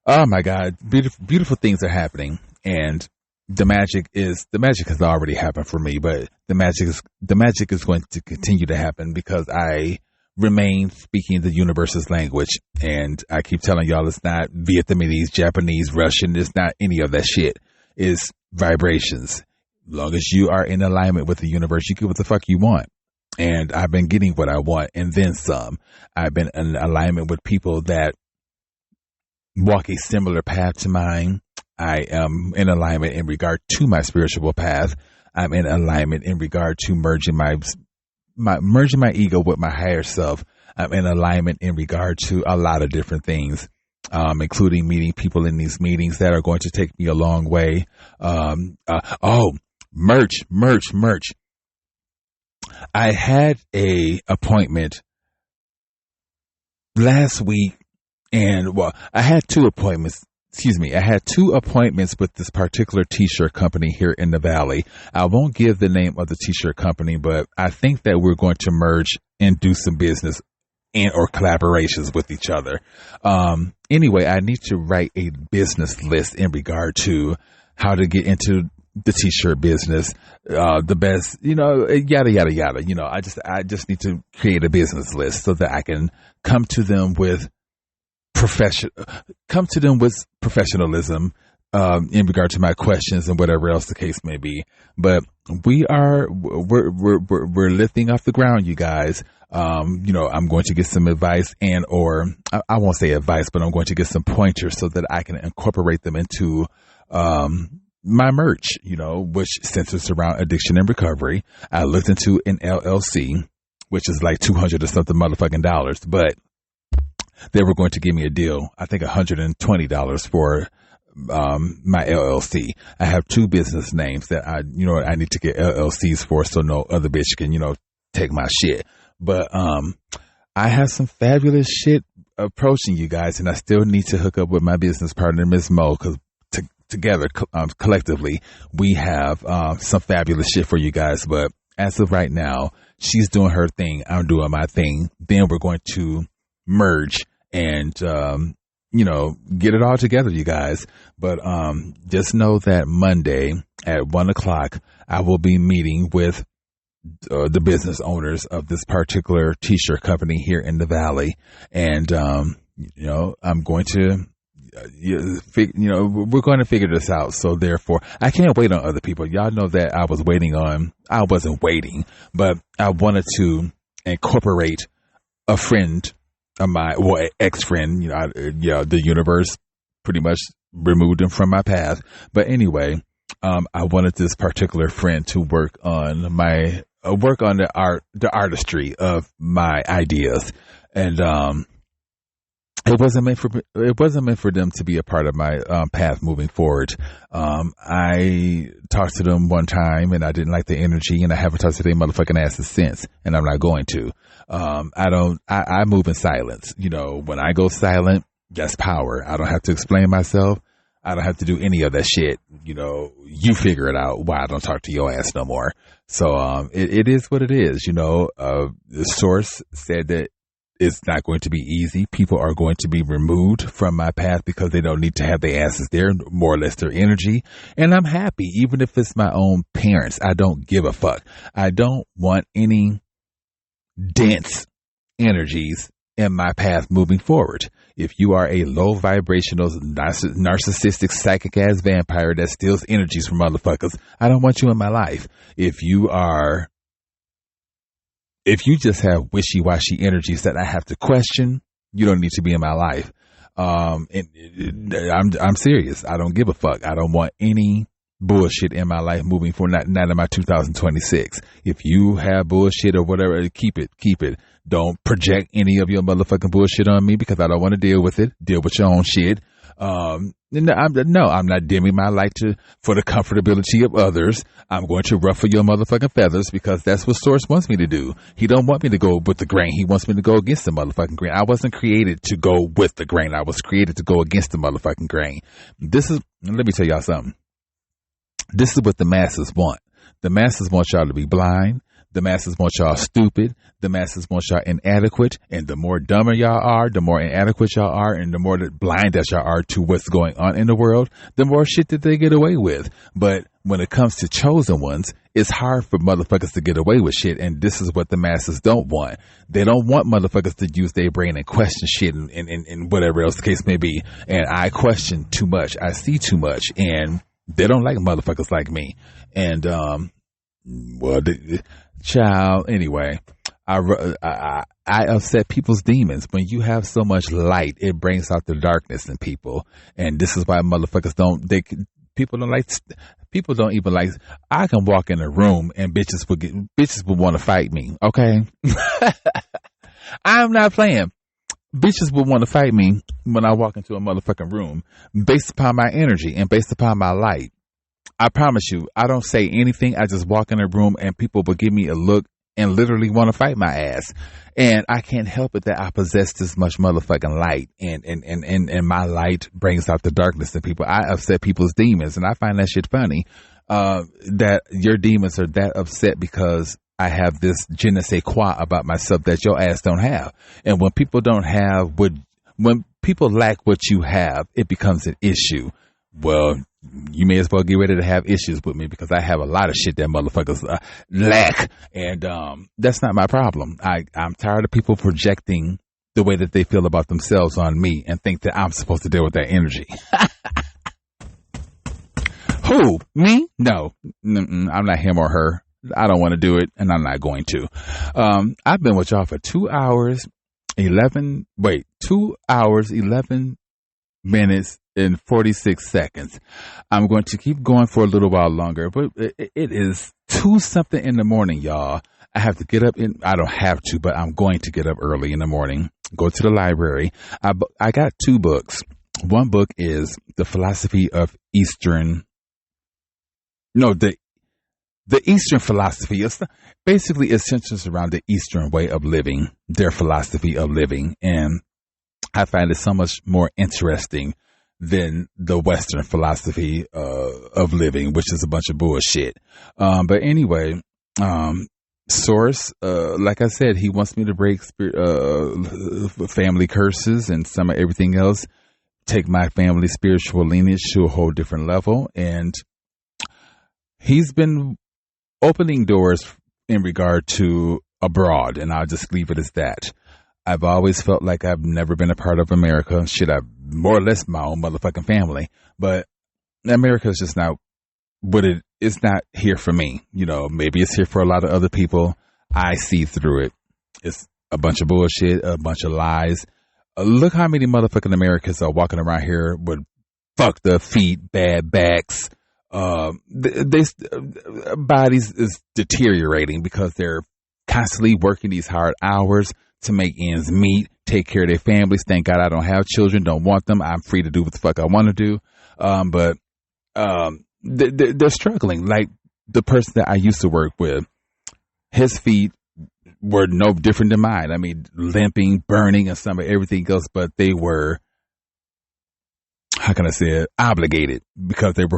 Speaker 1: oh my God, beautiful things are happening. And the magic has already happened for me, but the magic is going to continue to happen because I remain speaking the universe's language. And I keep telling y'all, it's not Vietnamese, Japanese, Russian. It's not any of that shit. It's vibrations. As long as you are in alignment with the universe, you get what the fuck you want. And I've been getting what I want and then some. I've been in alignment with people that walk a similar path to mine. I am in alignment in regard to my spiritual path. I'm in alignment in regard to merging my ego with my higher self. I'm in alignment in regard to a lot of different things, including meeting people in these meetings that are going to take me a long way. Merch. I had a appointment last week and I had two appointments. I had two appointments with this particular t-shirt company here in the Valley. I won't give the name of the t-shirt company, but I think that we're going to merge and do some business and or collaborations with each other. Anyway, I need to write a business list in regard to how to get into the t-shirt business, the best, yada, yada, yada. I just need to create a business list so that I can come to them with professionalism in regard to my questions and whatever else the case may be. But we're lifting off the ground, you guys. I'm going to get some advice or I won't say advice, but I'm going to get some pointers so that I can incorporate them into my merch, which centers around addiction and recovery. I looked into an LLC, which is like $200 or something motherfucking dollars, but they were going to give me a deal, I think $120 for my LLC. I have two business names that I need to get LLCs for so no other bitch can, take my shit. But I have some fabulous shit approaching you guys, and I still need to hook up with my business partner, Ms. Mo, because together, collectively, we have some fabulous shit for you guys. But as of right now, she's doing her thing, I'm doing my thing. Then we're going to merge and get it all together, you guys. But just know that Monday at 1:00 I will be meeting with the business owners of this particular t-shirt company here in the Valley, and I'm going to we're going to figure this out. So therefore, I can't wait on other people. Y'all know that I wasn't waiting, but I wanted to incorporate a friend of my, ex-friend, the universe pretty much removed him from my path. But anyway, I wanted this particular friend to work on the artistry of my ideas. And, it wasn't meant for them to be a part of my path moving forward. I talked to them one time and I didn't like the energy, and I haven't talked to their motherfucking asses since, and I'm not going to. I move in silence. When I go silent, that's power. I don't have to explain myself. I don't have to do any of that shit. You figure it out why I don't talk to your ass no more. So, it is what it is. The source said that it's not going to be easy. People are going to be removed from my path because they don't need to have their asses there, more or less their energy. And I'm happy, even if it's my own parents. I don't give a fuck. I don't want any dense energies in my path moving forward. If you are a low vibrational, narcissistic, psychic ass vampire that steals energies from motherfuckers, I don't want you in my life. If you just have wishy-washy energies that I have to question, you don't need to be in my life. I'm serious. I don't give a fuck. I don't want any bullshit in my life moving forward, not in my 2026. If you have bullshit or whatever, keep it. Don't project any of your motherfucking bullshit on me because I don't want to deal with it. Deal with your own shit. I'm not dimming my light for the comfortability of others. I'm going to ruffle your motherfucking feathers because that's what Source wants me to do. He don't want me to go with the grain. He wants me to go against the motherfucking grain. I wasn't created to go with the grain. I was created to go against the motherfucking grain. Let me tell y'all something. This is what the masses want. The masses want y'all to be blind. The masses want y'all stupid. The masses want y'all inadequate. And the more dumber y'all are, the more inadequate y'all are, and the more blind that y'all are to what's going on in the world, the more shit that they get away with. But when it comes to chosen ones, it's hard for motherfuckers to get away with shit. And this is what the masses don't want. They don't want motherfuckers to use their brain and question shit and whatever else the case may be. And I question too much. I see too much. And they don't like motherfuckers like me. And, child, anyway, I upset people's demons. When you have so much light, it brings out the darkness in people. And this is why motherfuckers people don't even like, I can walk in a room and bitches would want to fight me. Okay. I'm not playing. Bitches would want to fight me when I walk into a motherfucking room based upon my energy and based upon my light. I promise you, I don't say anything. I just walk in a room and people will give me a look and literally want to fight my ass. And I can't help it that I possess this much motherfucking light. And my light brings out the darkness in people. I upset people's demons. And I find that shit funny, that your demons are that upset because I have this je ne sais quoi about myself that your ass don't have. And when people when people lack what you have, it becomes an issue. Well, you may as well get ready to have issues with me because I have a lot of shit that motherfuckers lack. And that's not my problem. I'm tired of people projecting the way that they feel about themselves on me and think that I'm supposed to deal with that energy. Who? Me? No. I'm not him or her. I don't want to do it, and I'm not going to. I've been with y'all for 2 hours, 11 minutes and 46 seconds. I'm going to keep going for a little while longer, but it is 2-something in the morning, y'all. I have to get up I don't have to, but I'm going to get up early in the morning, go to the library. I got 2 books. One book is The Philosophy of the Eastern philosophy. Basically, it centers around the Eastern way of living, their philosophy of living. And I find it so much more interesting than the Western philosophy of living, which is a bunch of bullshit. But anyway, Source, like I said, he wants me to break family curses and some of everything else, take my family spiritual lineage to a whole different level. And he's been opening doors in regard to abroad, and I'll just leave it as that. I've always felt like I've never been a part of America. Shit, I've more or less my own motherfucking family, but America is just not it's not here for me. You know, maybe it's here for a lot of other people. I see through it. It's a bunch of bullshit, a bunch of lies. Look how many motherfucking Americans are walking around here with fucked up feet, bad backs. Bodies is deteriorating because they're constantly working these hard hours to make ends meet, take care of their families. Thank God I don't have children, don't want them. I'm free to do what the fuck I want to do. But they're struggling. Like the person that I used to work with, his feet were no different than mine. I mean, limping, burning, and some of everything else, but they were, how can I say it, obligated because they're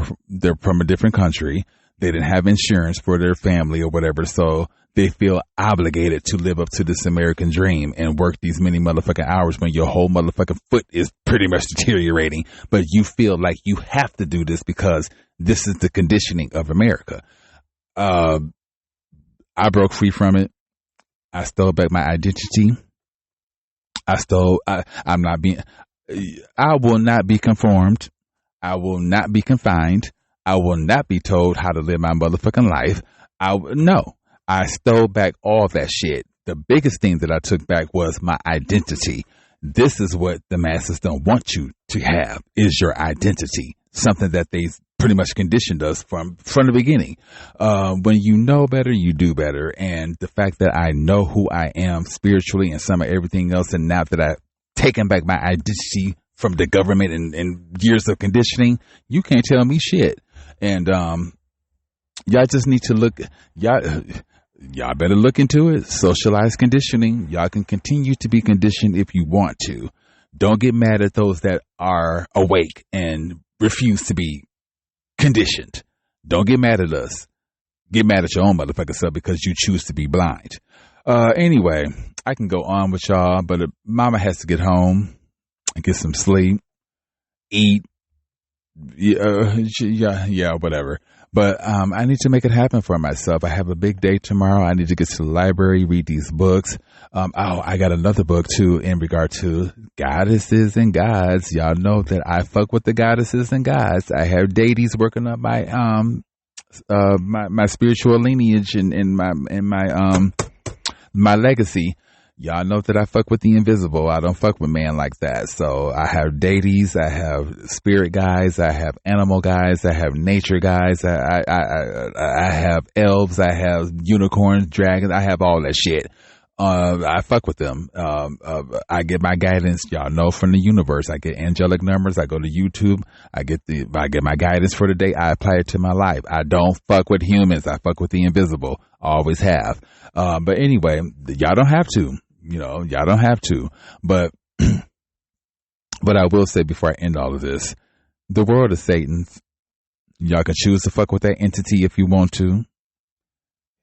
Speaker 1: from a different country. They didn't have insurance for their family or whatever, so they feel obligated to live up to this American dream and work these many motherfucking hours when your whole motherfucking foot is pretty much deteriorating, but you feel like you have to do this because this is the conditioning of America. I broke free from it. I stole back my identity. I will not be conformed. I will not be confined. I will not be told how to live my motherfucking life. I stole back all that shit. The biggest thing that I took back was my identity. This is what the masses don't want you to have, is your identity. Something that they pretty much conditioned us from the beginning. When you know better, you do better. And the fact that I know who I am spiritually and some of everything else, and now that I've taken back my identity from the government and years of conditioning, you can't tell me shit. And y'all just need to look, y'all better look into it. Socialized conditioning. Y'all can continue to be conditioned if you want to. Don't get mad at those that are awake and refuse to be conditioned. Don't get mad at us. Get mad at your own motherfucking self because you choose to be blind. Anyway, I can go on with y'all, but mama has to get home and get some sleep, eat. Yeah, whatever. But I need to make it happen for myself. I have a big day tomorrow. I need to get to the library, read these books. I got another book too in regard to goddesses and gods. Y'all know that I fuck with the goddesses and gods. I have deities working up my my spiritual lineage and my legacy. Y'all know that I fuck with the invisible. I don't fuck with man like that. So I have deities, I have spirit guides, I have animal guides, I have nature guides, I have elves, I have unicorns, dragons, I have all that shit. I fuck with them. I get my guidance, y'all know, from the universe. I get angelic numbers. I go to YouTube. I get my guidance for the day. I apply it to my life. I don't fuck with humans. I fuck with the invisible. Always have. But anyway, y'all don't have to. Y'all don't have to. But I will say before I end all of this, the world is Satan's. Y'all can choose to fuck with that entity if you want to.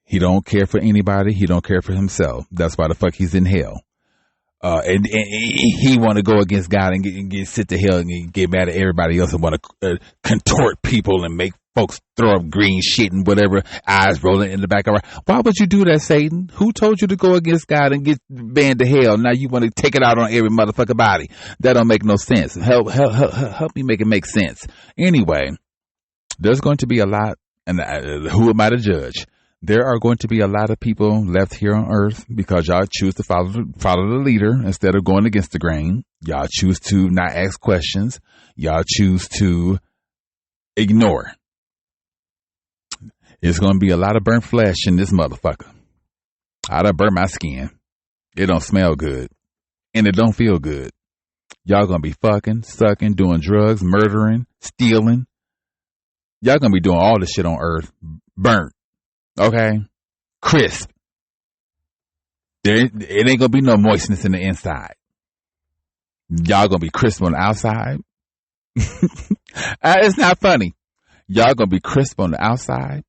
Speaker 1: He don't care for anybody. He don't care for himself. That's why the fuck he's in hell. And he want to go against God and get sit to hell and get mad at everybody else and want to contort people and make folks throw up green shit and whatever, eyes rolling in the back of our. Why would you do that, Satan? Who told you to go against God and get banned to hell? Now you want to take it out on every motherfucking body. That don't make no sense. Help me make it make sense. Anyway, there's going to be a lot, and who am I to judge? There are going to be a lot of people left here on earth because y'all choose to follow the leader instead of going against the grain. Y'all choose to not ask questions. Y'all choose to ignore. It's going to be a lot of burnt flesh in this motherfucker. I done burnt my skin. It don't smell good. And it don't feel good. Y'all going to be fucking, sucking, doing drugs, murdering, stealing. Y'all going to be doing all this shit on earth. Burnt. Okay? Crisp. It ain't going to be no moistness in the inside. Y'all going to be crisp on the outside. It's not funny. Y'all going to be crisp on the outside.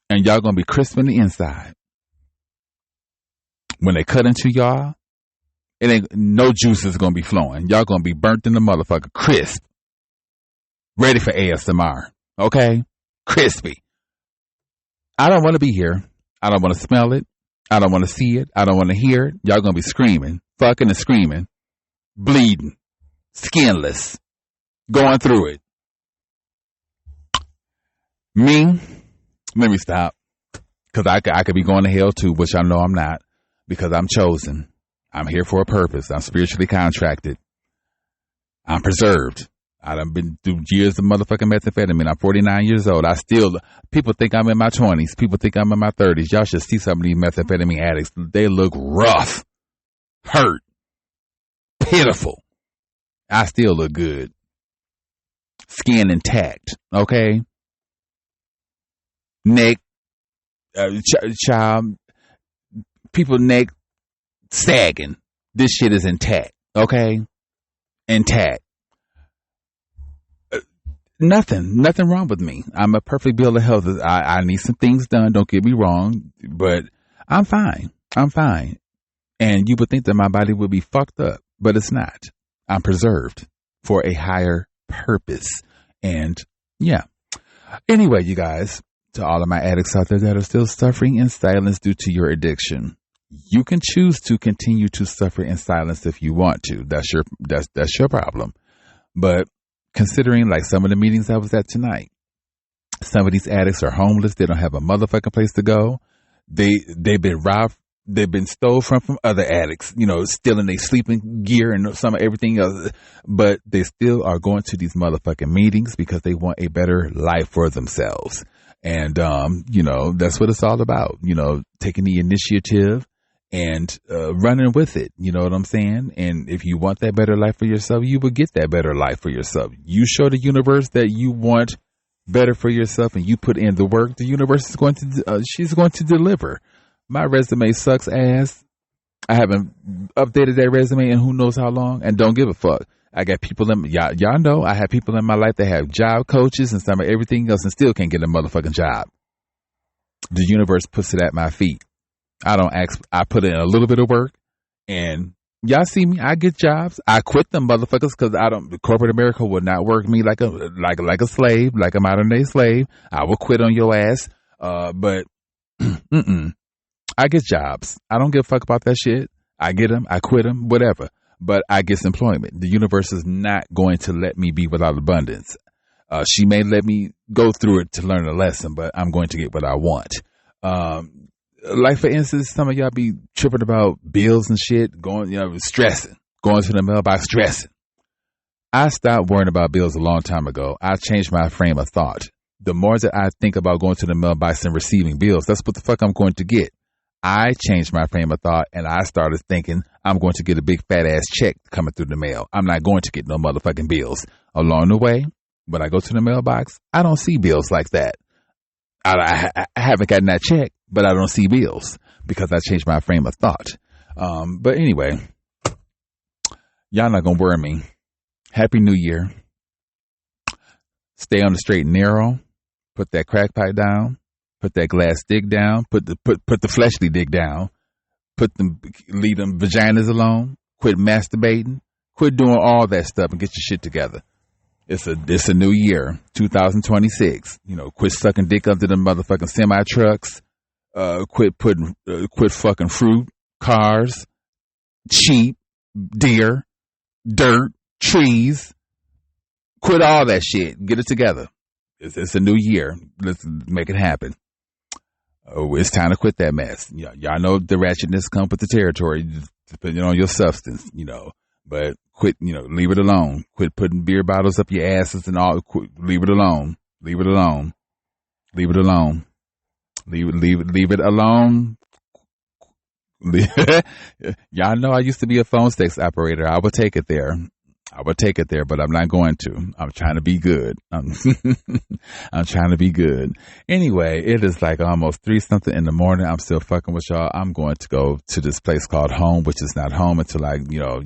Speaker 1: And y'all going to be crisp on the inside. When they cut into y'all, it ain't no juice is going to be flowing. Y'all going to be burnt in the motherfucker. Crisp. Ready for ASMR. Okay? Crispy. I don't want to be here. I don't want to smell it. I don't want to see it. I don't want to hear it. Y'all going to be screaming, fucking and screaming, bleeding, skinless, going through it. Me, let me stop. Because I could be going to hell too, which I know I'm not. Because I'm chosen. I'm here for a purpose. I'm spiritually contracted. I'm preserved. I done been through years of motherfucking methamphetamine. I'm 49 years old. People think I'm in my 20s. People think I'm in my 30s. Y'all should see some of these methamphetamine addicts. They look rough, hurt, pitiful. I still look good. Skin intact. Okay? Neck, child, people neck sagging. This shit is intact. Okay? Intact. Nothing wrong with me. I'm a perfect bill of health. I need some things done. Don't get me wrong, but I'm fine. And you would think that my body would be fucked up, but it's not. I'm preserved for a higher purpose. And yeah. Anyway, you guys, to all of my addicts out there that are still suffering in silence due to your addiction, you can choose to continue to suffer in silence if you want to. That's your problem. But considering like some of the meetings I was at tonight, some of these addicts are homeless. They don't have a motherfucking place to go. They've been robbed they've been stole from other addicts, stealing their sleeping gear and some of everything else. But they still are going to these motherfucking meetings because they want a better life for themselves. And, that's what it's all about, taking the initiative and running with it. You know what I'm saying? And if you want that better life for yourself, you will get that better life for yourself. You show the universe that you want better for yourself and you put in the work, the universe is going to, she's going to deliver. My resume sucks ass. I haven't updated that resume in who knows how long and don't give a fuck. I got people y'all know I have people in my life that have job coaches and some of everything else and still can't get a motherfucking job. The universe puts it at my feet. I don't ask. I put in a little bit of work and y'all see me. I get jobs. I quit them motherfuckers because corporate America will not work me like a slave, like a modern day slave. I will quit on your ass. But I get jobs. I don't give a fuck about that shit. I get them. I quit them, whatever. But I get employment. The universe is not going to let me be without abundance. She may let me go through it to learn a lesson, but I'm going to get what I want. Like, for instance, some of y'all be tripping about bills and shit, stressing, going to the mailbox, stressing. I stopped worrying about bills a long time ago. I changed my frame of thought. The more that I think about going to the mailbox and receiving bills, that's what the fuck I'm going to get. I changed my frame of thought and I started thinking I'm going to get a big fat ass check coming through the mail. I'm not going to get no motherfucking bills. Along the way, when I go to the mailbox, I don't see bills like that. I haven't gotten that check, but I don't see bills because I changed my frame of thought. But anyway, y'all not going to worry me. Happy New Year. Stay on the straight and narrow. Put that crack pipe down. Put that glass dick down. Put the fleshly dick down. Leave them vaginas alone. Quit masturbating. Quit doing all that stuff and get your shit together. It's a new year, 2026. Quit sucking dick under the motherfucking semi trucks. Quit fucking fruit, cars, sheep, deer, dirt, trees. Quit all that shit. Get it together. It's a new year. Let's make it happen. Oh, it's time to quit that mess. Y'all know the ratchetness comes with the territory, depending on your substance, But quit, leave it alone. Quit putting beer bottles up your asses and all. Leave it alone. Leave it alone. Leave it alone. Leave it alone. Y'all know I used to be a phone sex operator. I would take it there. But I'm not going to. I'm trying to be good. I'm trying to be good. Anyway, it is like almost 3-something in the morning. I'm still fucking with y'all. I'm going to go to this place called home, which is not home until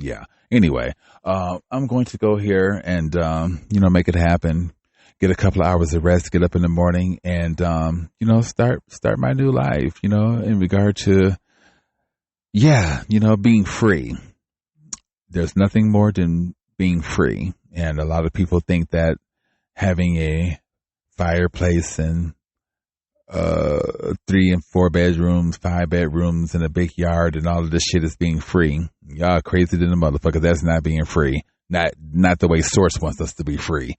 Speaker 1: yeah. Anyway, I'm going to go here and, make it happen. Get a couple of hours of rest, get up in the morning and, start my new life, in regard to, being free. There's nothing more than being free. And a lot of people think that having a fireplace and 3 and 4 bedrooms, 5 bedrooms, and a big yard and all of this shit is being free. Y'all crazy than a motherfucker. That's not being free. Not the way Source wants us to be free.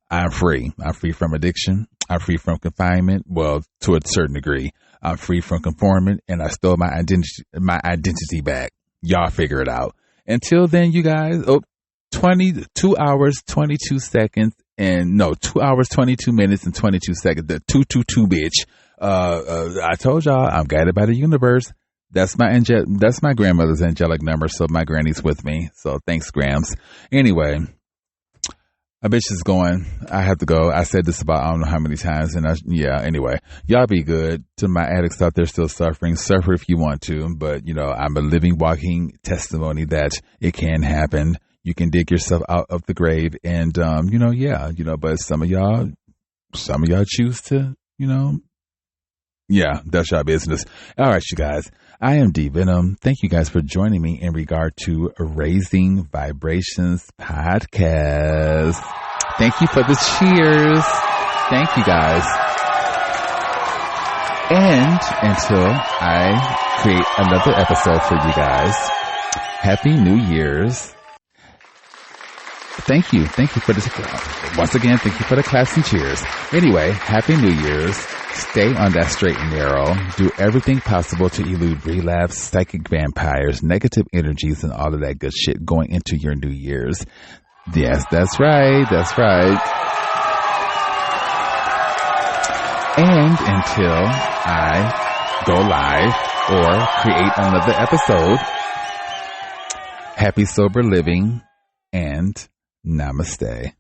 Speaker 1: I'm free. I'm free from addiction. I'm free from confinement. Well, to a certain degree. I'm free from conforming, and I stole my identity back. Y'all figure it out. Until then, you guys, 2 hours, 22 seconds, and no, 2 hours, 22 minutes, and 22 seconds. The 222 bitch. I told y'all I'm guided by the universe. That's my grandmother's angelic number, so my granny's with me. So thanks, Grams. Anyway, a bitch is going. I have to go. I said this about I don't know how many times, and anyway, y'all be good. To my addicts out there still suffering, suffer if you want to, but I'm a living, walking testimony that it can happen. You can dig yourself out of the grave, and but some of y'all choose to, that's your business. All right, you guys. I am D Venom. Thank you guys for joining me in regard to Raising Vibrations podcast. Thank you for the cheers. Thank you guys. And until I create another episode for you guys, Happy New Year's. thank you. Thank you for this. Once again, thank you for the claps and cheers. Anyway, Happy New Year's. Stay on that straight and narrow. Do everything possible to elude relapse, psychic vampires, negative energies, and all of that good shit going into your New Year's. Yes, that's right. That's right. And until I go live or create another episode, happy sober living and namaste.